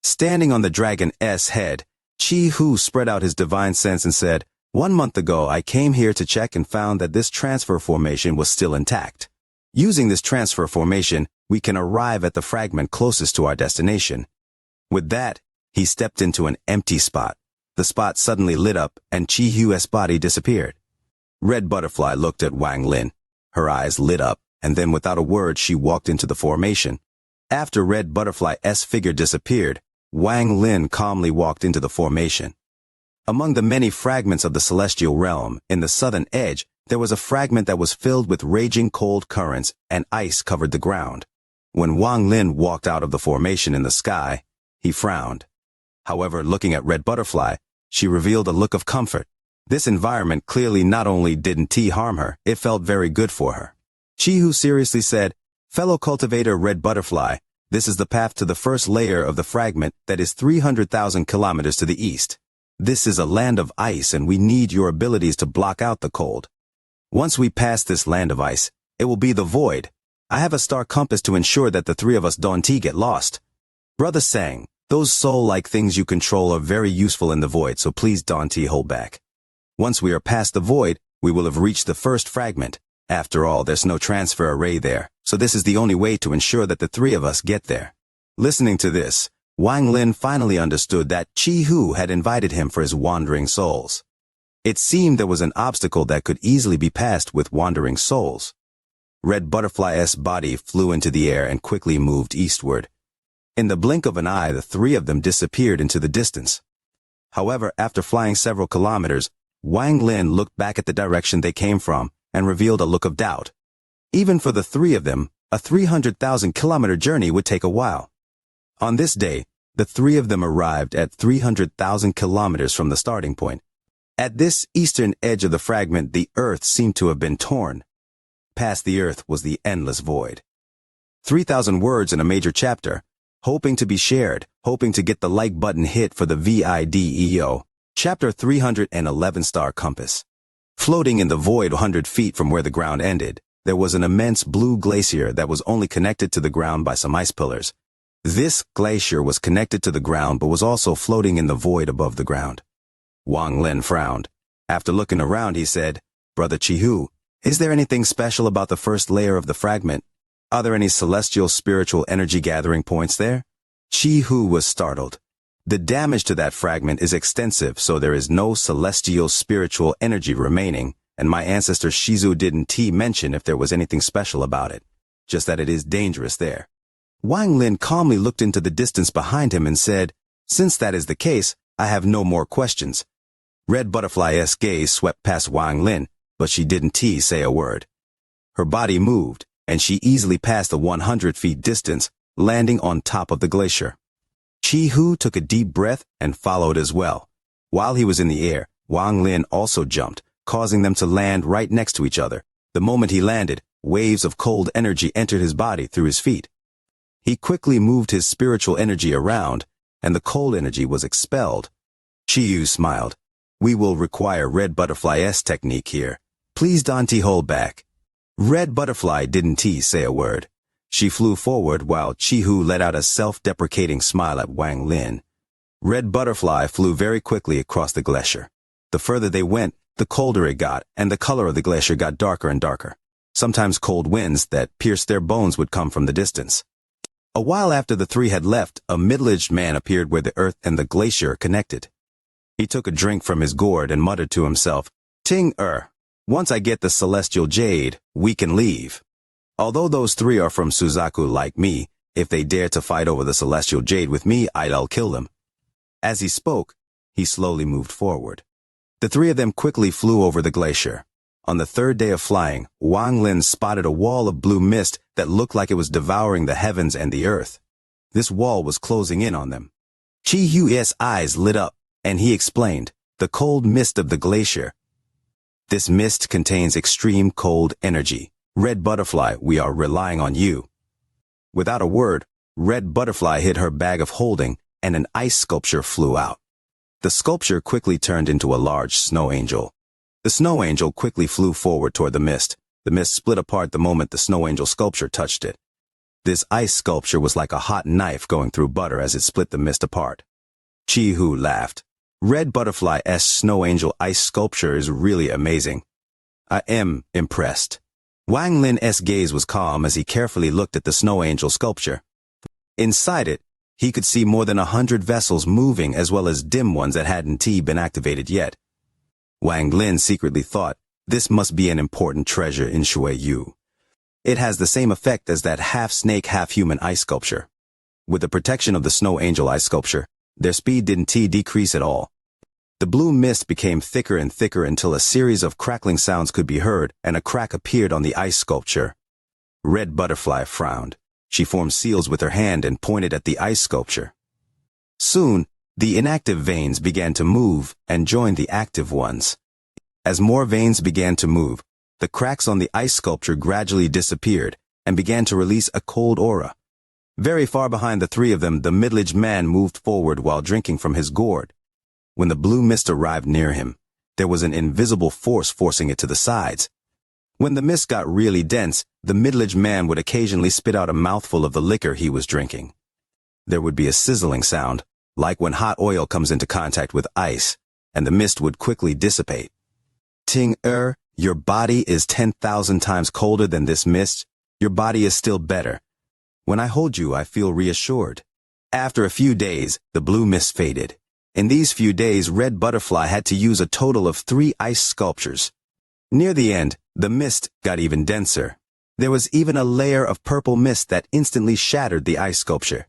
Standing on the dragon's head, Chi-Hu spread out his divine sense and said, "1 month ago I came here to check and found that this transfer formation was still intact. Using this transfer formation, we can arrive at the fragment closest to our destination." With that, he stepped into an empty spot. The spot suddenly lit up and Chi-Hu's body disappeared. Red Butterfly looked at Wang Lin. Her eyes lit up, and then without a word she walked into the formation. After Red Butterfly's figure disappeared, Wang Lin calmly walked into the formation. Among the many fragments of the celestial realm, in the southern edge, there was a fragment that was filled with raging cold currents and ice covered the ground. When Wang Lin walked out of the formation in the sky, he frowned. However, looking at Red Butterfly, she revealed a look of comfort. This environment clearly not only didn't harm her, it felt very good for her. Chi-Hu seriously said, "Fellow cultivator Red Butterfly, this is the path to the first layer of the fragment that is 300,000 kilometers to the east. This is a land of ice and we need your abilities to block out the cold. Once we pass this land of ice, it will be the void. I have a star compass to ensure that the three of us don't get lost. Brother Sang, those soul-like things you control are very useful in the void, so please don't hold back. Once we are past the void, we will have reached the first fragment. After all, there's no transfer array there, so this is the only way to ensure that the three of us get there." Listening to this, Wang Lin finally understood that Chi-Hu had invited him for his wandering souls. It seemed there was an obstacle that could easily be passed with wandering souls. Red Butterfly's body flew into the air and quickly moved eastward. In the blink of an eye, the three of them disappeared into the distance. However, after flying several kilometers, Wang Lin looked back at the direction they came from and revealed a look of doubt. Even for the three of them, a 300,000-kilometer journey would take a while. On this day, the three of them arrived at 300,000 kilometers from the starting point. At this eastern edge of the fragment, the earth seemed to have been torn. Past the earth was the endless void. 3,000 words in a major chapter, hoping to be shared, hoping to get the like button hit for the video. Chapter 311 Star Compass. Floating in the void 100 feet from where the ground ended, there was an immense blue glacier that was only connected to the ground by some ice pillars. This glacier was connected to the ground but was also floating in the void above the ground. Wang Lin frowned. After looking around, he said, "Brother Chi-Hu, is there anything special about the first layer of the fragment? Are there any celestial spiritual energy gathering points there?" Chi-Hu was startled. The damage to that fragment is extensive, so there is no celestial spiritual energy remaining, and my ancestor Shizu didn't mention if there was anything special about it, just that it is dangerous there. Wang Lin calmly looked into the distance behind him and said, "Since that is the case, I have no more questions." Red Butterfly's gaze swept past Wang Lin, but she didn't say a word. Her body moved, and she easily passed the 100 feet distance, landing on top of the glacier. Chi-Hu took a deep breath and followed as well. While he was in the air, Wang Lin also jumped, causing them to land right next to each other. The moment he landed, waves of cold energy entered his body through his feet. He quickly moved his spiritual energy around, and the cold energy was expelled. Chi-Hu smiled. "We will require Red Butterfly's technique here. Please don't hold back." Red Butterfly didn't say a word. She flew forward while Chi-Hu let out a self-deprecating smile at Wang Lin. Red Butterfly flew very quickly across the glacier. The further they went, the colder it got, and the color of the glacier got darker and darker. Sometimes cold winds that pierced their bones would come from the distance. A while after the three had left, a middle-aged man appeared where the earth and the glacier connected. He took a drink from his gourd and muttered to himself, Once I get the celestial jade, we can leave. Although those three are from Suzaku like me, if they dare to fight over the celestial jade with me, I'll kill them." As he spoke, he slowly moved forward. The three of them quickly flew over the glacier. On the third day of flying, Wang Lin spotted a wall of blue mist that looked like it was devouring the heavens and the earth. This wall was closing in on them. Chi-Hu's eyes lit up, and he explained, "The cold mist of the glacier. This mist contains extreme cold energy. Red Butterfly, we are relying on you." Without a word, Red Butterfly hid her bag of holding, and an ice sculpture flew out. The sculpture quickly turned into a large snow angel. The snow angel quickly flew forward toward the mist. The mist split apart the moment the snow angel sculpture touched it. This ice sculpture was like a hot knife going through butter as it split the mist apart. Chi-Hu laughed. Red Butterfly's Snow Angel ice sculpture is really amazing. I am impressed. Wang Lin's gaze was calm as he carefully looked at the Snow Angel sculpture. Inside it, he could see more than 100 vessels moving as well as dim ones that hadn't been activated yet. Wang Lin secretly thought, this must be an important treasure in Shuiyu. It has the same effect as that half-snake, half-human ice sculpture. With the protection of the Snow Angel ice sculpture, their speed didn't decrease at all. The blue mist became thicker and thicker until a series of crackling sounds could be heard and a crack appeared on the ice sculpture. Red Butterfly frowned. She formed seals with her hand and pointed at the ice sculpture. Soon, the inactive veins began to move and joined the active ones. As more veins began to move, the cracks on the ice sculpture gradually disappeared and began to release a cold aura. Very far behind the three of them, the middle-aged man moved forward while drinking from his gourd. When the blue mist arrived near him, there was an invisible force forcing it to the sides. When the mist got really dense, the middle-aged man would occasionally spit out a mouthful of the liquor he was drinking. There would be a sizzling sound, like when hot oil comes into contact with ice, and the mist would quickly dissipate. Ting-er, your body is 10,000 times colder than this mist. Your body is still better. When I hold you, I feel reassured. After a few days, the blue mist faded. In these few days, Red Butterfly had to use a total of 3 ice sculptures. Near the end, the mist got even denser. There was even a layer of purple mist that instantly shattered the ice sculpture.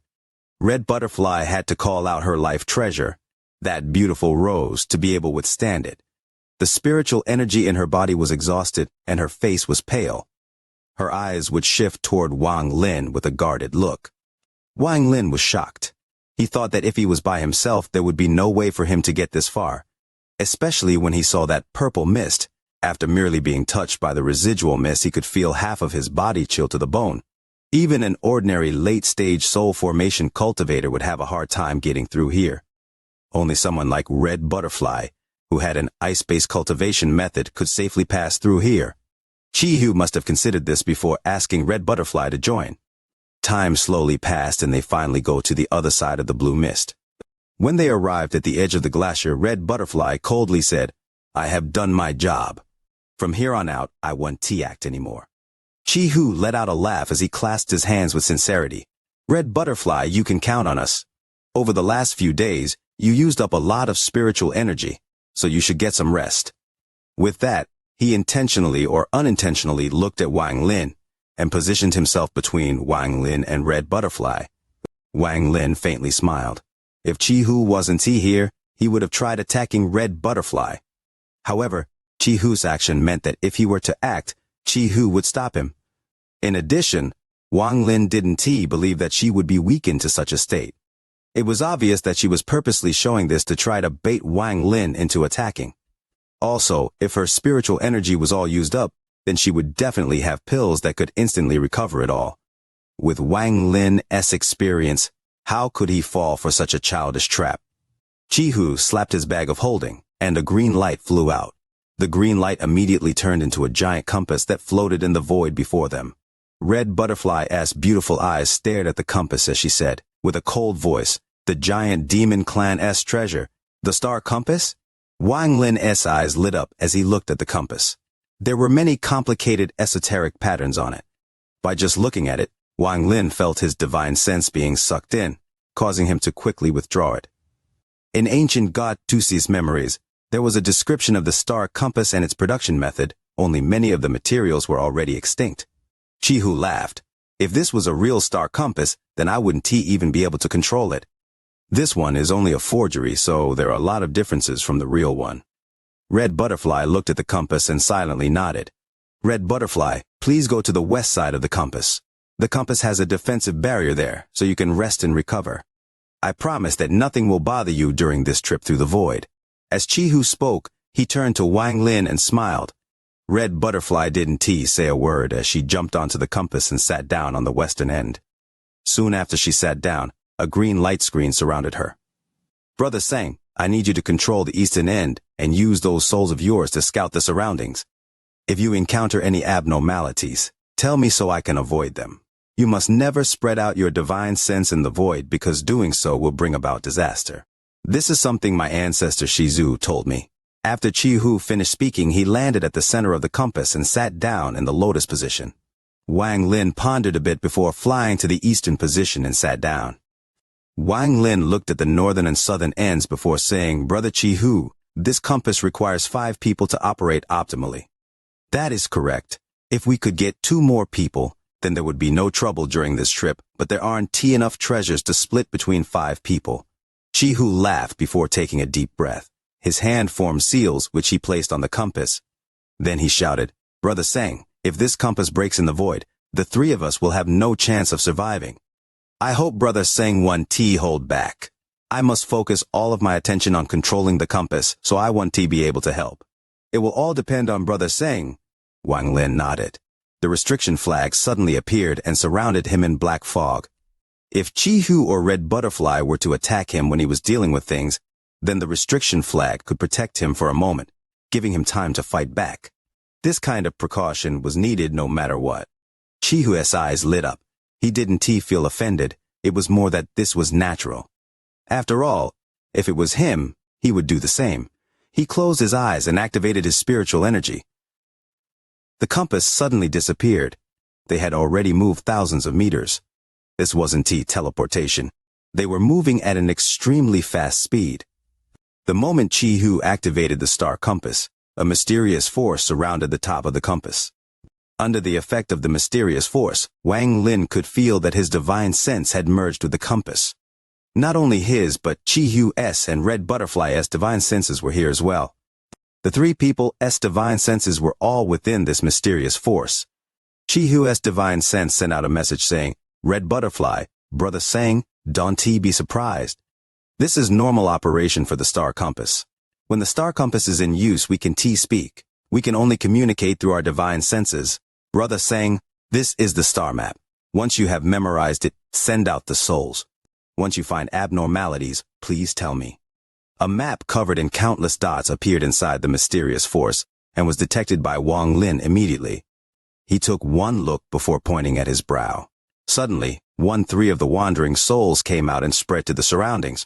Red Butterfly had to call out her life treasure, that beautiful rose, to be able to withstand it. The spiritual energy in her body was exhausted, and her face was pale. Her eyes would shift toward Wang Lin with a guarded look. Wang Lin was shocked. He thought that if he was by himself, there would be no way for him to get this far, especially when he saw that purple mist. After merely being touched by the residual mist, he could feel half of his body chill to the bone. Even an ordinary late-stage soul formation cultivator would have a hard time getting through here. Only someone like Red Butterfly, who had an ice-based cultivation method, could safely pass through here. Chi-Hu must have considered this before asking Red Butterfly to join. Time slowly passed and they finally go to the other side of the blue mist. When they arrived at the edge of the glacier, Red Butterfly coldly said, I have done my job. From here on out, I won't T-act anymore. Chi-Hu let out a laugh as he clasped his hands with sincerity. Red Butterfly, you can count on us. Over the last few days, you used up a lot of spiritual energy, so you should get some rest. With that, he intentionally or unintentionally looked at Wang Lin and positioned himself between Wang Lin and Red Butterfly. Wang Lin faintly smiled. If Chi-Hu wasn't here, he would have tried attacking Red Butterfly. However, Chi-Hu's action meant that if he were to act, Chi-Hu would stop him. In addition, Wang Lin didn't believe that she would be weakened to such a state. It was obvious that she was purposely showing this to try to bait Wang Lin into attacking. Also, if her spiritual energy was all used up, then she would definitely have pills that could instantly recover it all. With Wang Lin's experience, how could he fall for such a childish trap? Chi-Hu slapped his bag of holding, and a green light flew out. The green light immediately turned into a giant compass that floated in the void before them. Red Butterfly's beautiful eyes stared at the compass as she said, with a cold voice, the giant demon clan's treasure, the star compass? Wang Lin's eyes lit up as he looked at the compass. There were many complicated esoteric patterns on it. By just looking at it, Wang Lin felt his divine sense being sucked in, causing him to quickly withdraw it. In ancient god Tusi's memories, there was a description of the star compass and its production method, only many of the materials were already extinct. Chi-Hu laughed. If this was a real star compass, then I wouldn't even be able to control it. This one is only a forgery, so there are a lot of differences from the real one. Red Butterfly looked at the compass and silently nodded. Red Butterfly, please go to the west side of the compass. The compass has a defensive barrier there, so you can rest and recover. I promise that nothing will bother you during this trip through the void. As Chi-Hu spoke, he turned to Wang Lin and smiled. Red Butterfly didn't say a word as she jumped onto the compass and sat down on the western end. Soon after she sat down, a green light screen surrounded her. Brother Sang, I need you to control the eastern end and use those souls of yours to scout the surroundings. If you encounter any abnormalities, tell me so I can avoid them. You must never spread out your divine sense in the void because doing so will bring about disaster. This is something my ancestor Shizu told me. After Chi-Hu finished speaking, he landed at the center of the compass and sat down in the lotus position. Wang Lin pondered a bit before flying to the eastern position and sat down. Wang Lin looked at the northern and southern ends before saying, "Brother Chi-Hu, this compass requires 5 people to operate optimally." "That is correct. If we could get 2 more people, then there would be no trouble during this trip, but there aren't enough treasures to split between 5 people. Chi-Hu laughed before taking a deep breath. His hand formed seals, which he placed on the compass. Then he shouted, "Brother Sang, if this compass breaks in the void, the 3 of us will have no chance of surviving. I hope Brother Sang won't hold back. I must focus all of my attention on controlling the compass, so I won't be able to help. It will all depend on Brother Sang." Wang Lin nodded. The restriction flag suddenly appeared and surrounded him in black fog. If Chi-Hu or Red Butterfly were to attack him when he was dealing with things, then the restriction flag could protect him for a moment, giving him time to fight back. This kind of precaution was needed no matter what. Chi-Hu's eyes lit up. He didn't feel offended. It was more that this was natural. After all, if it was him, he would do the same. He closed his eyes and activated his spiritual energy. The compass suddenly disappeared. They had already moved thousands of meters. This wasn't teleportation. They were moving at an extremely fast speed. The moment Chi-Hu activated the star compass, a mysterious force surrounded the top of the compass. Under the effect of the mysterious force, Wang Lin could feel that his divine sense had merged with the compass. Not only his, but Chi-Hu's and Red Butterfly's divine senses were here as well. The 3 people's divine senses were all within this mysterious force. Chi-Hu's divine sense sent out a message saying, "Red Butterfly, Brother Sang, don't be surprised. This is normal operation for the star compass. When the star compass is in use, we can speak. We can only communicate through our divine senses. Brother Sang, this is the star map. Once you have memorized it, send out the souls. Once you find abnormalities, please tell me." A map covered in countless dots appeared inside the mysterious force and was detected by Wang Lin immediately. He took one look before pointing at his brow. Suddenly, 1-3 of the wandering souls came out and spread to the surroundings.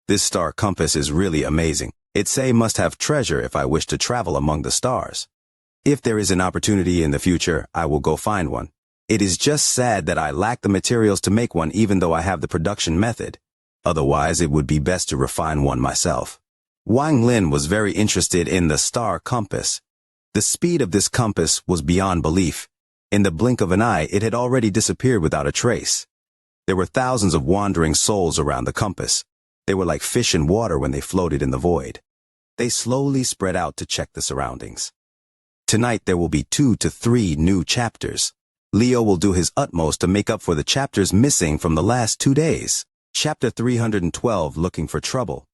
"This star compass is really amazing. It must have treasure if I wish to travel among the stars. If there is an opportunity in the future, I will go find one. It is just sad that I lack the materials to make one even though I have the production method. Otherwise, it would be best to refine one myself." Wang Lin was very interested in the star compass. The speed of this compass was beyond belief. In the blink of an eye, it had already disappeared without a trace. There were thousands of wandering souls around the compass. They were like fish in water when they floated in the void. They slowly spread out to check the surroundings. Tonight there will be 2 to 3 new chapters. Leo will do his utmost to make up for the chapters missing from the last 2 days. Chapter 312, Looking for Trouble.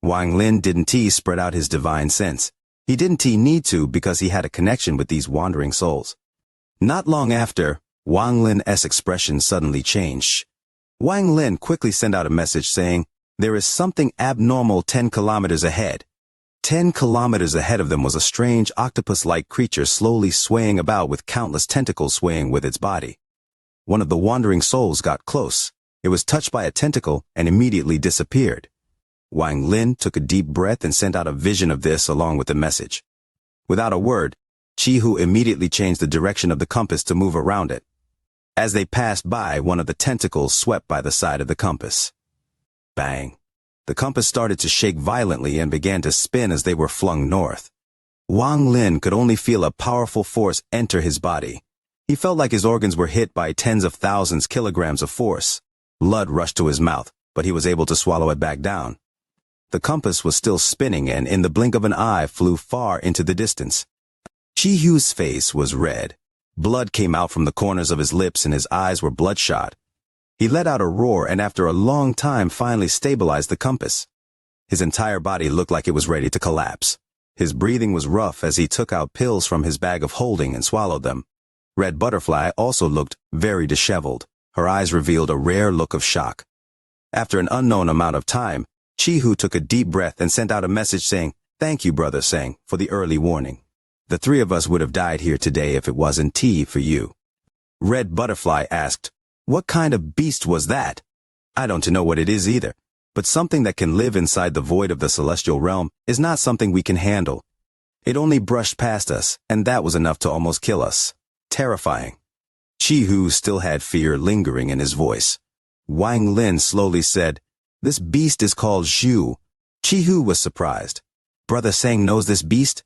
Wang Lin didn't spread out his divine sense. He didn't need to because he had a connection with these wandering souls. Not long after, Wang Lin's expression suddenly changed. Wang Lin quickly sent out a message saying, "There is something abnormal 10 kilometers ahead." 10 kilometers ahead of them was a strange octopus-like creature slowly swaying about with countless tentacles swaying with its body. One of the wandering souls got close. It was touched by a tentacle and immediately disappeared. Wang Lin took a deep breath and sent out a vision of this along with the message. Without a word, Chi-Hu immediately changed the direction of the compass to move around it. As they passed by, one of the tentacles swept by the side of the compass. Bang! The compass started to shake violently and began to spin as they were flung north. Wang Lin could only feel a powerful force enter his body. He felt like his organs were hit by tens of thousands kilograms of force. Blood rushed to his mouth, but he was able to swallow it back down. The compass was still spinning and in the blink of an eye flew far into the distance. Chi-Hu's face was red. Blood came out from the corners of his lips and his eyes were bloodshot. He let out a roar and after a long time finally stabilized the compass. His entire body looked like it was ready to collapse. His breathing was rough as he took out pills from his bag of holding and swallowed them. Red Butterfly also looked very disheveled. Her eyes revealed a rare look of shock. After an unknown amount of time, Chi-Hu took a deep breath and sent out a message saying, "Thank you, Brother Sang, for the early warning. The 3 of us would have died here today if it wasn't for you." Red Butterfly asked, "What kind of beast was that?" "I don't know what it is either. But something that can live inside the void of the celestial realm is not something we can handle. It only brushed past us, and that was enough to almost kill us. Terrifying. Chi-Hu still had fear lingering in his voice. Wang Lin slowly said, "This beast is called Zhu." Chi-Hu was surprised. "Brother Sang knows this beast?"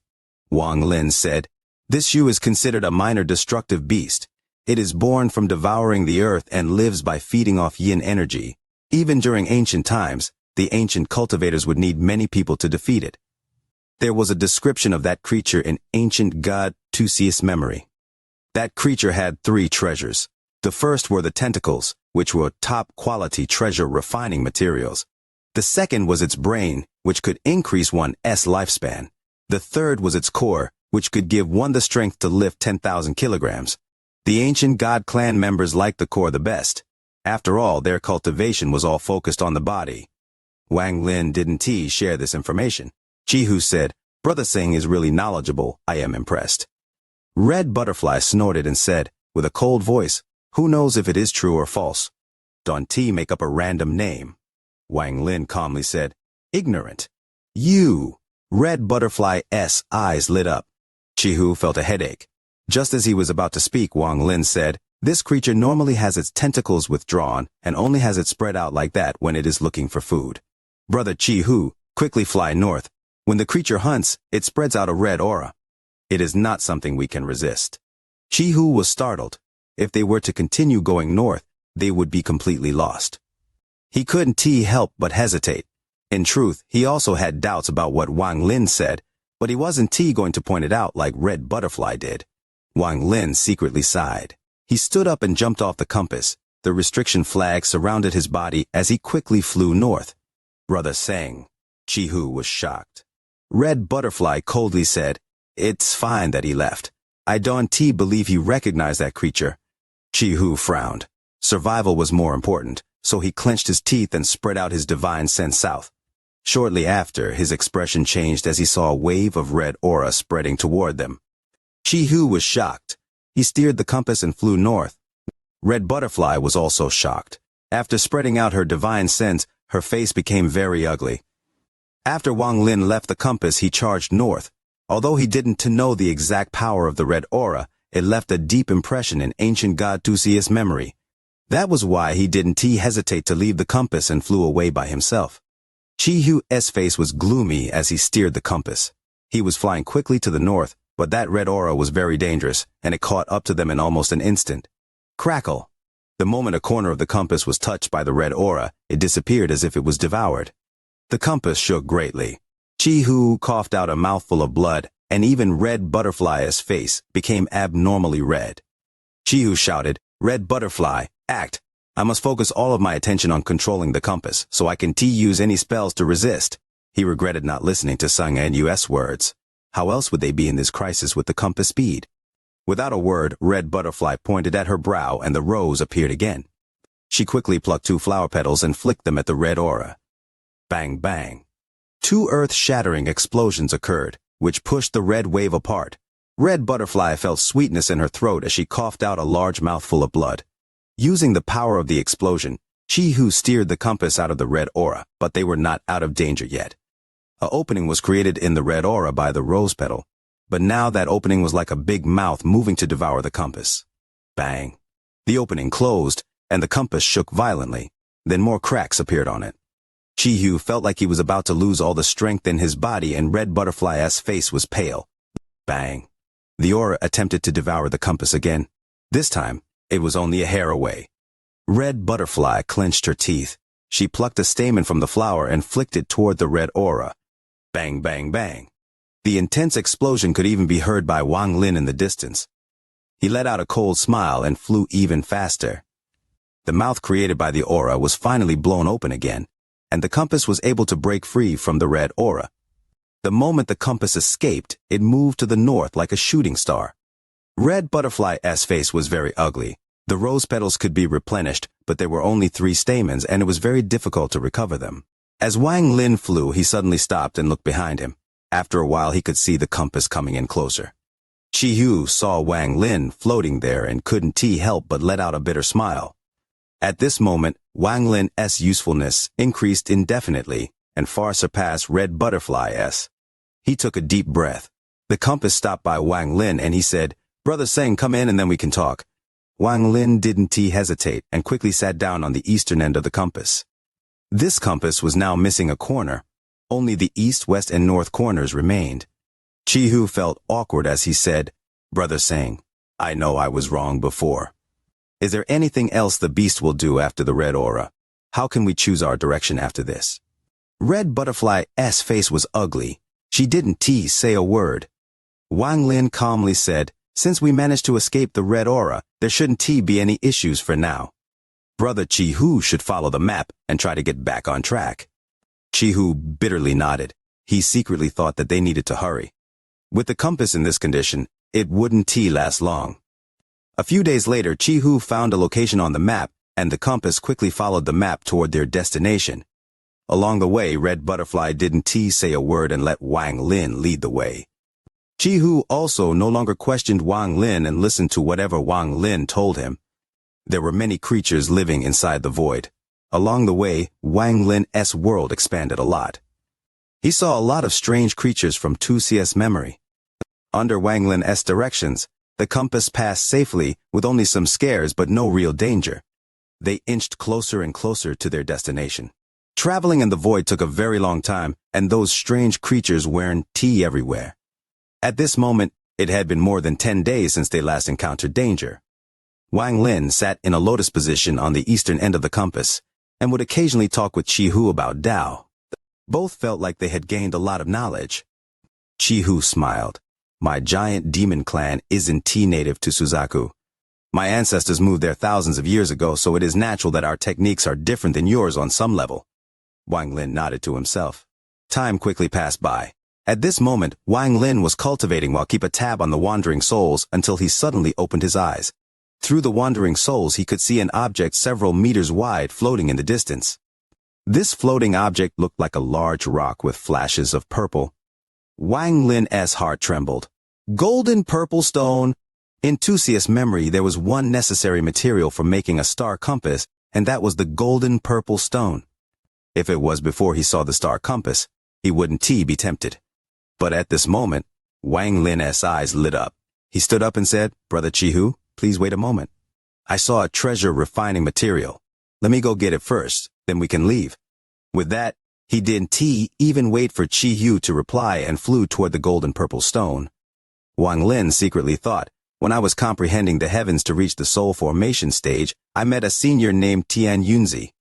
Wang Lin said, "This Zhu is considered a minor destructive beast. It is born from devouring the earth and lives by feeding off yin energy. Even during ancient times, the ancient cultivators would need many people to defeat it." There was a description of that creature in ancient god Tusi's memory. That creature had 3 treasures. The first were the tentacles, which were top-quality treasure refining materials. The second was its brain, which could increase one's lifespan. The third was its core, which could give one the strength to lift 10,000 kilograms. The ancient god clan members liked the core the best. After all, their cultivation was all focused on the body. Wang Lin didn't share this information. Chi-Hu said, "Brother Singh is really knowledgeable. I am impressed." Red Butterfly snorted and said, with a cold voice, "Who knows if it is true or false? Don't make up a random name." Wang Lin calmly said, "Ignorant." "You." Red Butterfly's eyes lit up. Chi-Hu felt a headache. Just as he was about to speak, Wang Lin said, "This creature normally has its tentacles withdrawn and only has it spread out like that when it is looking for food. Brother Chi-Hu, quickly fly north. When the creature hunts, it spreads out a red aura. It is not something we can resist." Chi-Hu was startled. If they were to continue going north, they would be completely lost. He couldn't help but hesitate. In truth, he also had doubts about what Wang Lin said, but he wasn't going to point it out like Red Butterfly did. Wang Lin secretly sighed. He stood up and jumped off the compass. The restriction flag surrounded his body as he quickly flew north. "Brother Sang." Chi-Hu was shocked. Red Butterfly coldly said, "It's fine that he left. I don't believe he recognized that creature." Chi-Hu frowned. Survival was more important, so he clenched his teeth and spread out his divine sense south. Shortly after, his expression changed as he saw a wave of red aura spreading toward them. Chi-Hu was shocked. He steered the compass and flew north. Red Butterfly was also shocked. After spreading out her divine sense, her face became very ugly. After Wang Lin left the compass, he charged north. Although he didn't know the exact power of the red aura, it left a deep impression in ancient god Tusi's memory. That was why he didn't hesitate to leave the compass and flew away by himself. Chi-Hu's face was gloomy as he steered the compass. He was flying quickly to the north, but that red aura was very dangerous, and it caught up to them in almost an instant. Crackle! The moment a corner of the compass was touched by the red aura, it disappeared as if it was devoured. The compass shook greatly. Chi-Hu coughed out a mouthful of blood, and even Red Butterfly's face became abnormally red. Chi-Hu shouted, "Red Butterfly, act! I must focus all of my attention on controlling the compass, so I can use any spells to resist." He regretted not listening to Sung and Yu's words. How else would they be in this crisis with the compass speed? Without a word, Red Butterfly pointed at her brow and the rose appeared again. She quickly plucked 2 flower petals and flicked them at the red aura. Bang bang. 2 earth-shattering explosions occurred, which pushed the red wave apart. Red Butterfly felt sweetness in her throat as she coughed out a large mouthful of blood. Using the power of the explosion, Chi-Hu steered the compass out of the red aura, but they were not out of danger yet. An opening was created in the red aura by the rose petal, but now that opening was like a big mouth moving to devour the compass. Bang. The opening closed, and the compass shook violently. Then more cracks appeared on it. Chi-Hu felt like he was about to lose all the strength in his body, and Red Butterfly's face was pale. Bang. The aura attempted to devour the compass again. This time, it was only a hair away. Red Butterfly clenched her teeth. She plucked a stamen from the flower and flicked it toward the red aura. Bang, bang, bang. The intense explosion could even be heard by Wang Lin in the distance. He let out a cold smile and flew even faster. The mouth created by the aura was finally blown open again, and the compass was able to break free from the red aura. The moment the compass escaped, it moved to the north like a shooting star. Red Butterfly's face was very ugly. The rose petals could be replenished, but there were only 3 stamens, and it was very difficult to recover them. As Wang Lin flew, he suddenly stopped and looked behind him. After a while, he could see the compass coming in closer. Chi-Hu saw Wang Lin floating there and couldn't help but let out a bitter smile. At this moment, Wang Lin's usefulness increased indefinitely and far surpassed Red Butterfly's. He took a deep breath. The compass stopped by Wang Lin and he said, "Brother Seng, come in and then we can talk." Wang Lin didn't hesitate and quickly sat down on the eastern end of the compass. This compass was now missing a corner. Only the east, west, and north corners remained. Chi-Hu felt awkward as he said, "Brother Seng, I know I was wrong before. Is there anything else the beast will do after the red aura? How can we choose our direction after this?" Red Butterfly's face was ugly. She didn't say a word. Wang Lin calmly said, "Since we managed to escape the red aura, there shouldn't be any issues for now. Brother Chi-Hu should follow the map and try to get back on track." Chi-Hu bitterly nodded. He secretly thought that they needed to hurry. With the compass in this condition, it wouldn't last long. A few days later, Chi-Hu found a location on the map, and the compass quickly followed the map toward their destination. Along the way, Red Butterfly didn't say a word and let Wang Lin lead the way. Chi-Hu also no longer questioned Wang Lin and listened to whatever Wang Lin told him. There were many creatures living inside the void. Along the way, Wang Lin's world expanded a lot. He saw a lot of strange creatures from 2CS memory. Under Wang Lin's directions, the compass passed safely with only some scares but no real danger. They inched closer and closer to their destination. Traveling in the void took a very long time, and those strange creatures weren't everywhere. At this moment, it had been more than 10 days since they last encountered danger. Wang Lin sat in a lotus position on the eastern end of the compass, and would occasionally talk with Chi-Hu about Tao. Both felt like they had gained a lot of knowledge. Chi-Hu smiled. "My giant demon clan isn't native to Suzaku. My ancestors moved there thousands of years ago, so it is natural that our techniques are different than yours on some level." Wang Lin nodded to himself. Time quickly passed by. At this moment, Wang Lin was cultivating while keeping a tab on the wandering souls until he suddenly opened his eyes. Through the wandering souls, he could see an object several meters wide floating in the distance. This floating object looked like a large rock with flashes of purple. Wang Lin's heart trembled. Golden purple stone! In 2CS memory, there was one necessary material for making a star compass, and that was the golden purple stone. If it was before he saw the star compass, he wouldn't be tempted. But at this moment, Wang Lin's eyes lit up. He stood up and said, "Brother Chi-Hu, please wait a moment. I saw a treasure refining material. Let me go get it first, then we can leave." With that, he didn't even wait for Chi-Hu to reply and flew toward the golden purple stone. Wang Lin secretly thought, "When I was comprehending the heavens to reach the soul formation stage, I met a senior named Tian Yunzi.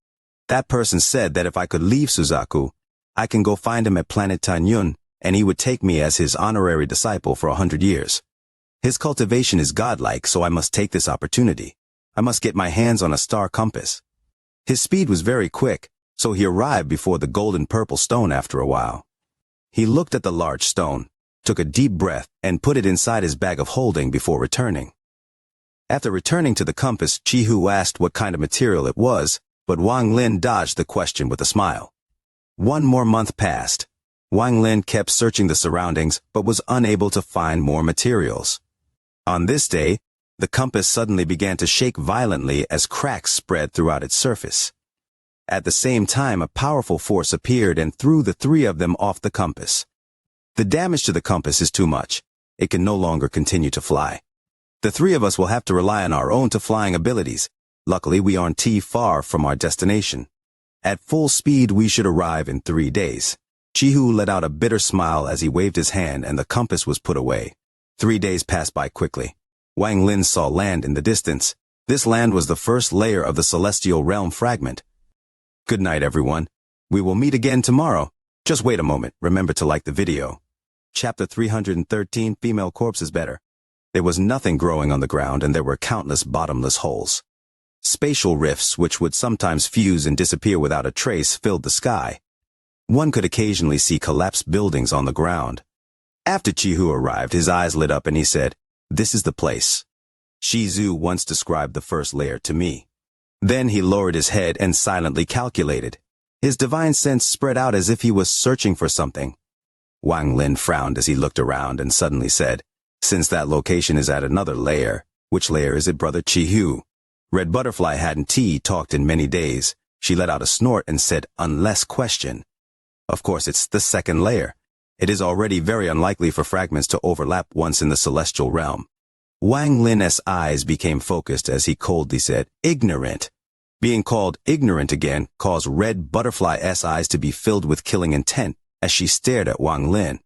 That person said that if I could leave Suzaku, I can go find him at planet Tanyun, and he would take me as his honorary disciple for 100 years. His cultivation is godlike, so I must take this opportunity. I must get my hands on a star compass." His speed was very quick, so he arrived before the golden purple stone after a while. He looked at the large stone, took a deep breath, and put it inside his bag of holding before returning. After returning to the compass, Chi-Hu asked what kind of material it was, but Wang Lin dodged the question with a smile. One more month passed. Wang Lin kept searching the surroundings, but was unable to find more materials. On this day, the compass suddenly began to shake violently as cracks spread throughout its surface. At the same time, a powerful force appeared and threw the three of them off the compass. The damage to the compass is too much. It can no longer continue to fly. The three of us will have to rely on our own flying abilities. Luckily, we aren't far from our destination. At full speed, we should arrive in 3 days. Chi-Hu let out a bitter smile as he waved his hand and the compass was put away. 3 days passed by quickly. Wang Lin saw land in the distance. This land was the first layer of the celestial realm fragment. Good night, everyone. We will meet again tomorrow. Just wait a moment. Remember to like the video. Chapter 313, Female Corpse is Better. There was nothing growing on the ground and there were countless bottomless holes. Spatial rifts, which would sometimes fuse and disappear without a trace, filled the sky. One could occasionally see collapsed buildings on the ground. After Chi-Hu arrived, his eyes lit up and he said, "This is the place. Shizu once described the first layer to me." Then he lowered his head and silently calculated. His divine sense spread out as if he was searching for something. Wang Lin frowned as he looked around and suddenly said, "Since that location is at another layer, which layer is it, Brother Chi-Hu?" Red Butterfly hadn't talked in many days, She let out a snort and said, "Unless question." Of course, it's the second layer. It is already very unlikely for fragments to overlap once in the celestial realm. Wang Lin's eyes became focused as he coldly said, "Ignorant." Being called ignorant again caused Red Butterfly's eyes to be filled with killing intent as she stared at Wang Lin.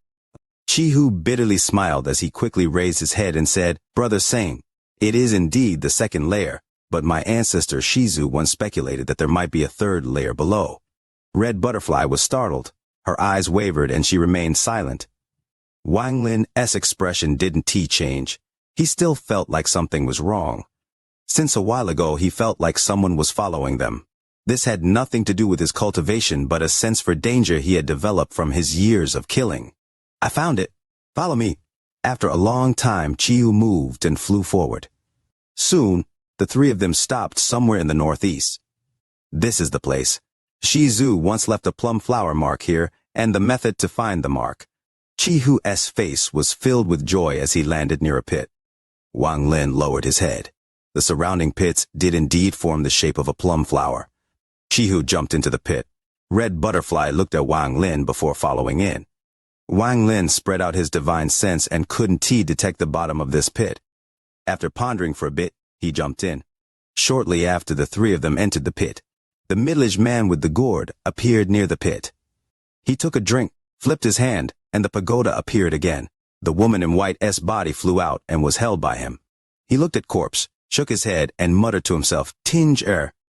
Chihu bitterly smiled as he quickly raised his head and said, "Brother Sane, it is indeed the second layer, but my ancestor Shizu once speculated that there might be a third layer below." Red Butterfly was startled. Her eyes wavered and she remained silent. Wang Lin's expression didn't change. He still felt like something was wrong. Since a while ago, he felt like someone was following them. This had nothing to do with his cultivation, but a sense for danger he had developed from his years of killing. "I found it. Follow me." After a long time, Chiyu moved and flew forward. Soon, the three of them stopped somewhere in the northeast. "This is the place. Shizu once left a plum flower mark here, and the method to find the mark." Chihu's face was filled with joy as he landed near a pit. Wang Lin lowered his head. The surrounding pits did indeed form the shape of a plum flower. Chihu jumped into the pit. Red Butterfly looked at Wang Lin before following in. Wang Lin spread out his divine sense and couldn't detect the bottom of this pit. After pondering for a bit, he jumped in. Shortly after the three of them entered the pit, the middle-aged man with the gourd appeared near the pit. He took a drink, flipped his hand, and the pagoda appeared again. The woman in white's body flew out and was held by him. He looked at corpse, shook his head, and muttered to himself,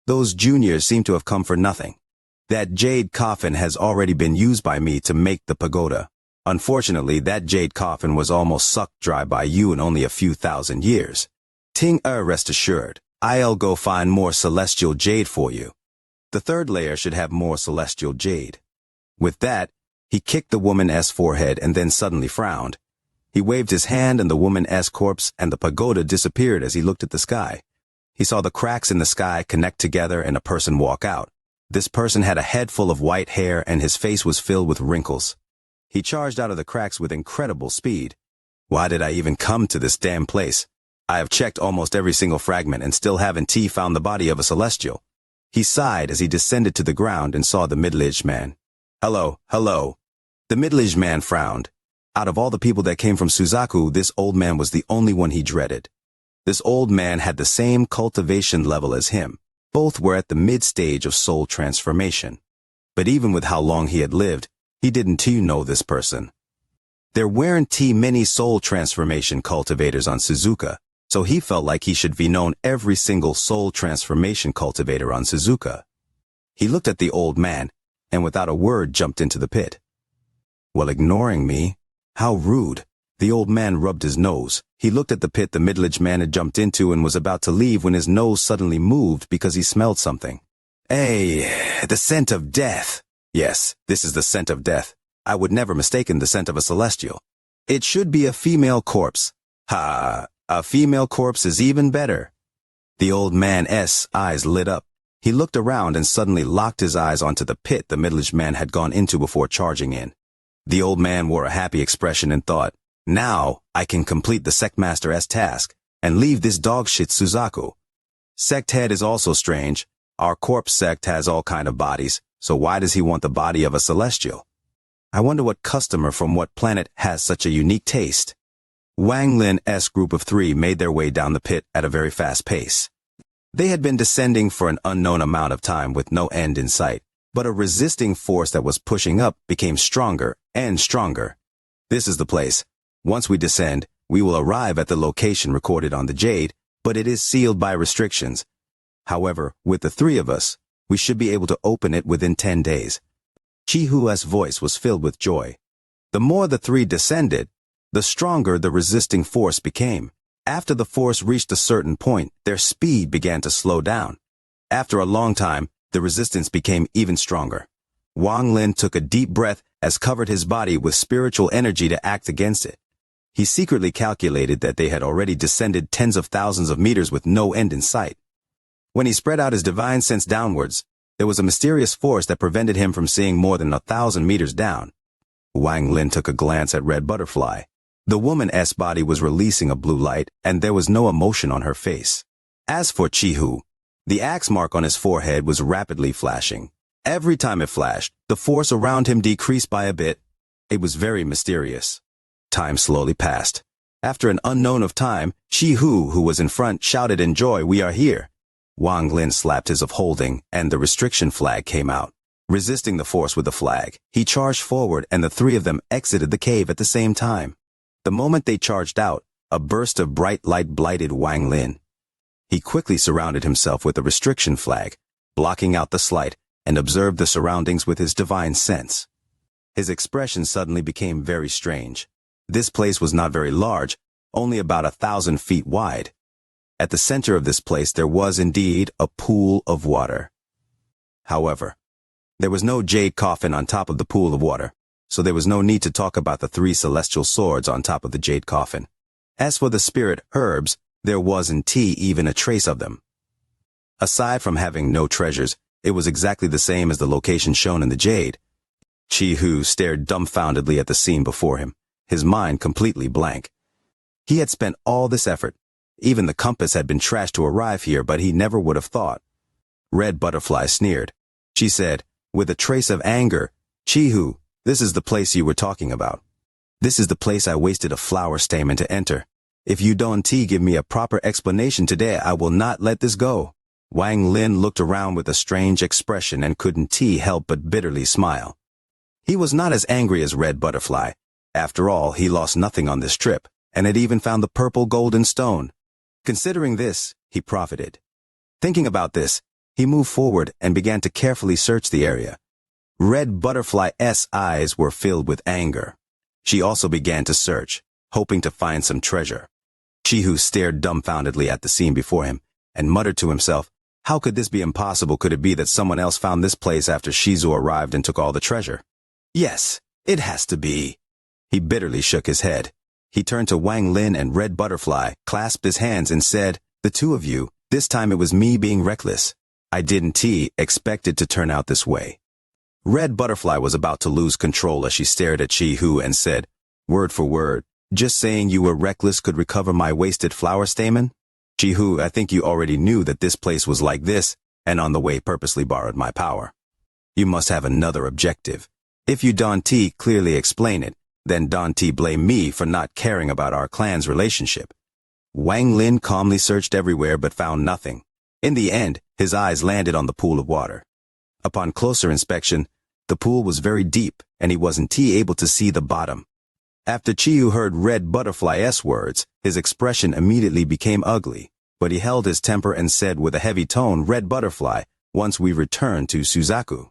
"Those juniors seem to have come for nothing. That jade coffin has already been used by me to make the pagoda. Unfortunately, that jade coffin was almost sucked dry by you in only a few thousand years. Rest assured, I'll go find more celestial jade for you. The third layer should have more celestial jade." With that, he kicked the woman's forehead and then suddenly frowned. He waved his hand and the woman's corpse and the pagoda disappeared as he looked at the sky. He saw the cracks in the sky connect together and a person walk out. This person had a head full of white hair and his face was filled with wrinkles. He charged out of the cracks with incredible speed. "Why did I even come to this damn place? I have checked almost every single fragment and still haven't found the body of a celestial." He sighed as he descended to the ground and saw the middle-aged man. Hello. The middle-aged man frowned. Out of all the people that came from Suzaku, this old man was the only one he dreaded. This old man had the same cultivation level as him. Both were at the mid-stage of soul transformation. But even with how long he had lived, he didn't know this person. There weren't many soul transformation cultivators on Suzuka, so he felt like he should be known every single soul transformation cultivator on Suzuka. He looked at the old man, and without a word jumped into the pit. "Well, ignoring me? How rude." The old man rubbed his nose. He looked at the pit the middle-aged man had jumped into and was about to leave when his nose suddenly moved because he smelled something. "Hey, the scent of death." "Yes, this is the scent of death. I would never mistaken the scent of a celestial. It should be a female corpse." "Ha, a female corpse is even better." The old man's eyes lit up. He looked around and suddenly locked his eyes onto the pit the middle-aged man had gone into before charging in. The old man wore a happy expression and thought, "Now I can complete the Sectmaster's task and leave this dogshit Suzaku. Sect head is also strange. Our corpse sect has all kind of bodies, so why does he want the body of a celestial? I wonder what customer from what planet has such a unique taste." Wang Lin's group of three made their way down the pit at a very fast pace. They had been descending for an unknown amount of time with no end in sight, but a resisting force that was pushing up became stronger and stronger. "This is the place. Once we descend, we will arrive at the location recorded on the jade, but it is sealed by restrictions. However, with the three of us, we should be able to open it within 10 days. Chihu's voice was filled with joy. The more the three descended, the stronger the resisting force became. After the force reached a certain point, their speed began to slow down. After a long time, the resistance became even stronger. Wang Lin took a deep breath as covered his body with spiritual energy to act against it. He secretly calculated that they had already descended tens of thousands of meters with no end in sight. When he spread out his divine sense downwards, there was a mysterious force that prevented him from seeing more than 1,000 meters down. Wang Lin took a glance at Red Butterfly. The woman's body was releasing a blue light, and there was no emotion on her face. As for Chihu, The axe mark on his forehead was rapidly flashing. Every time it flashed, the force around him decreased by a bit. It was very mysterious. Time slowly passed. After an unknown of time, Chi-Hu, who was in front, shouted in joy, "We are here." Wang Lin slapped his of holding, and the restriction flag came out. Resisting the force with the flag, he charged forward, and the three of them exited the cave at the same time. The moment they charged out, a burst of bright light blighted Wang Lin. He quickly surrounded himself with the restriction flag, blocking out the slight, and observed the surroundings with his divine sense. His expression suddenly became very strange. This place was not very large, only about 1,000 feet wide. At the center of this place there was indeed a pool of water. However, there was no jade coffin on top of the pool of water, so there was no need to talk about the 3 celestial swords on top of the jade coffin. As for the spirit herbs, there wasn't even a trace of them. Aside from having no treasures, it was exactly the same as the location shown in the jade. Chi-Hu stared dumbfoundedly at the scene before him, his mind completely blank. He had spent all this effort. Even the compass had been trashed to arrive here, but he never would have thought. Red Butterfly sneered. She said, with a trace of anger, "Chi-Hu, this is the place you were talking about. This is the place I wasted a flower stamen to enter. If you don't give me a proper explanation today, I will not let this go." Wang Lin looked around with a strange expression and couldn't help but bitterly smile. He was not as angry as Red Butterfly. After all, he lost nothing on this trip, and had even found the purple golden stone. Considering this, he profited. Thinking about this, he moved forward and began to carefully search the area. Red Butterfly's eyes were filled with anger. She also began to search, hoping to find some treasure. Chi-Hu stared dumbfoundedly at the scene before him, and muttered to himself, "How could this be impossible? Could it be that someone else found this place after Shizu arrived and took all the treasure? Yes, it has to be." He bitterly shook his head. He turned to Wang Lin and Red Butterfly, clasped his hands and said, "The two of you, this time it was me being reckless. I didn't expect it to turn out this way." Red Butterfly was about to lose control as she stared at Chi-Hu and said, word for word, "Just saying you were reckless could recover my wasted flower stamen? Chi-Hu, I think you already knew that this place was like this, and on the way purposely borrowed my power. You must have another objective. If you don't clearly explain it, then don't blame me for not caring about our clan's relationship." Wang Lin calmly searched everywhere but found nothing. In the end, his eyes landed on the pool of water. Upon closer inspection, the pool was very deep, and he wasn't able to see the bottom. After Chi-Hu heard Red Butterfly's words, his expression immediately became ugly, but he held his temper and said with a heavy tone, "Red Butterfly, once we return to Suzaku,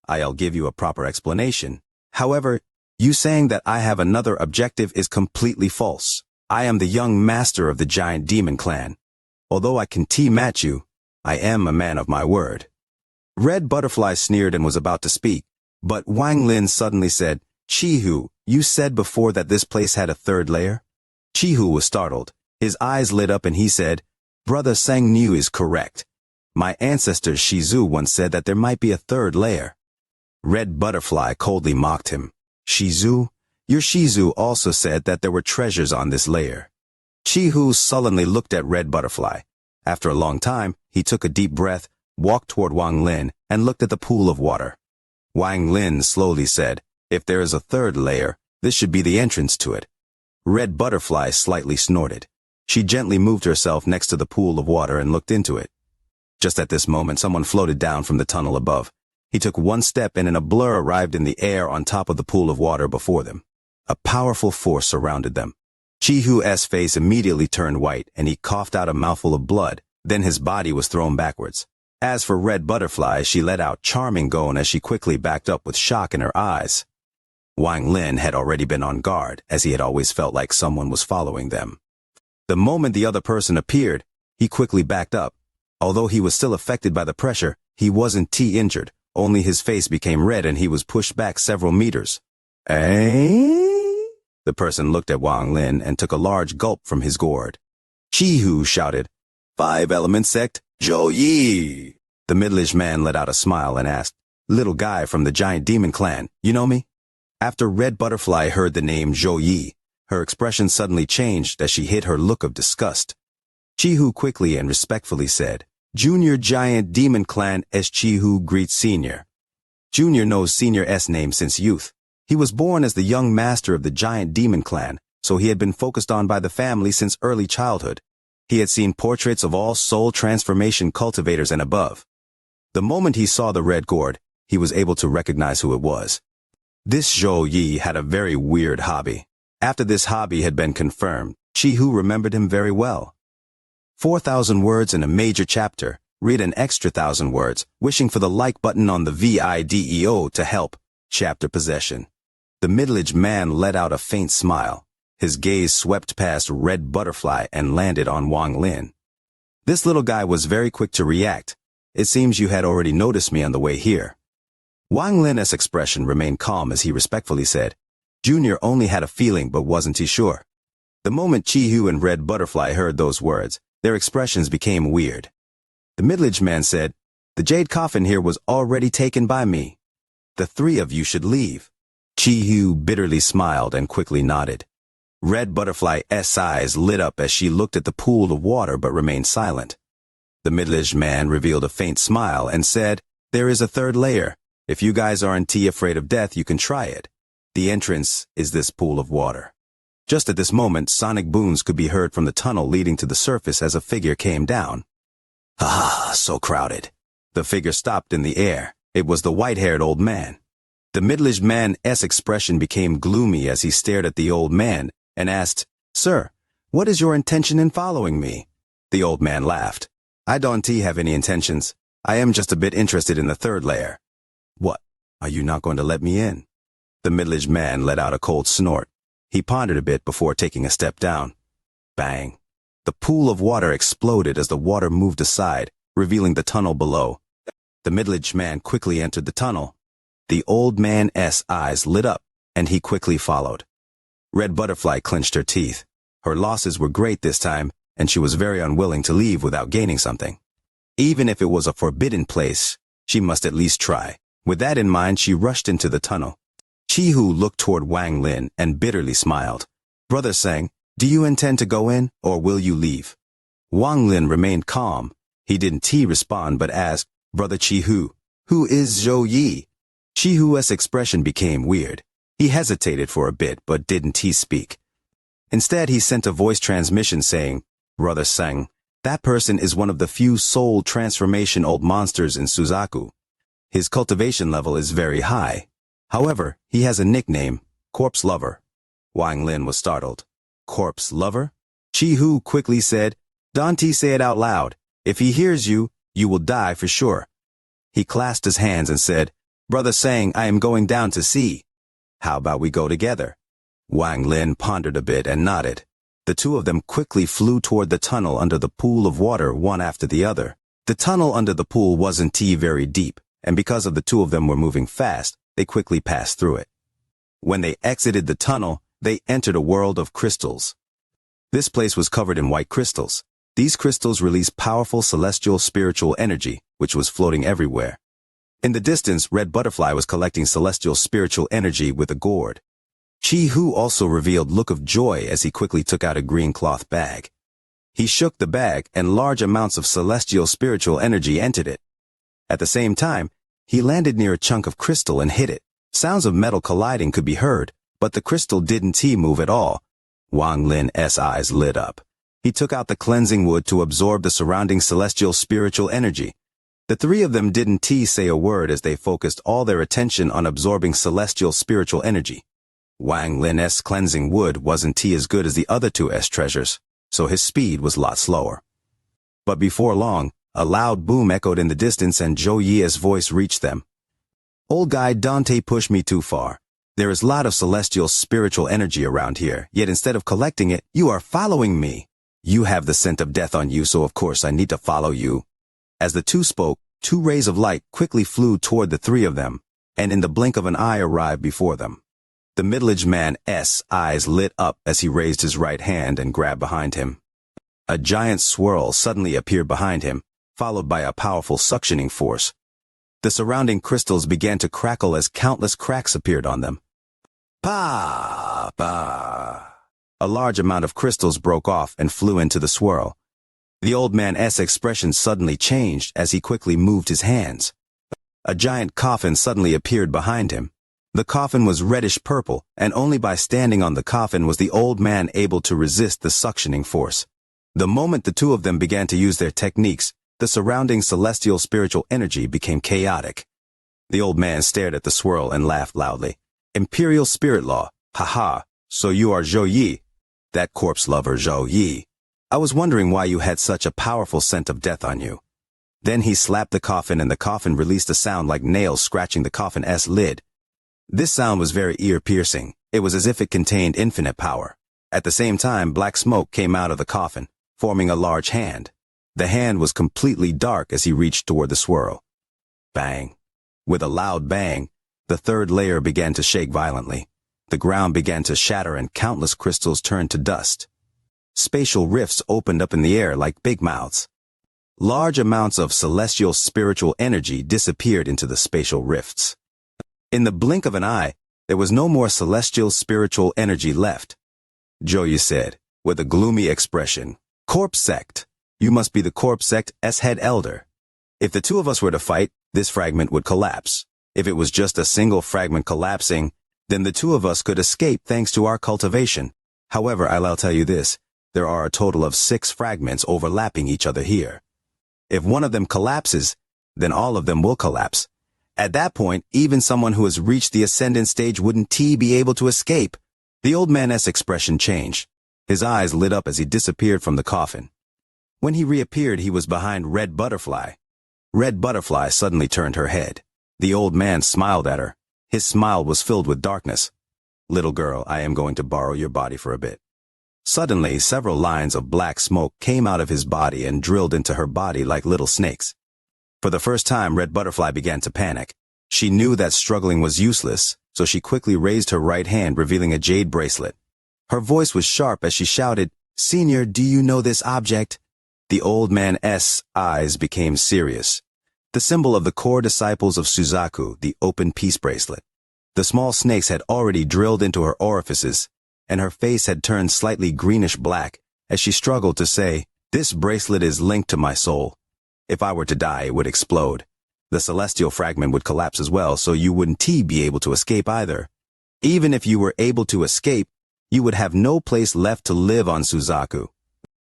I'll give you a proper explanation. However, you saying that I have another objective is completely false. I am the young master of the giant demon clan. Although I can match you, I am a man of my word." Red Butterfly sneered and was about to speak, but Wang Lin suddenly said, "Chi-Hu, you said before that this place had a third layer?" Chi-Hu was startled. His eyes lit up and he said, "Brother Sang Niu is correct. My ancestor Shizu once said that there might be a third layer." Red Butterfly coldly mocked him. "Shizu? Your Shizu also said that there were treasures on this layer." Chi-Hu sullenly looked at Red Butterfly. After a long time, he took a deep breath, walked toward Wang Lin, and looked at the pool of water. Wang Lin slowly said, "If there is a third layer, this should be the entrance to it." Red Butterfly slightly snorted. She gently moved herself next to the pool of water and looked into it. Just at this moment, someone floated down from the tunnel above. He took one step and in a blur arrived in the air on top of the pool of water before them. A powerful force surrounded them. Chi-Hu's face immediately turned white and he coughed out a mouthful of blood, then his body was thrown backwards. As for Red Butterfly, she let out charming groan as she quickly backed up with shock in her eyes. Wang Lin had already been on guard, as he had always felt like someone was following them. The moment the other person appeared, he quickly backed up. Although he was still affected by the pressure, he wasn't injured, only his face became red and he was pushed back several meters. "Eh?" The person looked at Wang Lin and took a large gulp from his gourd. Chi-Hu shouted, "Five Element Sect, Zhou Yi!" The middle-aged man let out a smile and asked, "Little guy from the giant demon clan, you know me?" After Red Butterfly heard the name Zhou Yi, her expression suddenly changed as she hid her look of disgust. Chi-Hu quickly and respectfully said, Junior Giant Demon Clan S. Chihu greets Senior. Junior knows Senior S' name since youth. He was born as the young master of the Giant Demon Clan, so he had been focused on by the family since early childhood. He had seen portraits of all soul transformation cultivators and above. The moment he saw the red gourd, he was able to recognize who it was. This Zhou Yi had a very weird hobby. After this hobby had been confirmed, Chihu remembered him very well. 4,000 words in a major chapter. Read an extra 1,000 words, wishing for the like button on the video to help. Chapter possession. The middle-aged man let out a faint smile. His gaze swept past Red Butterfly and landed on Wang Lin. This little guy was very quick to react. It seems you had already noticed me on the way here. Wang Lin's expression remained calm as he respectfully said, Junior only had a feeling but wasn't he sure. The moment Chihu and Red Butterfly heard those words, their expressions became weird. The middle-aged man said, the jade coffin here was already taken by me. The three of you should leave. Chihu bitterly smiled and quickly nodded. Red Butterfly's eyes lit up as she looked at the pool of water but remained silent. The middle-aged man revealed a faint smile and said, there is a third layer. If you guys aren't afraid of death, you can try it. The entrance is this pool of water. Just at this moment, sonic booms could be heard from the tunnel leading to the surface as a figure came down. Ah, so crowded. The figure stopped in the air. It was the white-haired old man. The middle-aged man's expression became gloomy as he stared at the old man and asked, Sir, what is your intention in following me? The old man laughed. I don't have any intentions. I am just a bit interested in the third layer. What? Are you not going to let me in? The middle-aged man let out a cold snort. He pondered a bit before taking a step down. Bang. The pool of water exploded as the water moved aside, revealing the tunnel below. The middle-aged man quickly entered the tunnel. The old man's eyes lit up, and he quickly followed. Red Butterfly clenched her teeth. Her losses were great this time, and she was very unwilling to leave without gaining something. Even if it was a forbidden place, she must at least try. With that in mind, she rushed into the tunnel. Chihu looked toward Wang Lin and bitterly smiled. Brother Sang, do you intend to go in, or will you leave? Wang Lin remained calm. He didn't respond but asked, Brother Chihu, who is Zhou Yi? Chihu's expression became weird. He hesitated for a bit but didn't speak. Instead, he sent a voice transmission saying, Brother Sang, that person is one of the few soul transformation old monsters in Suzaku. His cultivation level is very high. However, he has a nickname, Corpse Lover. Wang Lin was startled. Corpse Lover? Chihu quickly said, Don't say it out loud. If he hears you, you will die for sure. He clasped his hands and said, Brother Sang, I am going down to see. How about we go together? Wang Lin pondered a bit and nodded. The two of them quickly flew toward the tunnel under the pool of water one after the other. The tunnel under the pool wasn't very deep, and because of the two of them were moving fast, they quickly passed through it. When they exited the tunnel, they entered a world of crystals. This place was covered in white crystals. These crystals released powerful celestial spiritual energy, which was floating everywhere. In the distance, Red Butterfly was collecting celestial spiritual energy with a gourd. Chihu also revealed look of joy as he quickly took out a green cloth bag. He shook the bag and large amounts of celestial spiritual energy entered it. At the same time, he landed near a chunk of crystal and hit it. Sounds of metal colliding could be heard, but the crystal didn't move at all. Wang Lin's eyes lit up. He took out the cleansing wood to absorb the surrounding celestial spiritual energy. The three of them didn't say a word as they focused all their attention on absorbing celestial spiritual energy. Wang Lin's cleansing wood wasn't as good as the other two's treasures, so his speed was a lot slower. But before long, a loud boom echoed in the distance and Zhou Yi's voice reached them. Old guy, Dante pushed me too far. There is a lot of celestial spiritual energy around here, yet instead of collecting it, you are following me. You have the scent of death on you, so of course I need to follow you. As the two spoke, two rays of light quickly flew toward the three of them, and in the blink of an eye arrived before them. The middle-aged man's eyes lit up as he raised his right hand and grabbed behind him. A giant swirl suddenly appeared behind him, followed by a powerful suctioning force. The surrounding crystals began to crackle as countless cracks appeared on them. Pa! Pa! A large amount of crystals broke off and flew into the swirl. The old man's expression suddenly changed as he quickly moved his hands. A giant coffin suddenly appeared behind him. The coffin was reddish purple, and only by standing on the coffin was the old man able to resist the suctioning force. The moment the two of them began to use their techniques, the surrounding celestial spiritual energy became chaotic. The old man stared at the swirl and laughed loudly. Imperial spirit law, haha, so you are Zhou Yi. That corpse lover Zhou Yi. I was wondering why you had such a powerful scent of death on you. Then he slapped the coffin and the coffin released a sound like nails scratching the coffin's lid. This sound was very ear-piercing. It was as if it contained infinite power. At the same time, black smoke came out of the coffin, forming a large hand. The hand was completely dark as he reached toward the swirl. Bang. With a loud bang, the third layer began to shake violently. The ground began to shatter and countless crystals turned to dust. Spatial rifts opened up in the air like big mouths. Large amounts of celestial spiritual energy disappeared into the spatial rifts. In the blink of an eye, there was no more celestial spiritual energy left. Zhou Yi said, with a gloomy expression, "Corpse sect. You must be the corpse sect's head elder. If the two of us were to fight, this fragment would collapse. If it was just a single fragment collapsing, then the two of us could escape thanks to our cultivation. However, I'll tell you this, there are a total of 6 fragments overlapping each other here. If one of them collapses, then all of them will collapse. At that point, even someone who has reached the ascendant stage wouldn't be able to escape." The old man's expression changed. His eyes lit up as he disappeared from the coffin. When he reappeared, he was behind Red Butterfly. Red Butterfly suddenly turned her head. The old man smiled at her. His smile was filled with darkness. "Little girl, I am going to borrow your body for a bit." Suddenly, several lines of black smoke came out of his body and drilled into her body like little snakes. For the first time, Red Butterfly began to panic. She knew that struggling was useless, so she quickly raised her right hand, revealing a jade bracelet. Her voice was sharp as she shouted, "Senior, do you know this object?" The old man's eyes became serious. The symbol of the core disciples of Suzaku, the open peace bracelet. The small snakes had already drilled into her orifices, and her face had turned slightly greenish-black as she struggled to say, "This bracelet is linked to my soul. If I were to die, it would explode. The celestial fragment would collapse as well, so you wouldn't be able to escape either. Even if you were able to escape, you would have no place left to live on Suzaku.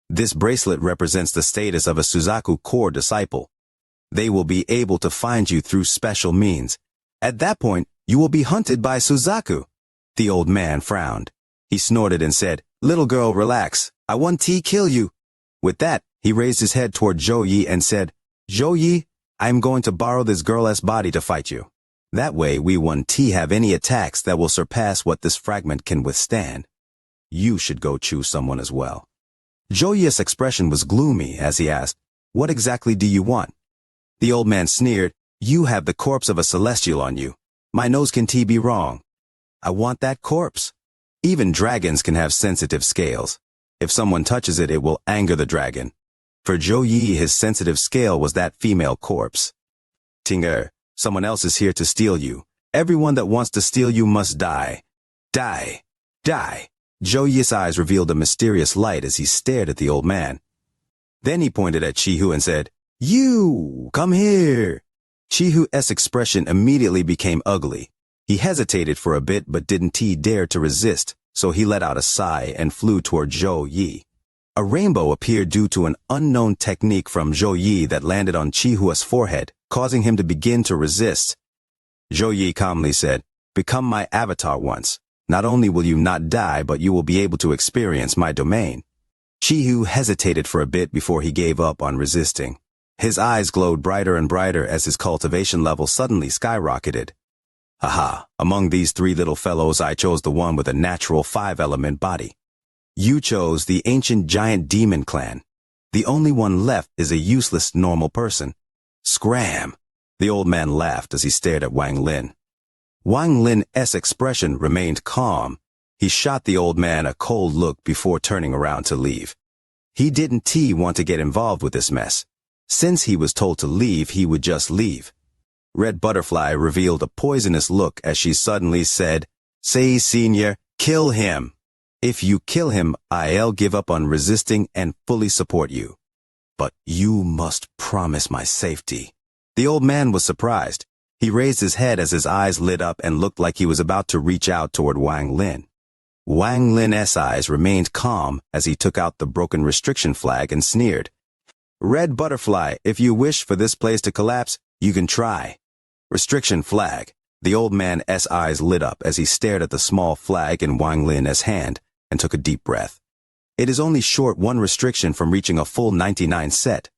This bracelet represents the status of a Suzaku core disciple. They will be able to find you through special means. At that point, you will be hunted by Suzaku." The old man frowned. He snorted and said, "Little girl, relax. I want to kill you." With that, he raised his head toward Zhou Yi and said, "Zhou Yi, I am going to borrow this girl's body to fight you. That way we won't have any attacks that will surpass what this fragment can withstand. You should go choose someone as well." Zhou Yi's expression was gloomy as he asked, "What exactly do you want?" The old man sneered, "You have the corpse of a celestial on you. My nose can be wrong. I want that corpse. Even dragons can have sensitive scales. If someone touches it, it will anger the dragon. For Zhou Yi, his sensitive scale was that female corpse. Tinger, someone else is here to steal you. Everyone that wants to steal you must die. Die. Die." Zhou Yi's eyes revealed a mysterious light as he stared at the old man. Then he pointed at Chihu and said, "You, come here." Chihu's expression immediately became ugly. He hesitated for a bit but didn't dare to resist, so he let out a sigh and flew toward Zhou Yi. A rainbow appeared due to an unknown technique from Zhou Yi that landed on Chihu's forehead, causing him to begin to resist. Zhou Yi calmly said, "Become my avatar once. Not only will you not die, but you will be able to experience my domain." Chihu hesitated for a bit before he gave up on resisting. His eyes glowed brighter and brighter as his cultivation level suddenly skyrocketed. "Haha, among these 3 little fellows I chose the one with a natural 5-element body. You chose the ancient giant demon clan. The only one left is a useless normal person. Scram." The old man laughed as he stared at Wang Lin. Wang Lin's expression remained calm. He shot the old man a cold look before turning around to leave. He didn't want to get involved with this mess. Since he was told to leave, he would just leave. Red Butterfly revealed a poisonous look as she suddenly said, "Say, Senior, kill him. If you kill him, I'll give up on resisting and fully support you." But you must promise my safety. The old man was surprised. He raised his head as his eyes lit up and looked like he was about to reach out toward Wang Lin. Wang Lin's eyes remained calm as he took out the broken restriction flag and sneered. Red butterfly, if you wish for this place to collapse, you can try. Restriction flag. The old man's eyes lit up as he stared at the small flag in Wang Lin's hand and took a deep breath. It is only short one restriction from reaching a full 99 set.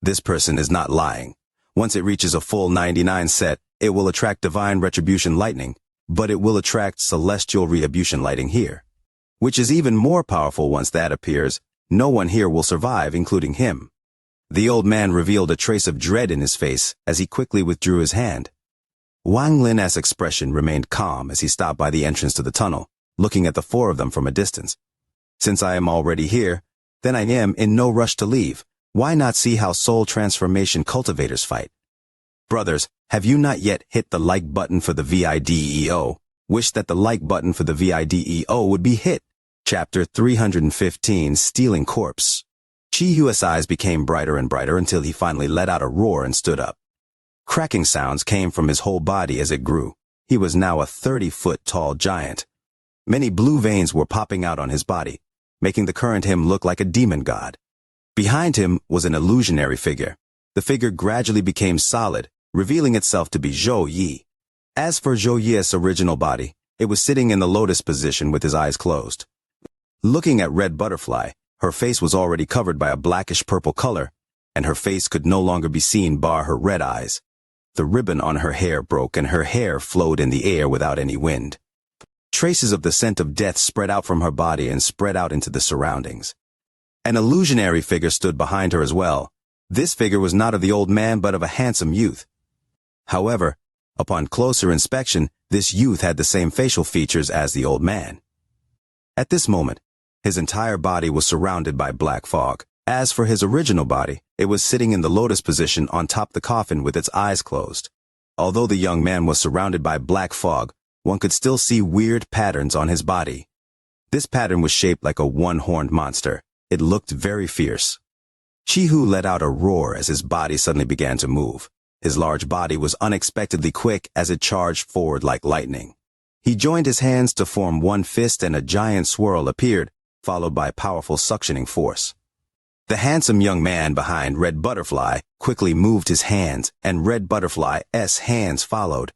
This person is not lying. Once it reaches a full 99 set, it will attract divine retribution lightning, but it will attract celestial retribution lightning here, which is even more powerful. Once that appears, no one here will survive, including him. The old man revealed a trace of dread in his face as he quickly withdrew his hand. Wang Lin's expression remained calm as he stopped by the entrance to the tunnel, looking at the four of them from a distance. Since I am already here, then I am in no rush to leave. Why not see how soul transformation cultivators fight? Brothers, have you not yet hit the like button for the video? Wish that the like button for the video would be hit. Chapter 315, Stealing Corpse. Chi-Hu's eyes became brighter and brighter until he finally let out a roar and stood up. Cracking sounds came from his whole body as it grew. He was now a 30-foot-tall giant. Many blue veins were popping out on his body, making the current him look like a demon god. Behind him was an illusionary figure. The figure gradually became solid, revealing itself to be Zhou Yi. As for Zhou Yi's original body, it was sitting in the lotus position with his eyes closed. Looking at Red Butterfly, her face was already covered by a blackish-purple color, and her face could no longer be seen bar her red eyes. The ribbon on her hair broke and her hair flowed in the air without any wind. Traces of the scent of death spread out from her body and spread out into the surroundings. An illusionary figure stood behind her as well. This figure was not of the old man but of a handsome youth. However, upon closer inspection, this youth had the same facial features as the old man. At this moment, his entire body was surrounded by black fog. As for his original body, it was sitting in the lotus position on top the coffin with its eyes closed. Although the young man was surrounded by black fog, one could still see weird patterns on his body. This pattern was shaped like a one-horned monster. It looked very fierce. Chi-Hu let out a roar as his body suddenly began to move. His large body was unexpectedly quick as it charged forward like lightning. He joined his hands to form one fist and a giant swirl appeared, followed by powerful suctioning force. The handsome young man behind Red Butterfly quickly moved his hands, and Red Butterfly's hands followed.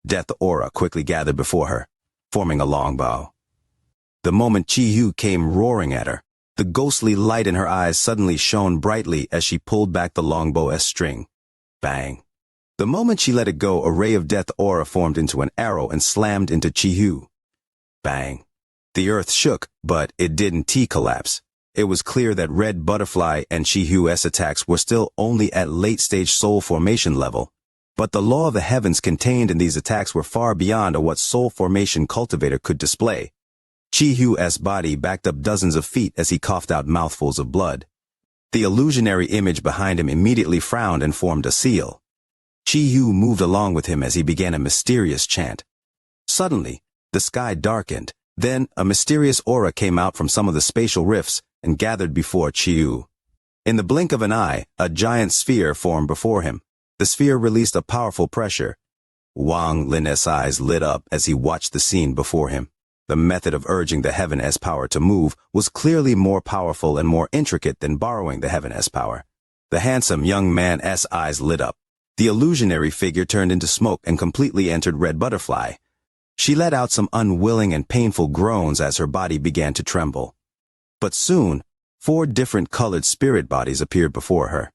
Death aura quickly gathered before her, forming a long bow. The moment Chi-Hu came roaring at her, the ghostly light in her eyes suddenly shone brightly as she pulled back the longbow's string. Bang. The moment she let it go, a ray of death aura formed into an arrow and slammed into Chi-Hu. Bang. The earth shook, but it didn't collapse. It was clear that Red Butterfly and Chi-Hu's attacks were still only at late-stage soul formation level. But the law of the heavens contained in these attacks were far beyond what soul formation cultivator could display. Chi-Hu's body backed up dozens of feet as he coughed out mouthfuls of blood. The illusionary image behind him immediately frowned and formed a seal. Chi-Hu moved along with him as he began a mysterious chant. Suddenly, the sky darkened. Then, a mysterious aura came out from some of the spatial rifts and gathered before Chi-Hu. In the blink of an eye, a giant sphere formed before him. The sphere released a powerful pressure. Wang Lin's eyes lit up as he watched the scene before him. The method of urging the heaven's power to move was clearly more powerful and more intricate than borrowing the heaven's power. The handsome young man's eyes lit up. The illusionary figure turned into smoke and completely entered Red Butterfly. She let out some unwilling and painful groans as her body began to tremble. But soon, 4 different colored spirit bodies appeared before her.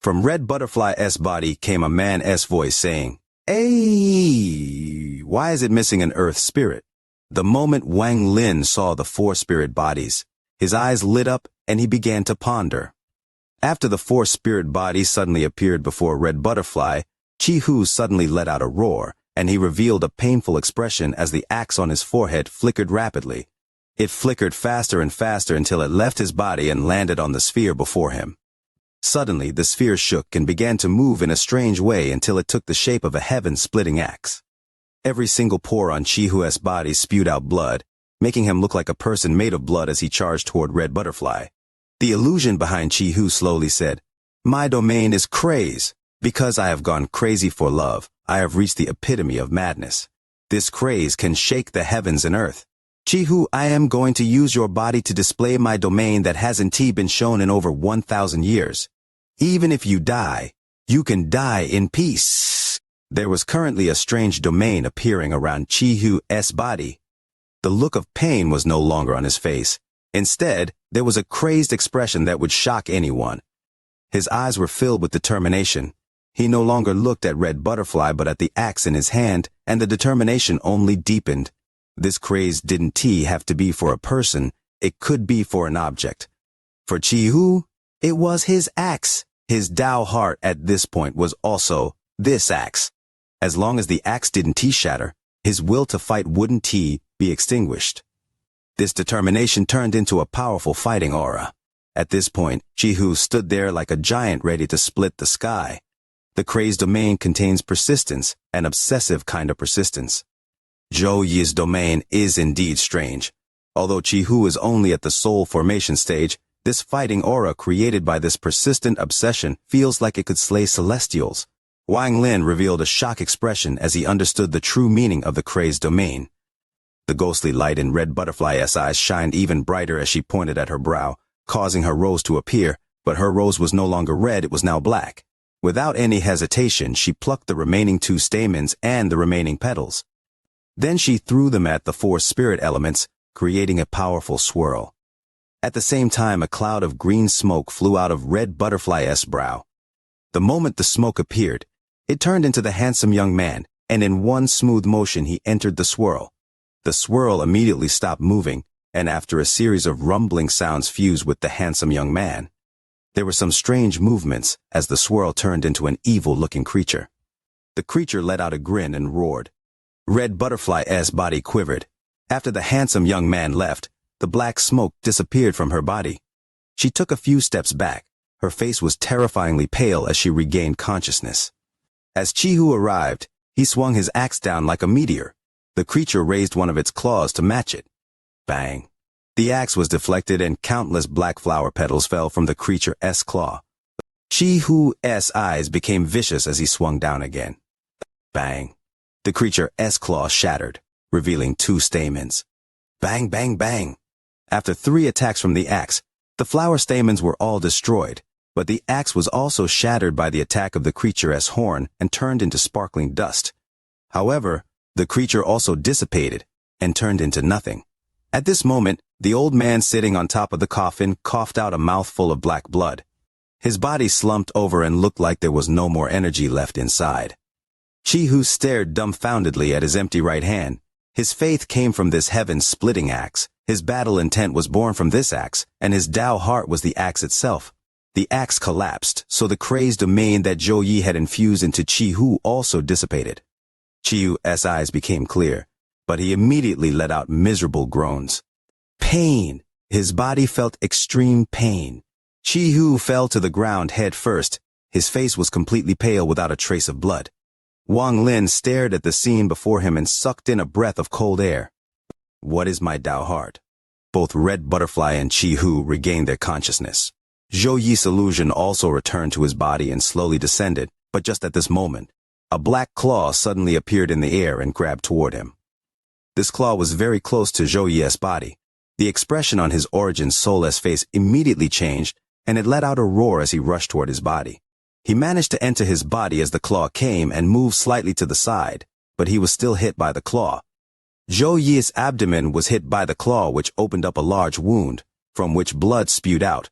From Red Butterfly's body came a man's voice saying, "Hey, why is it missing an earth spirit?" The moment Wang Lin saw the 4 spirit bodies, his eyes lit up and he began to ponder. After the 4 spirit bodies suddenly appeared before Red Butterfly, Chi-Hu suddenly let out a roar, and he revealed a painful expression as the axe on his forehead flickered rapidly. It flickered faster and faster until it left his body and landed on the sphere before him. Suddenly, the sphere shook and began to move in a strange way until it took the shape of a heaven-splitting axe. Every single pore on Chi-Hu's body spewed out blood, making him look like a person made of blood as he charged toward Red Butterfly. The illusion behind Chi-Hu slowly said, "My domain is craze. Because I have gone crazy for love, I have reached the epitome of madness. This craze can shake the heavens and earth. Chi-Hu, I am going to use your body to display my domain that hasn't been shown in over 1,000 years. Even if you die, you can die in peace." There was currently a strange domain appearing around Chi-Hu's body. The look of pain was no longer on his face. Instead, there was a crazed expression that would shock anyone. His eyes were filled with determination. He no longer looked at Red Butterfly but at the axe in his hand, and the determination only deepened. This craze didn't have to be for a person, it could be for an object. For Chi-Hu, it was his axe. His Tao heart at this point was also this axe. As long as the axe didn't shatter, his will to fight wouldn't be extinguished. This determination turned into a powerful fighting aura. At this point, Chi-Hu stood there like a giant ready to split the sky. The crazed domain contains persistence, an obsessive kind of persistence. Zhou Yi's domain is indeed strange. Although Chi-Hu is only at the soul formation stage, this fighting aura created by this persistent obsession feels like it could slay celestials. Wang Lin revealed a shock expression as he understood the true meaning of the crazed domain. The ghostly light in Red Butterfly's eyes shined even brighter as she pointed at her brow, causing her rose to appear, but her rose was no longer red, it was now black. Without any hesitation, she plucked the remaining 2 stamens and the remaining petals. Then she threw them at the 4 spirit elements, creating a powerful swirl. At the same time, a cloud of green smoke flew out of Red Butterfly's brow. The moment the smoke appeared, it turned into the handsome young man, and in one smooth motion he entered the swirl. The swirl immediately stopped moving, and after a series of rumbling sounds fused with the handsome young man, there were some strange movements as the swirl turned into an evil-looking creature. The creature let out a grin and roared. Red Butterfly's body quivered. After the handsome young man left, the black smoke disappeared from her body. She took a few steps back. Her face was terrifyingly pale as she regained consciousness. As Chi-Hu arrived, he swung his axe down like a meteor. The creature raised one of its claws to match it. Bang! The axe was deflected and countless black flower petals fell from the creature's claw. Chi-Hu's eyes became vicious as he swung down again. Bang! The creature's claw shattered, revealing 2 stamens. Bang, bang, bang! After 3 attacks from the axe, the flower stamens were all destroyed, but the axe was also shattered by the attack of the creature's horn and turned into sparkling dust. However, the creature also dissipated and turned into nothing. At this moment, the old man sitting on top of the coffin coughed out a mouthful of black blood. His body slumped over and looked like there was no more energy left inside. Chi-Hu stared dumbfoundedly at his empty right hand. His faith came from this heaven-splitting axe. His battle intent was born from this axe, and his Tao heart was the axe itself. The axe collapsed, so the crazed domain that Zhou Yi had infused into Chi-Hu also dissipated. Chi-Hu's eyes became clear, but he immediately let out miserable groans. Pain! His body felt extreme pain. Chi-Hu fell to the ground head first. His face was completely pale without a trace of blood. Wang Lin stared at the scene before him and sucked in a breath of cold air. What is my Tao heart? Both Red Butterfly and Chi-Hu regained their consciousness. Zhou Yi's illusion also returned to his body and slowly descended, but just at this moment, a black claw suddenly appeared in the air and grabbed toward him. This claw was very close to Zhou Yi's body. The expression on his origin soul's face immediately changed, and it let out a roar as he rushed toward his body. He managed to enter his body as the claw came and moved slightly to the side, but he was still hit by the claw. Zhou Yi's abdomen was hit by the claw, which opened up a large wound, from which blood spewed out.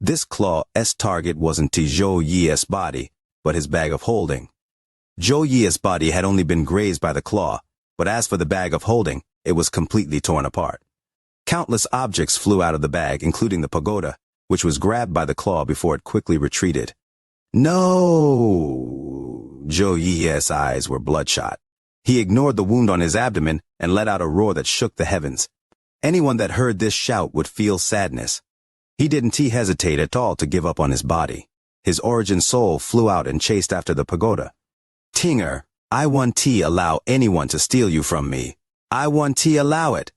This claw's target wasn't to Zhou Yi's body, but his bag of holding. Zhou Yi's body had only been grazed by the claw, but as for the bag of holding, it was completely torn apart. Countless objects flew out of the bag, including the pagoda, which was grabbed by the claw before it quickly retreated. No! Zhou Yi's eyes were bloodshot. He ignored the wound on his abdomen and let out a roar that shook the heavens. Anyone that heard this shout would feel sadness. He didn't hesitate at all to give up on his body. His origin soul flew out and chased after the pagoda. Tinger, I won't allow anyone to steal you from me. I won't allow it.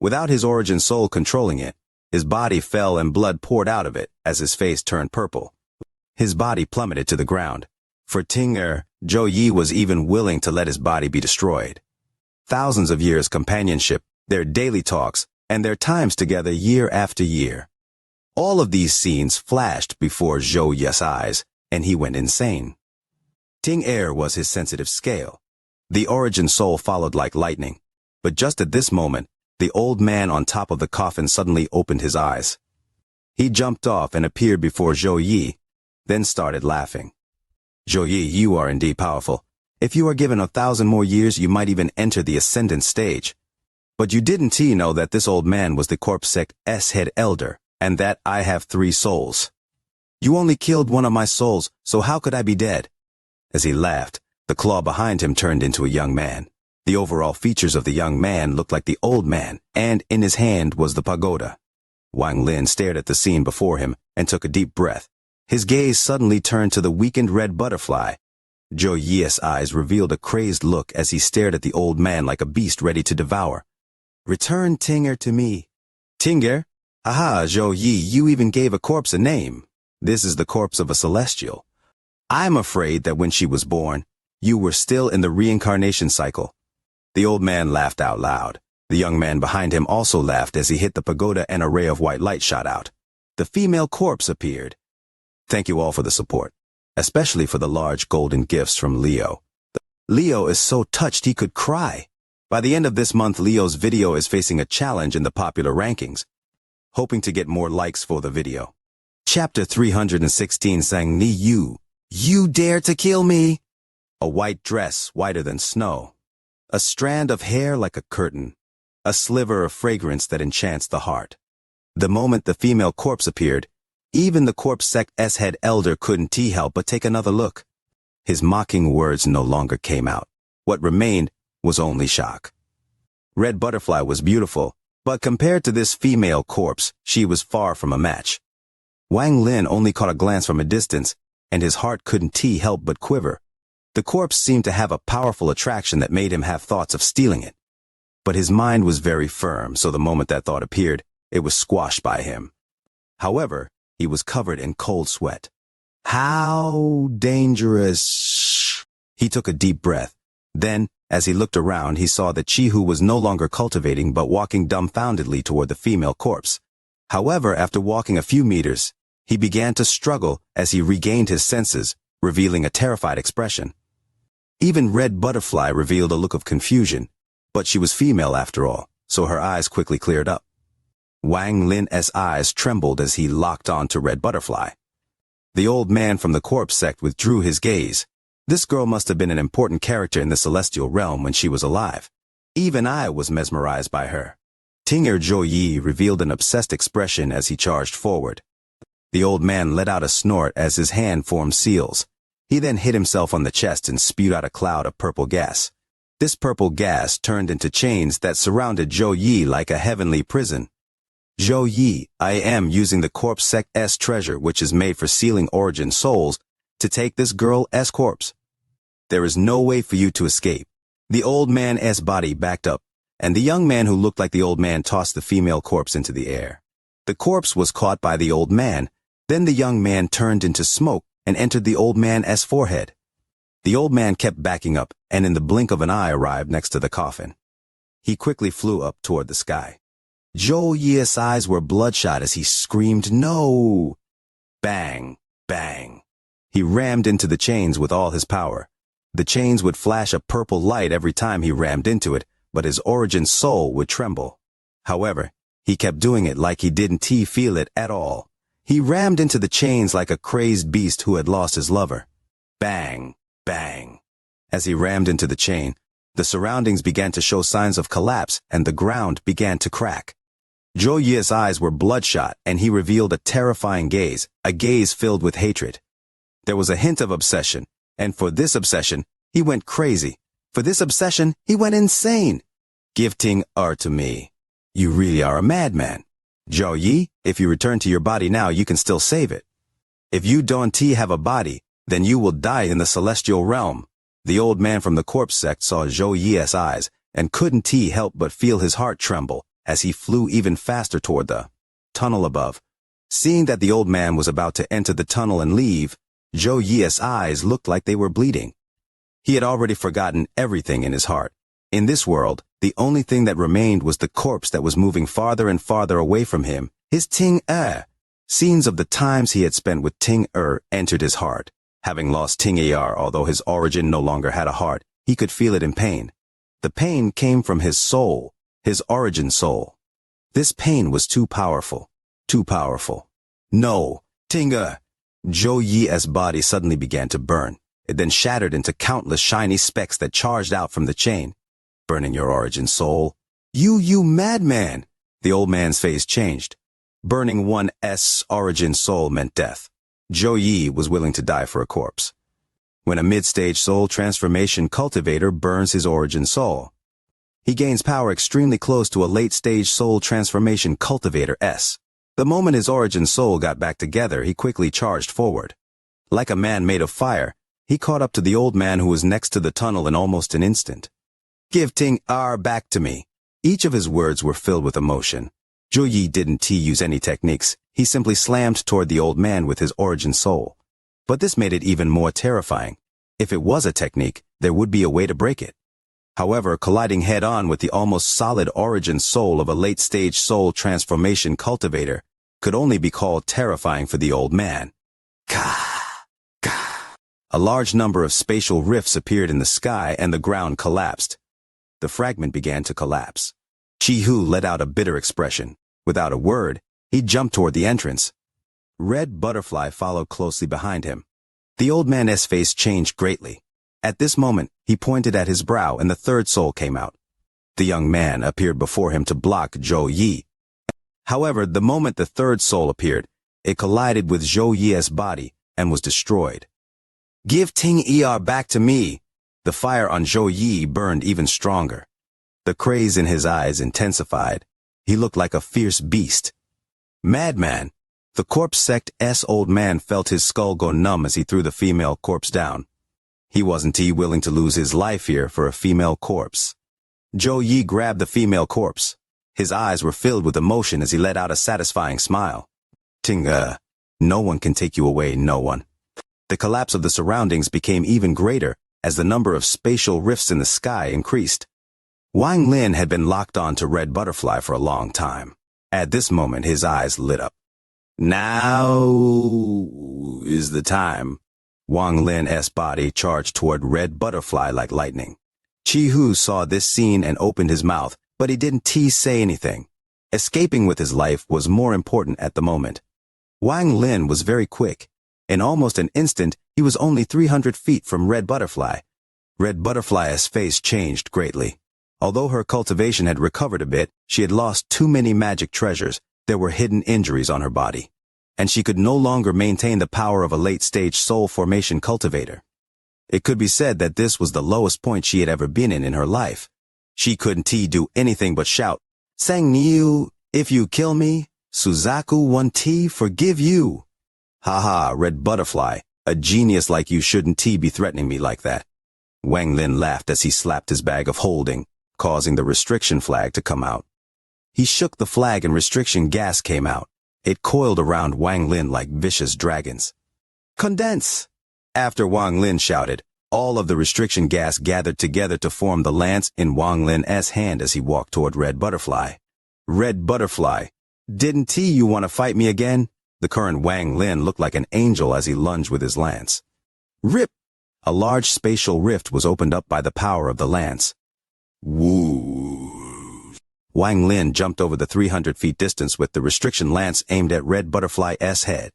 Without his origin soul controlling it, His body fell and blood poured out of it as his face turned purple. His body plummeted to the ground. For Ting Zhou Yi was even willing to let his body be destroyed. Thousands of years companionship, their daily talks, and their times together year after year. All of these scenes flashed before Zhou Yi's eyes, and he went insane. Ting was his sensitive scale. The origin soul followed like lightning. But just at this moment, the old man on top of the coffin suddenly opened his eyes. He jumped off and appeared before Zhou Yi, then started laughing. Zhou Yi, you are indeed powerful. If you are given 1,000 more years, you might even enter the ascendant stage. But you didn't know that this old man was the corpse sect's head elder, and that I have 3 souls. You only killed one of my souls, so how could I be dead? As he laughed, the claw behind him turned into a young man. The overall features of the young man looked like the old man, and in his hand was the pagoda. Wang Lin stared at the scene before him and took a deep breath. His gaze suddenly turned to the weakened red butterfly. Zhou Yi's eyes revealed a crazed look as he stared at the old man like a beast ready to devour. Return Ting to me. Ting? Aha, Zhou Yi, you even gave a corpse a name. This is the corpse of a celestial. I'm afraid that when she was born, you were still in the reincarnation cycle. The old man laughed out loud. The young man behind him also laughed as he hit the pagoda and a ray of white light shot out. The female corpse appeared. Thank you all for the support, especially for the large golden gifts from Leo. Leo is so touched he could cry. By the end of this month, Leo's video is facing a challenge in the popular rankings, hoping to get more likes for the video. Chapter 316 Sang Ni You dare to kill me? A white dress whiter than snow. A strand of hair like a curtain. A sliver of fragrance that enchants the heart. The moment the female corpse appeared, even the corpse sect's head elder couldn't help but take another look. His mocking words no longer came out. What remained was only shock. Red Butterfly was beautiful, but compared to this female corpse, she was far from a match. Wang Lin only caught a glance from a distance, and his heart couldn't help but quiver. The corpse seemed to have a powerful attraction that made him have thoughts of stealing it. But his mind was very firm, so the moment that thought appeared, it was squashed by him. However, he was covered in cold sweat. How dangerous! He took a deep breath. Then, as he looked around, he saw that Chihu was no longer cultivating but walking dumbfoundedly toward the female corpse. However, after walking a few meters, he began to struggle as he regained his senses, revealing a terrified expression. Even Red Butterfly revealed a look of confusion, but she was female after all, so her eyes quickly cleared up. Wang Lin's eyes trembled as he locked on to Red Butterfly. The old man from the corpse sect withdrew his gaze. This girl must have been an important character in the celestial realm when she was alive. Even I was mesmerized by her. Ting Zhou Yi revealed an obsessed expression as he charged forward. The old man let out a snort as his hand formed seals. He then hit himself on the chest and spewed out a cloud of purple gas. This purple gas turned into chains that surrounded Zhou Yi like a heavenly prison. Zhou Yi, I am using the corpse sect's treasure, which is made for sealing origin souls, to take this girl's corpse. There is no way for you to escape. The old man's body backed up, and the young man who looked like the old man tossed the female corpse into the air. The corpse was caught by the old man. Then the young man turned into smoke and entered the old man's forehead. The old man kept backing up, and in the blink of an eye arrived next to the coffin. He quickly flew up toward the sky. Zhou Yi's eyes were bloodshot as he screamed, "No!" Bang! Bang! He rammed into the chains with all his power. The chains would flash a purple light every time he rammed into it, but his origin soul would tremble. However, he kept doing it like he didn't feel it at all. He rammed into the chains like a crazed beast who had lost his lover. Bang! Bang! As he rammed into the chain, the surroundings began to show signs of collapse and the ground began to crack. Zhou Yi's eyes were bloodshot and he revealed a terrifying gaze, a gaze filled with hatred. There was a hint of obsession, and for this obsession, he went crazy. For this obsession, he went insane. Gifting art to me. You really are a madman. Zhou Yi, if you return to your body now, you can still save it. If you don't have a body, then you will die in the celestial realm. The old man from the corpse sect saw Zhou Yi's eyes and couldn't help but feel his heart tremble as he flew even faster toward the tunnel above. Seeing that the old man was about to enter the tunnel and leave, Zhou Yi's eyes looked like they were bleeding. He had already forgotten everything in his heart. In this world, the only thing that remained was the corpse that was moving farther and farther away from him, his Ting-er. Scenes of the times he had spent with Ting-er entered his heart. Having lost Ting-er, although his origin no longer had a heart, he could feel it in pain. The pain came from his soul, his origin soul. This pain was too powerful. Too powerful. No, Ting-er! Zhou Yi's body suddenly began to burn. It then shattered into countless shiny specks that charged out from the chain. Burning your origin soul? You madman! The old man's face changed. Burning one's origin soul meant death. Zhou Yi was willing to die for a corpse. When a mid-stage soul transformation cultivator burns his origin soul, he gains power extremely close to a late-stage soul transformation cultivator S. The moment his origin soul got back together, he quickly charged forward. Like a man made of fire, he caught up to the old man who was next to the tunnel in almost an instant. Give Ting-er back to me. Each of his words were filled with emotion. Zhou Yi didn't use any techniques. He simply slammed toward the old man with his origin soul. But this made it even more terrifying. If it was a technique, there would be a way to break it. However, colliding head-on with the almost solid origin soul of a late-stage soul transformation cultivator could only be called terrifying for the old man. A large number of spatial rifts appeared in the sky and the ground collapsed. The fragment began to collapse. Chi-Hu let out a bitter expression. Without a word, he jumped toward the entrance. Red Butterfly followed closely behind him. The old man's face changed greatly. At this moment, he pointed at his brow and the third soul came out. The young man appeared before him to block Zhou Yi. However, the moment the third soul appeared, it collided with Zhou Yi's body and was destroyed. Give Ting-er back to me! The fire on Zhou Yi burned even stronger. The craze in his eyes intensified. He looked like a fierce beast. Madman! The corpse-secked old man felt his skull go numb as he threw the female corpse down. He wasn't willing to lose his life here for a female corpse. Zhou Yi grabbed the female corpse. His eyes were filled with emotion as he let out a satisfying smile. Ting-er, no one can take you away, no one. The collapse of the surroundings became even greater as the number of spatial rifts in the sky increased. Wang Lin had been locked on to Red Butterfly for a long time. At this moment, his eyes lit up. Now is the time. Wang Lin's body charged toward Red Butterfly like lightning. Chi-Hu saw this scene and opened his mouth, but he didn't say anything. Escaping with his life was more important at the moment. Wang Lin was very quick. In almost an instant, he was only 300 feet from Red Butterfly. Red Butterfly's face changed greatly. Although her cultivation had recovered a bit, she had lost too many magic treasures. There were hidden injuries on her body, and she could no longer maintain the power of a late-stage soul formation cultivator. It could be said that this was the lowest point she had ever been in her life. She couldn't do anything but shout, "Sang Niu, if you kill me, Suzaku one forgive you." Haha, Red Butterfly, a genius like you shouldn't be threatening me like that. Wang Lin laughed as he slapped his bag of holding, causing the restriction flag to come out. He shook the flag and restriction gas came out. It coiled around Wang Lin like vicious dragons. Condense! After Wang Lin shouted, all of the restriction gas gathered together to form the lance in Wang Lin's hand as he walked toward Red Butterfly. Red Butterfly, didn't you want to fight me again? The current Wang Lin looked like an angel as he lunged with his lance. Rip! A large spatial rift was opened up by the power of the lance. Woo! Wang Lin jumped over the 300 feet distance with the restriction lance aimed at Red Butterfly's head.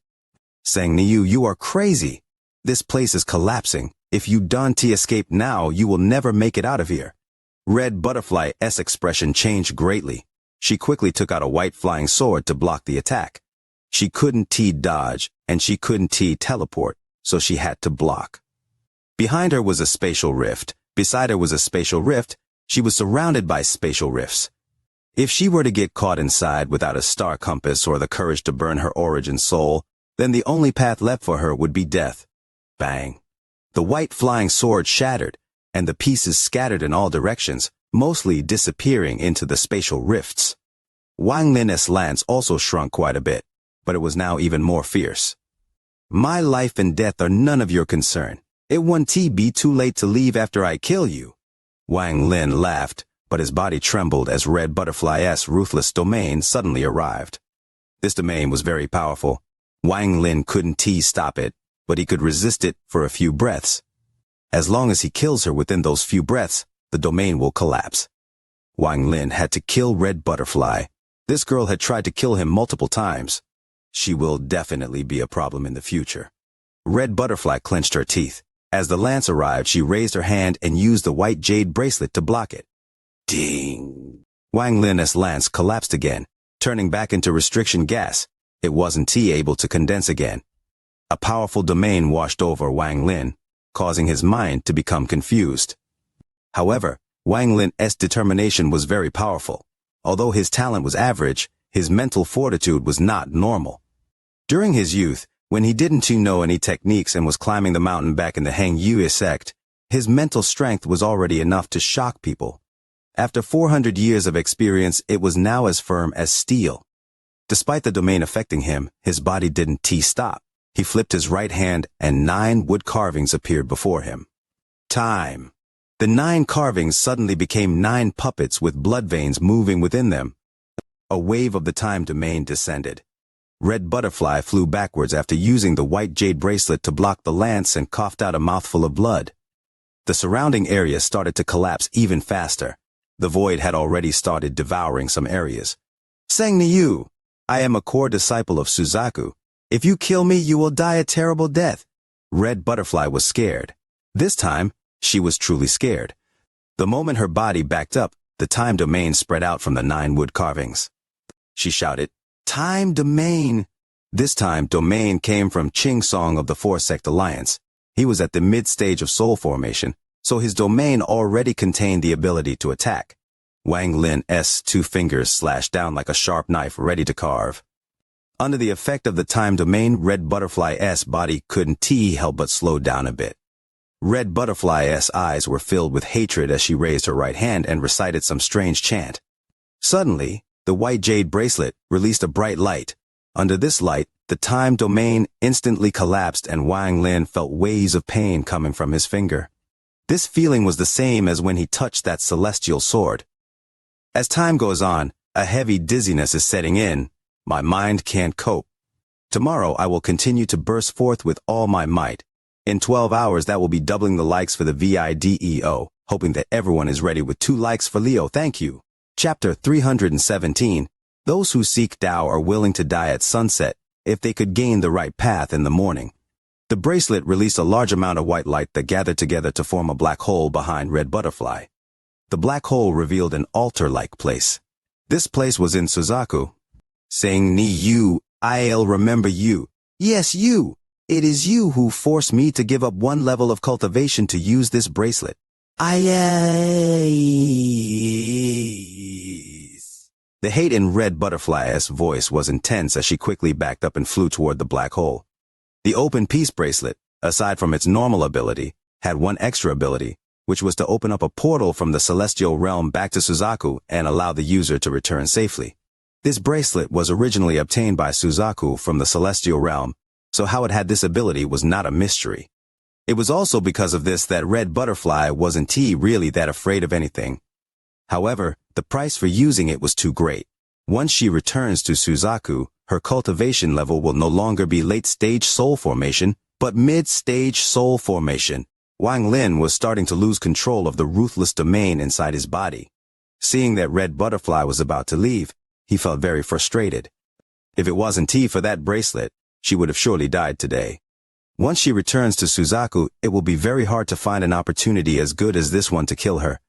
Sang Niu, you are crazy. This place is collapsing. If you don't escape now, you will never make it out of here. Red Butterfly's expression changed greatly. She quickly took out a white flying sword to block the attack. She couldn't dodge, and she couldn't teleport, so she had to block. Behind her was a spatial rift. Beside her was a spatial rift. She was surrounded by spatial rifts. If she were to get caught inside without a star compass or the courage to burn her origin soul, then the only path left for her would be death. Bang! The white flying sword shattered, and the pieces scattered in all directions, mostly disappearing into the spatial rifts. Wang Lin's lance also shrunk quite a bit, but it was now even more fierce. My life and death are none of your concern. It won't be too late to leave after I kill you. Wang Lin laughed, but his body trembled as Red Butterfly's ruthless domain suddenly arrived. This domain was very powerful. Wang Lin couldn't stop it, but he could resist it for a few breaths. As long as he kills her within those few breaths, the domain will collapse. Wang Lin had to kill Red Butterfly. This girl had tried to kill him multiple times. She will definitely be a problem in the future. Red Butterfly clenched her teeth. As the lance arrived, she raised her hand and used the white jade bracelet to block it. Ding! Wang Lin's lance collapsed again, turning back into restriction gas. It wasn't able to condense again. A powerful domain washed over Wang Lin, causing his mind to become confused. However, Wang Lin's determination was very powerful. Although his talent was average, his mental fortitude was not normal. During his youth, when he didn't know any techniques and was climbing the mountain back in the Hang Yue sect, his mental strength was already enough to shock people. After 400 years of experience, it was now as firm as steel. Despite the domain affecting him, his body didn't stop. He flipped his right hand and 9 wood carvings appeared before him. Time. The 9 carvings suddenly became 9 puppets with blood veins moving within them. A wave of the time domain descended. Red Butterfly flew backwards after using the white jade bracelet to block the lance and coughed out a mouthful of blood. The surrounding area started to collapse even faster. The void had already started devouring some areas. Sang Niu, I am a core disciple of Suzaku. If you kill me, you will die a terrible death. Red Butterfly was scared. This time, she was truly scared. The moment her body backed up, the time domain spread out from the 9 wood carvings. She shouted, Time domain! This time, domain came from Ching Song of the 4-sect alliance. He was at the mid-stage of soul formation, so his domain already contained the ability to attack. Wang Lin's 2 fingers slashed down like a sharp knife ready to carve. Under the effect of the time domain, Red Butterfly's body couldn't help but slow down a bit. Red Butterfly's eyes were filled with hatred as she raised her right hand and recited some strange chant. Suddenly, the white jade bracelet released a bright light. Under this light, the time domain instantly collapsed and Wang Lin felt waves of pain coming from his finger. This feeling was the same as when he touched that celestial sword. As time goes on, a heavy dizziness is setting in. My mind can't cope. Tomorrow I will continue to burst forth with all my might. In 12 hours that will be doubling the likes for the video, hoping that everyone is ready with 2 likes for Leo, thank you. Chapter 317. Those who seek Tao are willing to die at sunset, if they could gain the right path in the morning. The bracelet released a large amount of white light that gathered together to form a black hole behind Red Butterfly. The black hole revealed an altar-like place. This place was in Suzaku. Saying, Ni you, I'll remember you. Yes, you. It is you who forced me to give up 1 level of cultivation to use this bracelet. The hate in Red Butterfly's voice was intense as she quickly backed up and flew toward the black hole. The open peace bracelet, aside from its normal ability, had 1 extra ability, which was to open up a portal from the celestial realm back to Suzaku and allow the user to return safely. This bracelet was originally obtained by Suzaku from the celestial realm, so how it had this ability was not a mystery. It was also because of this that Red Butterfly wasn't really that afraid of anything. However, the price for using it was too great. Once she returns to Suzaku, her cultivation level will no longer be late-stage soul formation, but mid-stage soul formation. Wang Lin was starting to lose control of the ruthless domain inside his body. Seeing that Red Butterfly was about to leave, he felt very frustrated. If it wasn't for that bracelet, she would have surely died today. Once she returns to Suzaku, it will be very hard to find an opportunity as good as this one to kill her.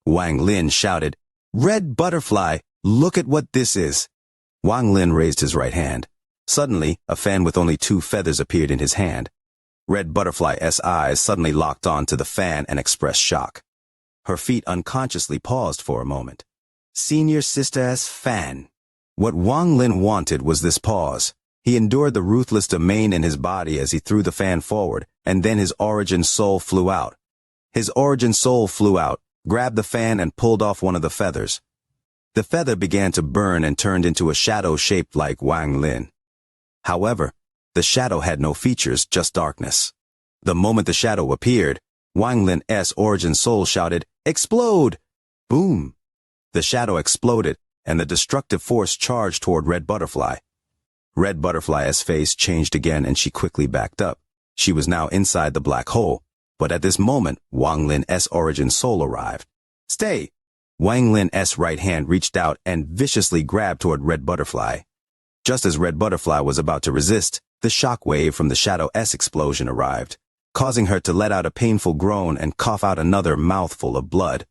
Wang Lin shouted, Red Butterfly, look at what this is. Wang Lin raised his right hand. Suddenly, a fan with only 2 feathers appeared in his hand. Red Butterfly's eyes suddenly locked on to the fan and expressed shock. Her feet unconsciously paused for a moment. Senior sister's fan. What Wang Lin wanted was this pause. He endured the ruthless domain in his body as he threw the fan forward, and then his origin soul flew out. His origin soul flew out, grabbed the fan and pulled off 1 of the feathers. The feather began to burn and turned into a shadow shaped like Wang Lin. However, the shadow had no features, just darkness. The moment the shadow appeared, Wang Lin's origin soul shouted, "Explode!" Boom! The shadow exploded, and the destructive force charged toward Red Butterfly. Red Butterfly's face changed again and she quickly backed up. She was now inside the black hole, but at this moment, Wang Lin's origin soul arrived. "Stay!" Wang Lin's right hand reached out and viciously grabbed toward Red Butterfly. Just as Red Butterfly was about to resist, the shock wave from the Shadow's explosion arrived, causing her to let out a painful groan and cough out another mouthful of blood.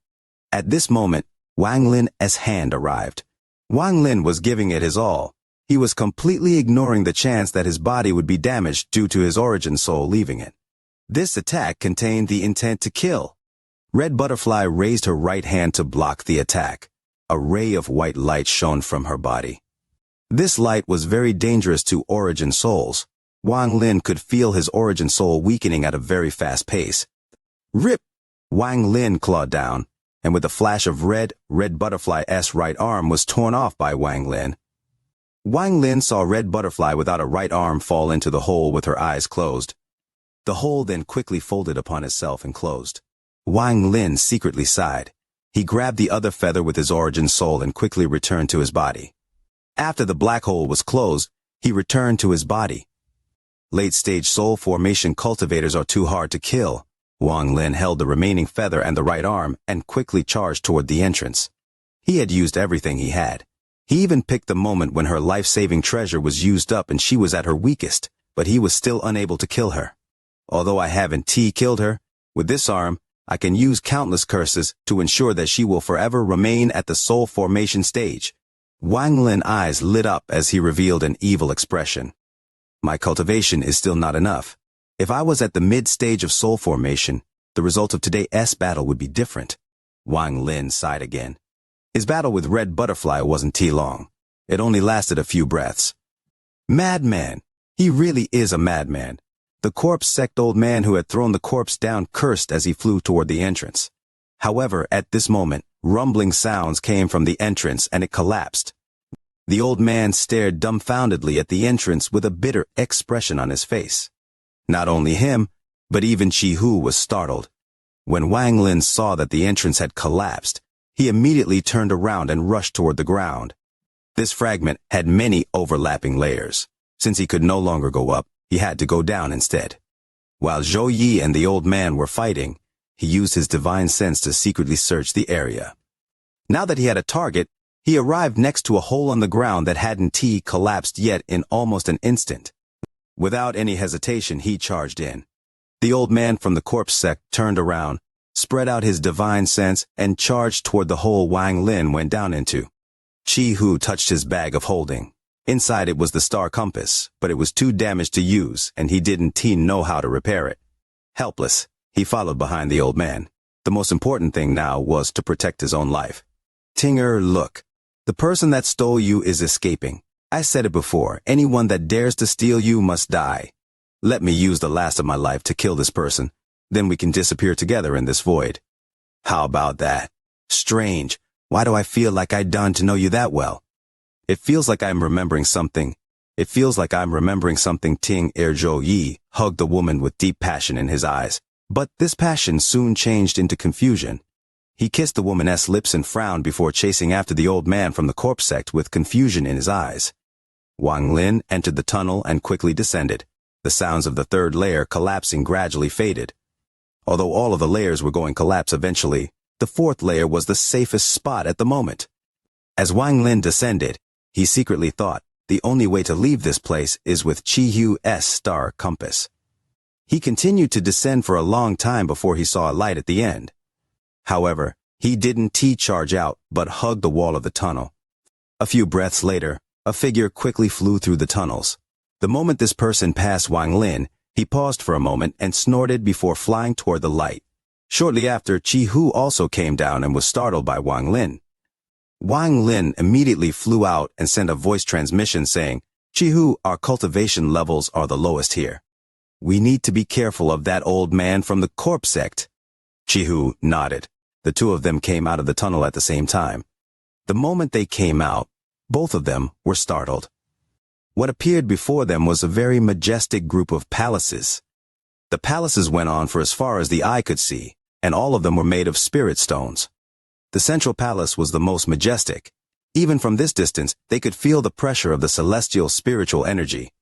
At this moment, Wang Lin's hand arrived. Wang Lin was giving it his all. He was completely ignoring the chance that his body would be damaged due to his origin soul leaving it. This attack contained the intent to kill. Red Butterfly raised her right hand to block the attack. A ray of white light shone from her body. This light was very dangerous to origin souls. Wang Lin could feel his origin soul weakening at a very fast pace. Rip! Wang Lin clawed down, and with a flash of Red Butterfly's right arm was torn off by Wang Lin. Wang Lin saw Red Butterfly without a right arm fall into the hole with her eyes closed. The hole then quickly folded upon itself and closed. Wang Lin secretly sighed. He grabbed the other feather with his origin soul and quickly returned to his body. After the black hole was closed, he returned to his body. Late-stage soul formation cultivators are too hard to kill. Wang Lin held the remaining feather and the right arm and quickly charged toward the entrance. He had used everything he had. He even picked the moment when her life-saving treasure was used up and she was at her weakest, but he was still unable to kill her. Although I haven't killed her, with this arm, I can use countless curses to ensure that she will forever remain at the soul formation stage. Wang Lin's eyes lit up as he revealed an evil expression. My cultivation is still not enough. If I was at the mid-stage of soul formation, the result of today's battle would be different. Wang Lin sighed again. His battle with Red Butterfly wasn't too long. It only lasted a few breaths. Madman! He really is a madman. The corpse sect old man who had thrown the corpse down cursed as he flew toward the entrance. However, at this moment, rumbling sounds came from the entrance and it collapsed. The old man stared dumbfoundedly at the entrance with a bitter expression on his face. Not only him, but even Chi-Hu was startled. When Wang Lin saw that the entrance had collapsed, he immediately turned around and rushed toward the ground. This fragment had many overlapping layers. Since he could no longer go up, he had to go down instead. While Zhou Yi and the old man were fighting, he used his divine sense to secretly search the area. Now that he had a target, he arrived next to a hole on the ground that hadn't collapsed yet in almost an instant. Without any hesitation, he charged in. The old man from the corpse sect turned around, spread out his divine sense, and charged toward the hole Wang Lin went down into. Chi-Hu touched his bag of holding. Inside it was the star compass, but it was too damaged to use, and he didn't know how to repair it. Helpless, he followed behind the old man. The most important thing now was to protect his own life. Tinger, look. The person that stole you is escaping. I said it before, anyone that dares to steal you must die. Let me use the last of my life to kill this person. Then we can disappear together in this void. How about that? Strange. Why do I feel like I done to know you that well? It feels like I'm remembering something. Ting Zhou Yi hugged the woman with deep passion in his eyes. But this passion soon changed into confusion. He kissed the woman's lips and frowned before chasing after the old man from the corpse sect with confusion in his eyes. Wang Lin entered the tunnel and quickly descended. The sounds of the third layer collapsing gradually faded. Although all of the layers were going to collapse eventually, the fourth layer was the safest spot at the moment. As Wang Lin descended, he secretly thought, the only way to leave this place is with Chi-Hu's star compass. He continued to descend for a long time before he saw a light at the end. However, he didn't charge out, but hugged the wall of the tunnel. A few breaths later, a figure quickly flew through the tunnels. The moment this person passed Wang Lin, he paused for a moment and snorted before flying toward the light. Shortly after, Chi-Hu also came down and was startled by Wang Lin. Wang Lin immediately flew out and sent a voice transmission saying, Chi-Hu, our cultivation levels are the lowest here. We need to be careful of that old man from the corpse sect. Chi-Hu nodded. The two of them came out of the tunnel at the same time. The moment they came out, both of them were startled. What appeared before them was a very majestic group of palaces. The palaces went on for as far as the eye could see, and all of them were made of spirit stones. The central palace was the most majestic. Even from this distance, they could feel the pressure of the celestial spiritual energy.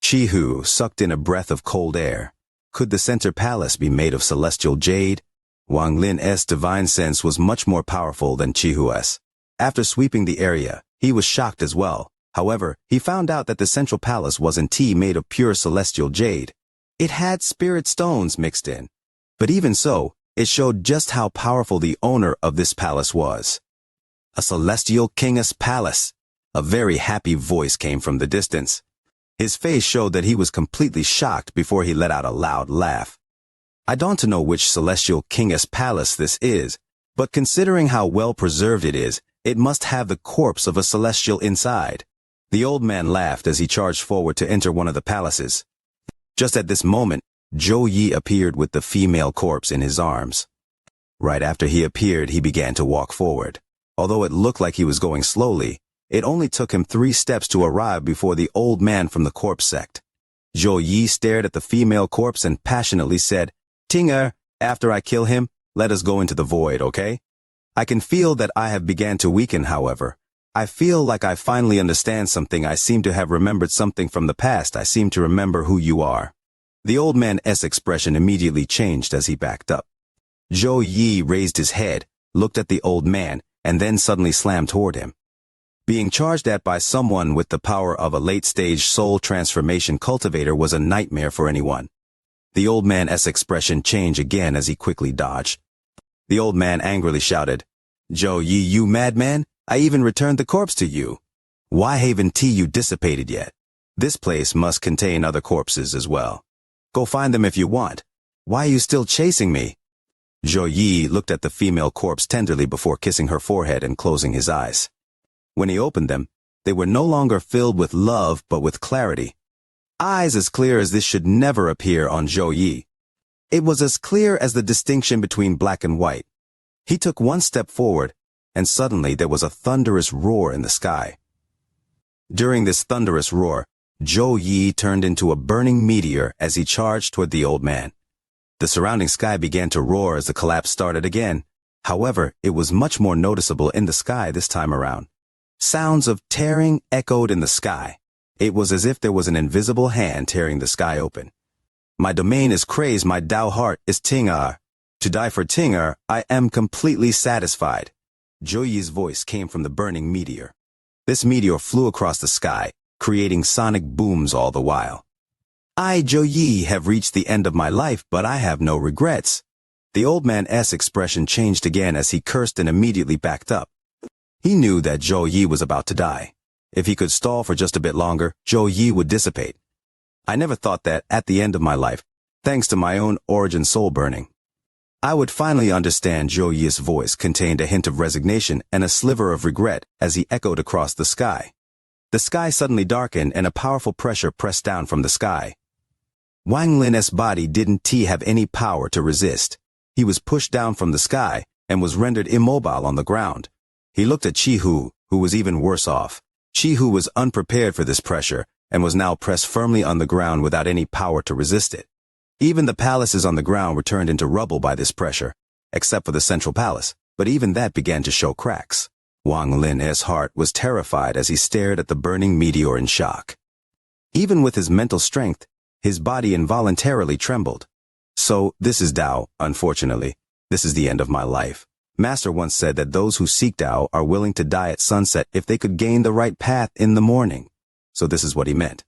Chi-Hu sucked in a breath of cold air. Could the center palace be made of celestial jade? Wang Lin's divine sense was much more powerful than Chi-Hu's. After sweeping the area, he was shocked as well. However, he found out that the central palace wasn't made of pure celestial jade. It had spirit stones mixed in. But even so, it showed just how powerful the owner of this palace was. A celestial king's palace. A very happy voice came from the distance. His face showed that he was completely shocked before he let out a loud laugh. I don't know which celestial king's palace this is, but considering how well preserved it is, it must have the corpse of a celestial inside. The old man laughed as he charged forward to enter one of the palaces. Just at this moment, Zhou Yi appeared with the female corpse in his arms. Right after he appeared, he began to walk forward. Although it looked like he was going slowly, it only took him 3 steps to arrive before the old man from the corpse sect. Zhou Yi stared at the female corpse and passionately said, "Ting-er, after I kill him, let us go into the void, okay? I can feel that I have began to weaken, however. I feel like I finally understand something. I seem to have remembered something from the past. I seem to remember who you are." The old man's expression immediately changed as he backed up. Zhou Yi raised his head, looked at the old man, and then suddenly slammed toward him. Being charged at by someone with the power of a late-stage soul transformation cultivator was a nightmare for anyone. The old man's expression changed again as he quickly dodged. The old man angrily shouted, "Zhou Yi, you madman! I even returned the corpse to you. Why haven't you dissipated yet? This place must contain other corpses as well. Go find them if you want. Why are you still chasing me?" Zhou Yi looked at the female corpse tenderly before kissing her forehead and closing his eyes. When he opened them, they were no longer filled with love but with clarity. Eyes as clear as this should never appear on Zhou Yi. It was as clear as the distinction between black and white. He took one step forward, and suddenly there was a thunderous roar in the sky. During this thunderous roar, Zhou Yi turned into a burning meteor as he charged toward the old man. The surrounding sky began to roar as the collapse started again. However, it was much more noticeable in the sky this time around. Sounds of tearing echoed in the sky. It was as if there was an invisible hand tearing the sky open. "My domain is crazed, my Tao heart is Ting-er. To die for Ting-er, I am completely satisfied." Zhou Yi's voice came from the burning meteor. This meteor flew across the sky, creating sonic booms all the while. "I, Zhou Yi, have reached the end of my life, but I have no regrets." The old man's expression changed again as he cursed and immediately backed up. He knew that Zhou Yi was about to die. If he could stall for just a bit longer, Zhou Yi would dissipate. "I never thought that, at the end of my life, thanks to my own origin soul burning, I would finally understand." Zhou Yi's voice contained a hint of resignation and a sliver of regret as he echoed across the sky. The sky suddenly darkened and a powerful pressure pressed down from the sky. Wang Lin's body didn't have any power to resist. He was pushed down from the sky and was rendered immobile on the ground. He looked at Chi-Hu, who was even worse off. Chi-Hu was unprepared for this pressure and was now pressed firmly on the ground without any power to resist it. Even the palaces on the ground were turned into rubble by this pressure, except for the central palace, but even that began to show cracks. Wang Lin's heart was terrified as he stared at the burning meteor in shock. Even with his mental strength, his body involuntarily trembled. "So, this is Tao, unfortunately. This is the end of my life. Master once said that those who seek Tao are willing to die at sunset if they could gain the right path in the morning. So this is what he meant.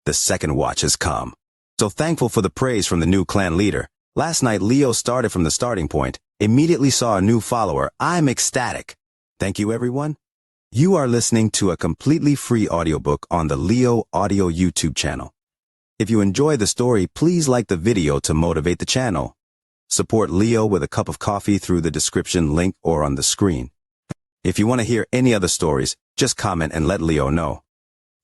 The second watch has come. So thankful for the praise from the new clan leader. Last night Leo started from the starting point, immediately saw a new follower. I'm ecstatic. Thank you everyone. You are listening to a completely free audiobook on the Leo Audio YouTube channel. If you enjoy the story, please like the video to motivate the channel. Support Leo with a cup of coffee through the description link or on the screen. If you want to hear any other stories, just comment and let Leo know.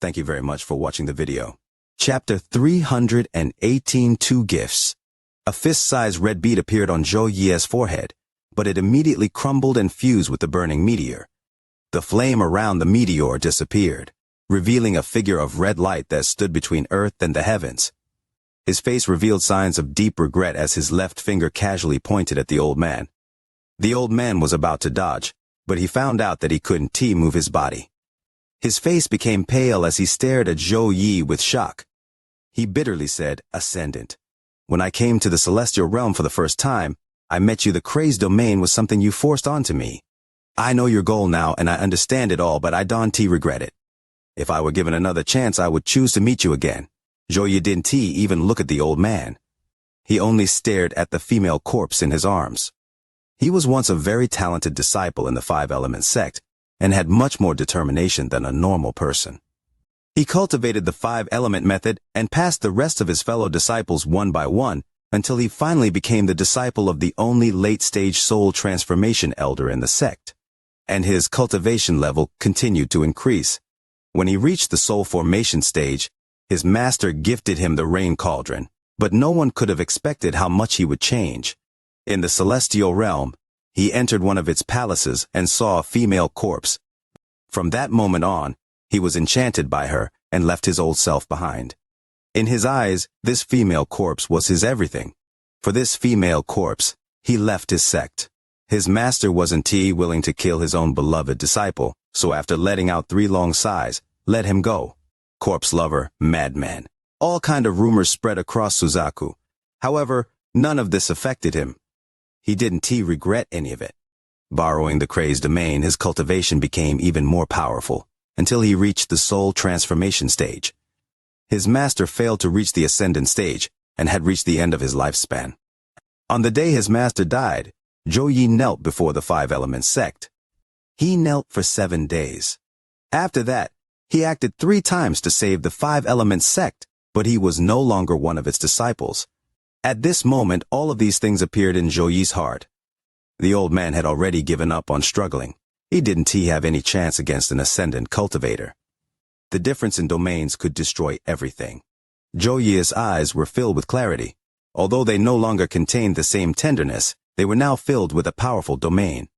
Thank you very much for watching the video. Chapter 318 Two Gifts. A fist-sized red bead appeared on Zhou Yi's forehead, but it immediately crumbled and fused with the burning meteor. The flame around the meteor disappeared, revealing a figure of red light that stood between Earth and the heavens. His face revealed signs of deep regret as his left finger casually pointed at the old man. The old man was about to dodge, but he found out that he couldn't move his body. His face became pale as he stared at Zhou Yi with shock. He bitterly said, "Ascendant. When I came to the celestial realm for the first time, I met you. The crazed domain was something you forced onto me. I know your goal now and I understand it all, but I don't regret it. If I were given another chance, I would choose to meet you again." Zhou Yi didn't even look at the old man. He only stared at the female corpse in his arms. He was once a very talented disciple in the Five-Element sect, and had much more determination than a normal person. He cultivated the Five-Element method and passed the rest of his fellow disciples one by one until he finally became the disciple of the only late-stage soul transformation elder in the sect. And his cultivation level continued to increase. When he reached the soul formation stage, his master gifted him the rain cauldron, but no one could have expected how much he would change. In the celestial realm, he entered one of its palaces and saw a female corpse. From that moment on, he was enchanted by her and left his old self behind. In his eyes, this female corpse was his everything. For this female corpse, he left his sect. His master wasn't willing to kill his own beloved disciple, so after letting out 3 long sighs, let him go. Corpse lover, madman. All kind of rumors spread across Suzaku. However, none of this affected him. He didn't regret any of it. Borrowing the crazed domain, his cultivation became even more powerful, until he reached the soul transformation stage. His master failed to reach the ascendant stage, and had reached the end of his lifespan. On the day his master died, Zhou Yi knelt before the Five-Element sect. He knelt for 7 days. After that, he acted 3 times to save the Five-Element sect, but he was no longer one of its disciples. At this moment, all of these things appeared in Zhou Yi's heart. The old man had already given up on struggling. He didn't have any chance against an ascendant cultivator. The difference in domains could destroy everything. Zhou Yi's eyes were filled with clarity. Although they no longer contained the same tenderness, they were now filled with a powerful domain.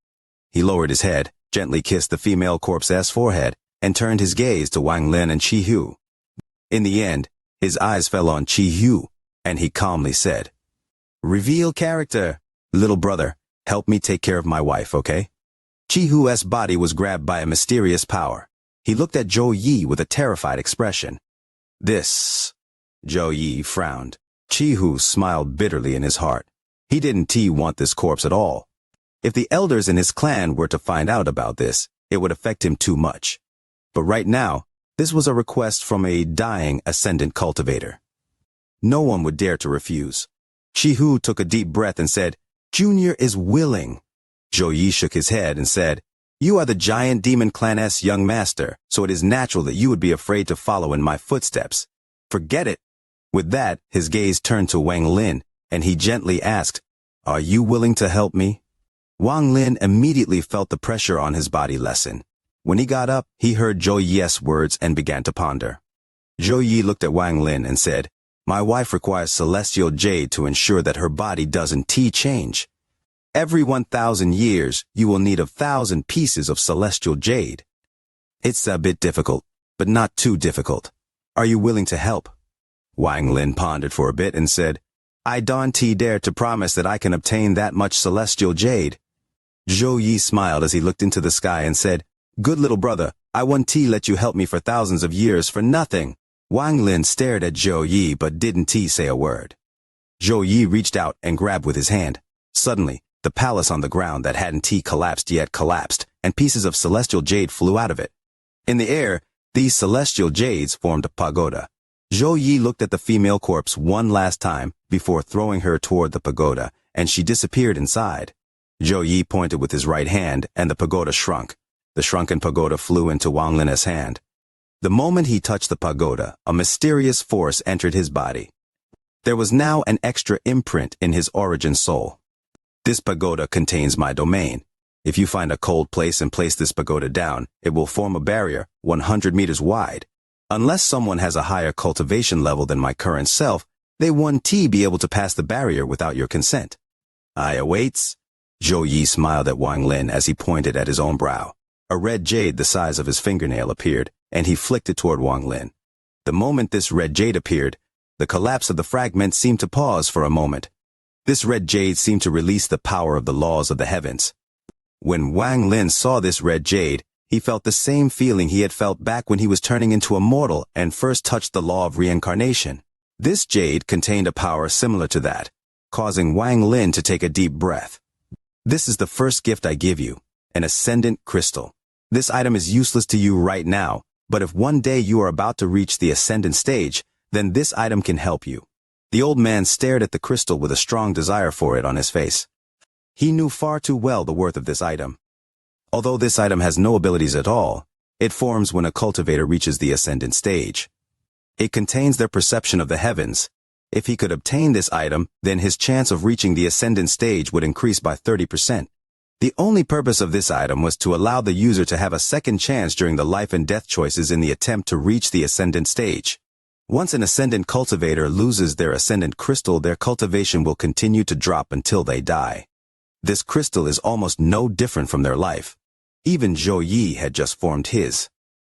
He lowered his head, gently kissed the female corpse's forehead, and turned his gaze to Wang Lin and Qi Hu. In the end, his eyes fell on Qi Hu, and he calmly said, "Reveal character. Little brother, help me take care of my wife, okay?" Qi Hu's body was grabbed by a mysterious power. He looked at Zhou Yi with a terrified expression. "This..." Zhou Yi frowned. Qi Hu smiled bitterly in his heart. He didn't want this corpse at all. If the elders in his clan were to find out about this, it would affect him too much. But right now, this was a request from a dying ascendant cultivator. No one would dare to refuse. Qi Hu took a deep breath and said, "Junior is willing." Zhou Yi shook his head and said, "You are the giant demon clan's young master, so it is natural that you would be afraid to follow in my footsteps. Forget it." With that, his gaze turned to Wang Lin, and he gently asked, "Are you willing to help me?" Wang Lin immediately felt the pressure on his body lessen. When he got up, he heard Zhou Yi's words and began to ponder. Zhou Yi looked at Wang Lin and said, "My wife requires celestial jade to ensure that her body doesn't change. Every 1,000 years, you will need 1,000 pieces of celestial jade. It's a bit difficult, but not too difficult. Are you willing to help?" Wang Lin pondered for a bit and said, "I don't dare to promise that I can obtain that much celestial jade." Zhou Yi smiled as he looked into the sky and said, "Good little brother, I won't let you help me for thousands of years for nothing." Wang Lin stared at Zhou Yi but didn't say a word. Zhou Yi reached out and grabbed with his hand. Suddenly, the palace on the ground that hadn't collapsed, and pieces of celestial jade flew out of it. In the air, these celestial jades formed a pagoda. Zhou Yi looked at the female corpse one last time before throwing her toward the pagoda, and she disappeared inside. Zhou Yi pointed with his right hand, and the pagoda shrunk. The shrunken pagoda flew into Wang Lin's hand. The moment he touched the pagoda, a mysterious force entered his body. There was now an extra imprint in his origin soul. "This pagoda contains my domain. If you find a cold place and place this pagoda down, it will form a barrier 100 meters wide. Unless someone has a higher cultivation level than my current self, they won't be able to pass the barrier without your consent." "I awaits." Zhou Yi smiled at Wang Lin as he pointed at his own brow. A red jade the size of his fingernail appeared, and he flicked it toward Wang Lin. The moment this red jade appeared, the collapse of the fragment seemed to pause for a moment. This red jade seemed to release the power of the laws of the heavens. When Wang Lin saw this red jade, he felt the same feeling he had felt back when he was turning into a mortal and first touched the law of reincarnation. This jade contained a power similar to that, causing Wang Lin to take a deep breath. This is the first gift I give you, an ascendant crystal. This item is useless to you right now, but if one day you are about to reach the ascendant stage, then this item can help you. The old man stared at the crystal with a strong desire for it on his face. He knew far too well the worth of this item. Although this item has no abilities at all, it forms when a cultivator reaches the ascendant stage. It contains their perception of the heavens. If he could obtain this item, then his chance of reaching the ascendant stage would increase by 30%. The only purpose of this item was to allow the user to have a second chance during the life and death choices in the attempt to reach the ascendant stage. Once an ascendant cultivator loses their ascendant crystal, their cultivation will continue to drop until they die. This crystal is almost no different from their life. Even Zhou Yi had just formed his.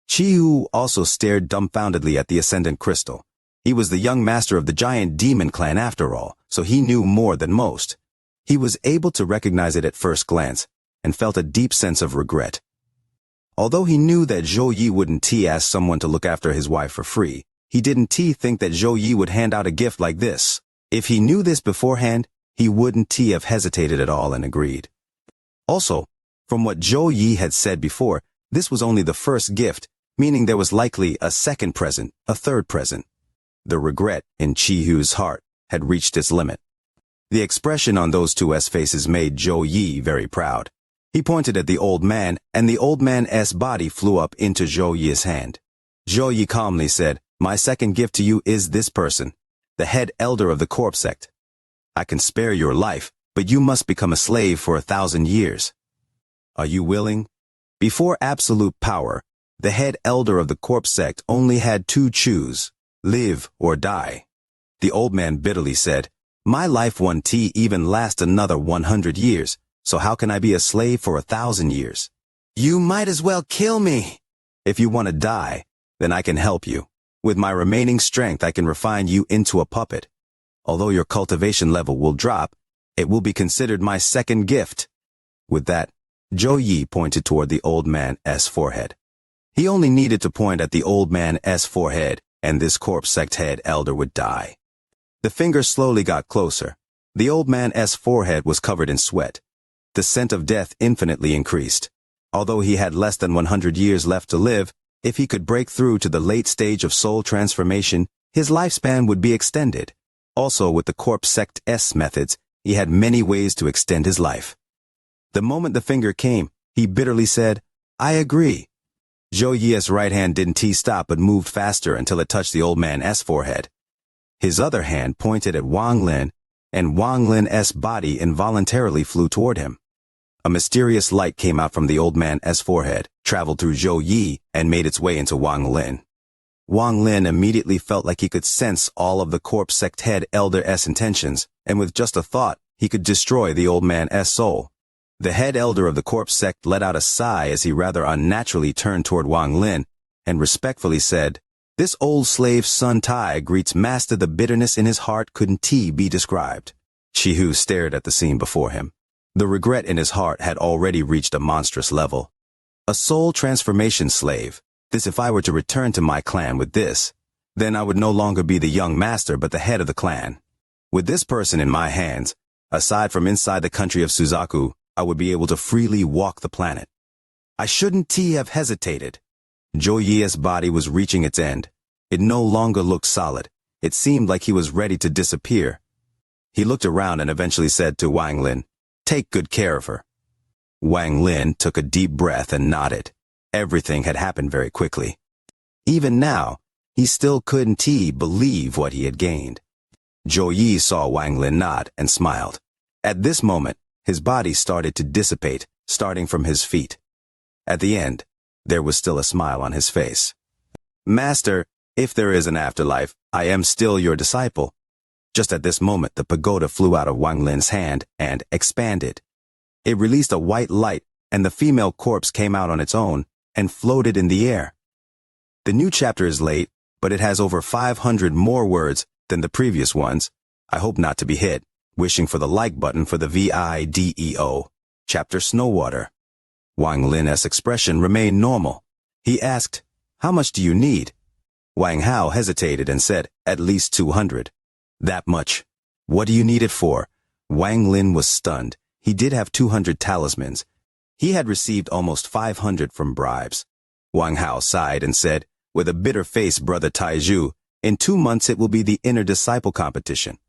Qiyu also stared dumbfoundedly at the ascendant crystal. He was the young master of the giant demon clan after all, so he knew more than most. He was able to recognize it at first glance, and felt a deep sense of regret. Although he knew that Zhou Yi wouldn't ask someone to look after his wife for free, he didn't think that Zhou Yi would hand out a gift like this. If he knew this beforehand, he wouldn't have hesitated at all and agreed. Also, from what Zhou Yi had said before, this was only the first gift, meaning there was likely a second present, a third present. The regret in Qiyu's heart had reached its limit. The expression on those two faces made Zhou Yi very proud. He pointed at the old man, and the old man's body flew up into Zhou Yi's hand. Zhou Yi calmly said, "My second gift to you is this person, the head elder of the corpse sect. I can spare your life, but you must become a slave for 1,000 years. Are you willing?" Before absolute power, the head elder of the corpse sect only had to choose, live or die. The old man bitterly said, "My life won't even last another 100 years, so how can I be a slave for 1,000 years? You might as well kill me. If you want to die, then I can help you. With my remaining strength, I can refine you into a puppet. Although your cultivation level will drop, it will be considered my second gift." With that, Zhou Yi pointed toward the old man's forehead. He only needed to point at the old man's forehead, and this corpse sect head elder would die. The finger slowly got closer. The old man's forehead was covered in sweat. The scent of death infinitely increased. Although he had less than 100 years left to live, if he could break through to the late stage of soul transformation, his lifespan would be extended. Also, with the corpse sect's methods, he had many ways to extend his life. The moment the finger came, he bitterly said, "I agree." Zhou Yi's right hand didn't stop but moved faster until it touched the old man's forehead. His other hand pointed at Wang Lin, and Wang Lin's body involuntarily flew toward him. A mysterious light came out from the old man's forehead, traveled through Zhou Yi, and made its way into Wang Lin. Wang Lin immediately felt like he could sense all of the corpse sect head elder's intentions, and with just a thought, he could destroy the old man's soul. The head elder of the corpse sect let out a sigh as he rather unnaturally turned toward Wang Lin, and respectfully said, "This old slave Sun Tai greets Master. The bitterness in his heart couldn't be described." Qiyu stared at the scene before him. The regret in his heart had already reached a monstrous level. A soul transformation slave. This if I were to return to my clan with this, then I would no longer be the young master but the head of the clan. With this person in my hands, aside from inside the country of Suzaku, I would be able to freely walk the planet. I shouldn't have hesitated. Zhou Yi's body was reaching its end. It no longer looked solid. It seemed like he was ready to disappear. He looked around and eventually said to Wang Lin, "Take good care of her." Wang Lin took a deep breath and nodded. Everything had happened very quickly. Even now, he still couldn't believe what he had gained. Zhou Yi saw Wang Lin nod and smiled. At this moment, his body started to dissipate, starting from his feet. At the end, there was still a smile on his face. "Master, if there is an afterlife, I am still your disciple." Just at this moment, the pagoda flew out of Wang Lin's hand and expanded. It released a white light and the female corpse came out on its own and floated in the air. The new chapter is late, but it has over 500 more words than the previous ones. I hope not to be hit. Wishing for the like button for the video. Chapter Snowwater. Wang Lin's expression remained normal. He asked, "How much do you need?" Wang Hao hesitated and said, "At least 200. "That much? What do you need it for?" Wang Lin was stunned. He did have 200 talismans. He had received almost 500 from bribes. Wang Hao sighed and said, with a bitter face, "Brother Taizhu, in 2 months it will be the inner disciple competition.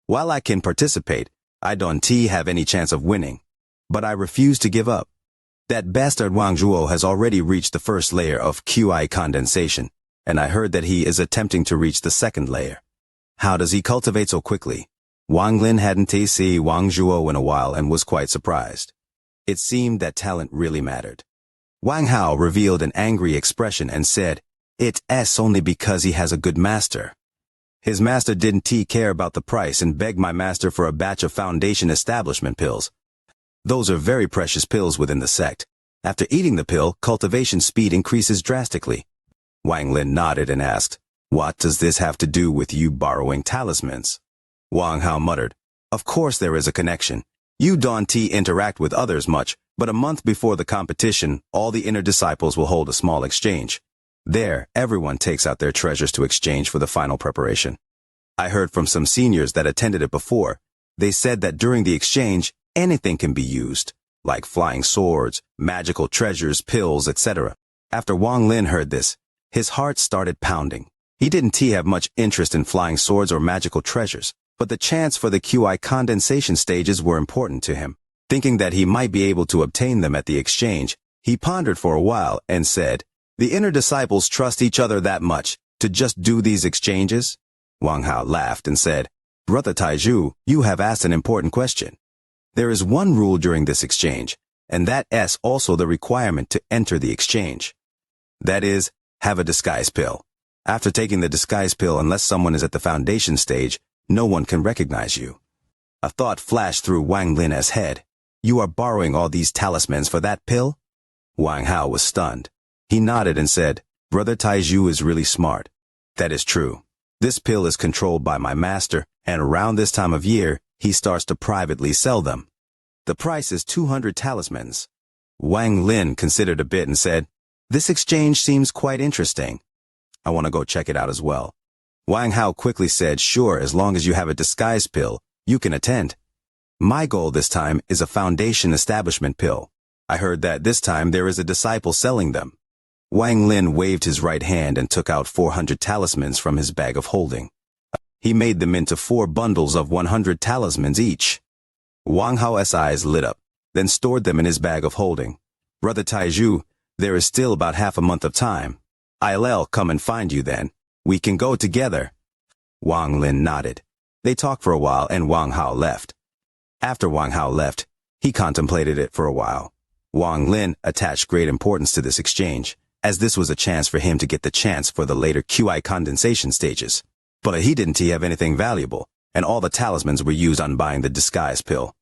While I can participate, I don't have any chance of winning. But I refuse to give up. That bastard Wang Zhuo has already reached the first layer of QI condensation, and I heard that he is attempting to reach the second layer. How does he cultivate so quickly?" Wang Lin hadn't seen Wang Zhuo in a while and was quite surprised. It seemed that talent really mattered. Wang Hao revealed an angry expression and said, "It's only because he has a good master. His master didn't care about the price and begged my master for a batch of foundation establishment pills. Those are very precious pills within the sect. After eating the pill, cultivation speed increases drastically." Wang Lin nodded and asked, "What does this have to do with you borrowing talismans?" Wang Hao muttered, "Of course there is a connection. You don't interact with others much, but a month before the competition, all the inner disciples will hold a small exchange. There, everyone takes out their treasures to exchange for the final preparation. I heard from some seniors that attended it before. They said that during the exchange, anything can be used, like flying swords, magical treasures, pills, etc. After Wang Lin heard this, his heart started pounding. He didn't have much interest in flying swords or magical treasures, but the chance for the QI condensation stages were important to him. Thinking that he might be able to obtain them at the exchange, he pondered for a while and said, "The inner disciples trust each other that much, to just do these exchanges?" Wang Hao laughed and said, "Brother Taizhu, you have asked an important question. There is one rule during this exchange, and that is also the requirement to enter the exchange. That is, have a disguise pill. After taking the disguise pill, unless someone is at the foundation stage, no one can recognize you." A thought flashed through Wang Lin's head. "You are borrowing all these talismans for that pill?" Wang Hao was stunned. He nodded and said, "Brother Taizhu is really smart. That is true. This pill is controlled by my master, and around this time of year, he starts to privately sell them. The price is 200 talismans. Wang Lin considered a bit and said, "This exchange seems quite interesting. I want to go check it out as well." Wang Hao quickly said, "Sure, as long as you have a disguise pill, you can attend. My goal this time is a foundation establishment pill. I heard that this time there is a disciple selling them." Wang Lin waved his right hand and took out 400 talismans from his bag of holding. He made them into 4 bundles of 100 talismans each. Wang Hao's eyes lit up, then stored them in his bag of holding. "Brother Taizhu, there is still about half a month of time. I'll come and find you then. We can go together." Wang Lin nodded. They talked for a while and Wang Hao left. After Wang Hao left, he contemplated it for a while. Wang Lin attached great importance to this exchange, as this was a chance for him to get the chance for the later QI condensation stages. But he didn't have anything valuable, and all the talismans were used on buying the disguise pill.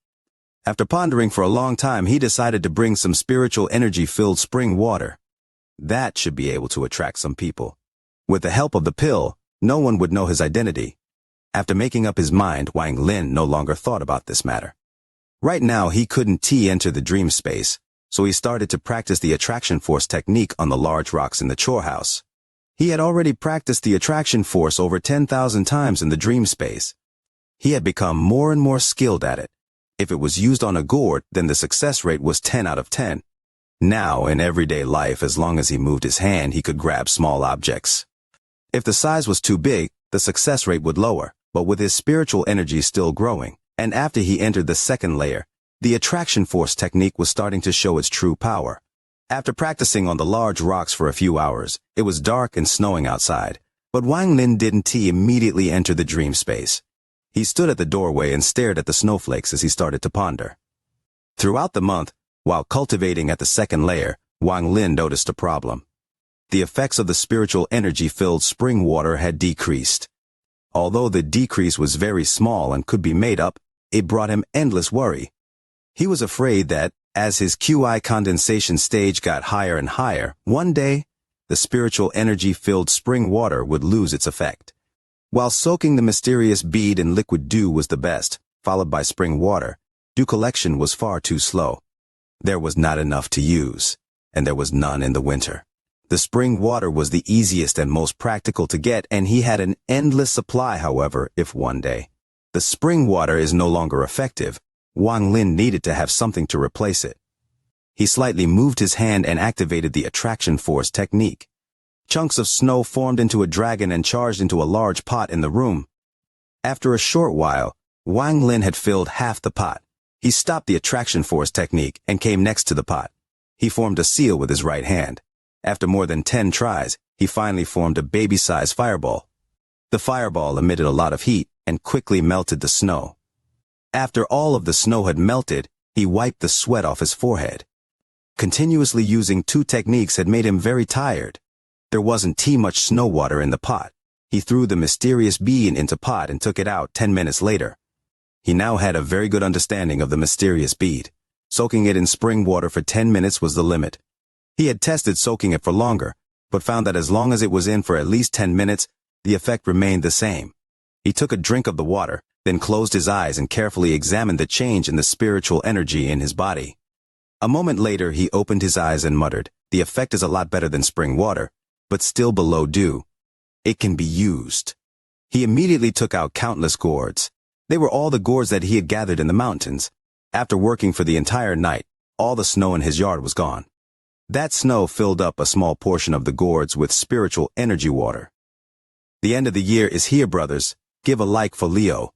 After pondering for a long time, he decided to bring some spiritual energy-filled spring water. That should be able to attract some people. With the help of the pill, no one would know his identity. After making up his mind, Wang Lin no longer thought about this matter. Right now, he couldn't enter the dream space, so he started to practice the attraction force technique on the large rocks in the chore house. He had already practiced the attraction force over 10,000 times in the dream space. He had become more and more skilled at it. If it was used on a gourd, then the success rate was 10 out of 10. Now, in everyday life, as long as he moved his hand, he could grab small objects. If the size was too big, the success rate would lower, but with his spiritual energy still growing, and after he entered the second layer, the attraction force technique was starting to show its true power. After practicing on the large rocks for a few hours, it was dark and snowing outside, but Wang Lin didn't immediately enter the dream space. He stood at the doorway and stared at the snowflakes as he started to ponder. Throughout the month, while cultivating at the second layer, Wang Lin noticed a problem. The effects of the spiritual energy-filled spring water had decreased. Although the decrease was very small and could be made up, it brought him endless worry. He was afraid that, As his QI condensation stage got higher and higher, one day, the spiritual energy-filled spring water would lose its effect. While soaking the mysterious bead in liquid dew was the best, followed by spring water, dew collection was far too slow. There was not enough to use, and there was none in the winter. The spring water was the easiest and most practical to get, and he had an endless supply. However, if one day the spring water is no longer effective, Wang Lin needed to have something to replace it. He slightly moved his hand and activated the attraction force technique. Chunks of snow formed into a dragon and charged into a large pot in the room. After a short while, Wang Lin had filled half the pot. He stopped the attraction force technique and came next to the pot. He formed a seal with his right hand. After more than 10 tries, he finally formed a baby-sized fireball. The fireball emitted a lot of heat and quickly melted the snow. After all of the snow had melted, he wiped the sweat off his forehead. Continuously using 2 techniques had made him very tired. There wasn't too much snow water in the pot. He threw the mysterious bean into pot and took it out 10 minutes later. He now had a very good understanding of the mysterious bead. Soaking it in spring water for 10 minutes was the limit. He had tested soaking it for longer, but found that as long as it was in for at least 10 minutes, the effect remained the same. He took a drink of the water, then closed his eyes and carefully examined the change in the spiritual energy in his body. A moment later, he opened his eyes and muttered, "The effect is a lot better than spring water, but still below dew. It can be used." He immediately took out countless gourds. They were all the gourds that he had gathered in the mountains. After working for the entire night, all the snow in his yard was gone. That snow filled up a small portion of the gourds with spiritual energy water. The end of the year is here, brothers. Give a like for Leo.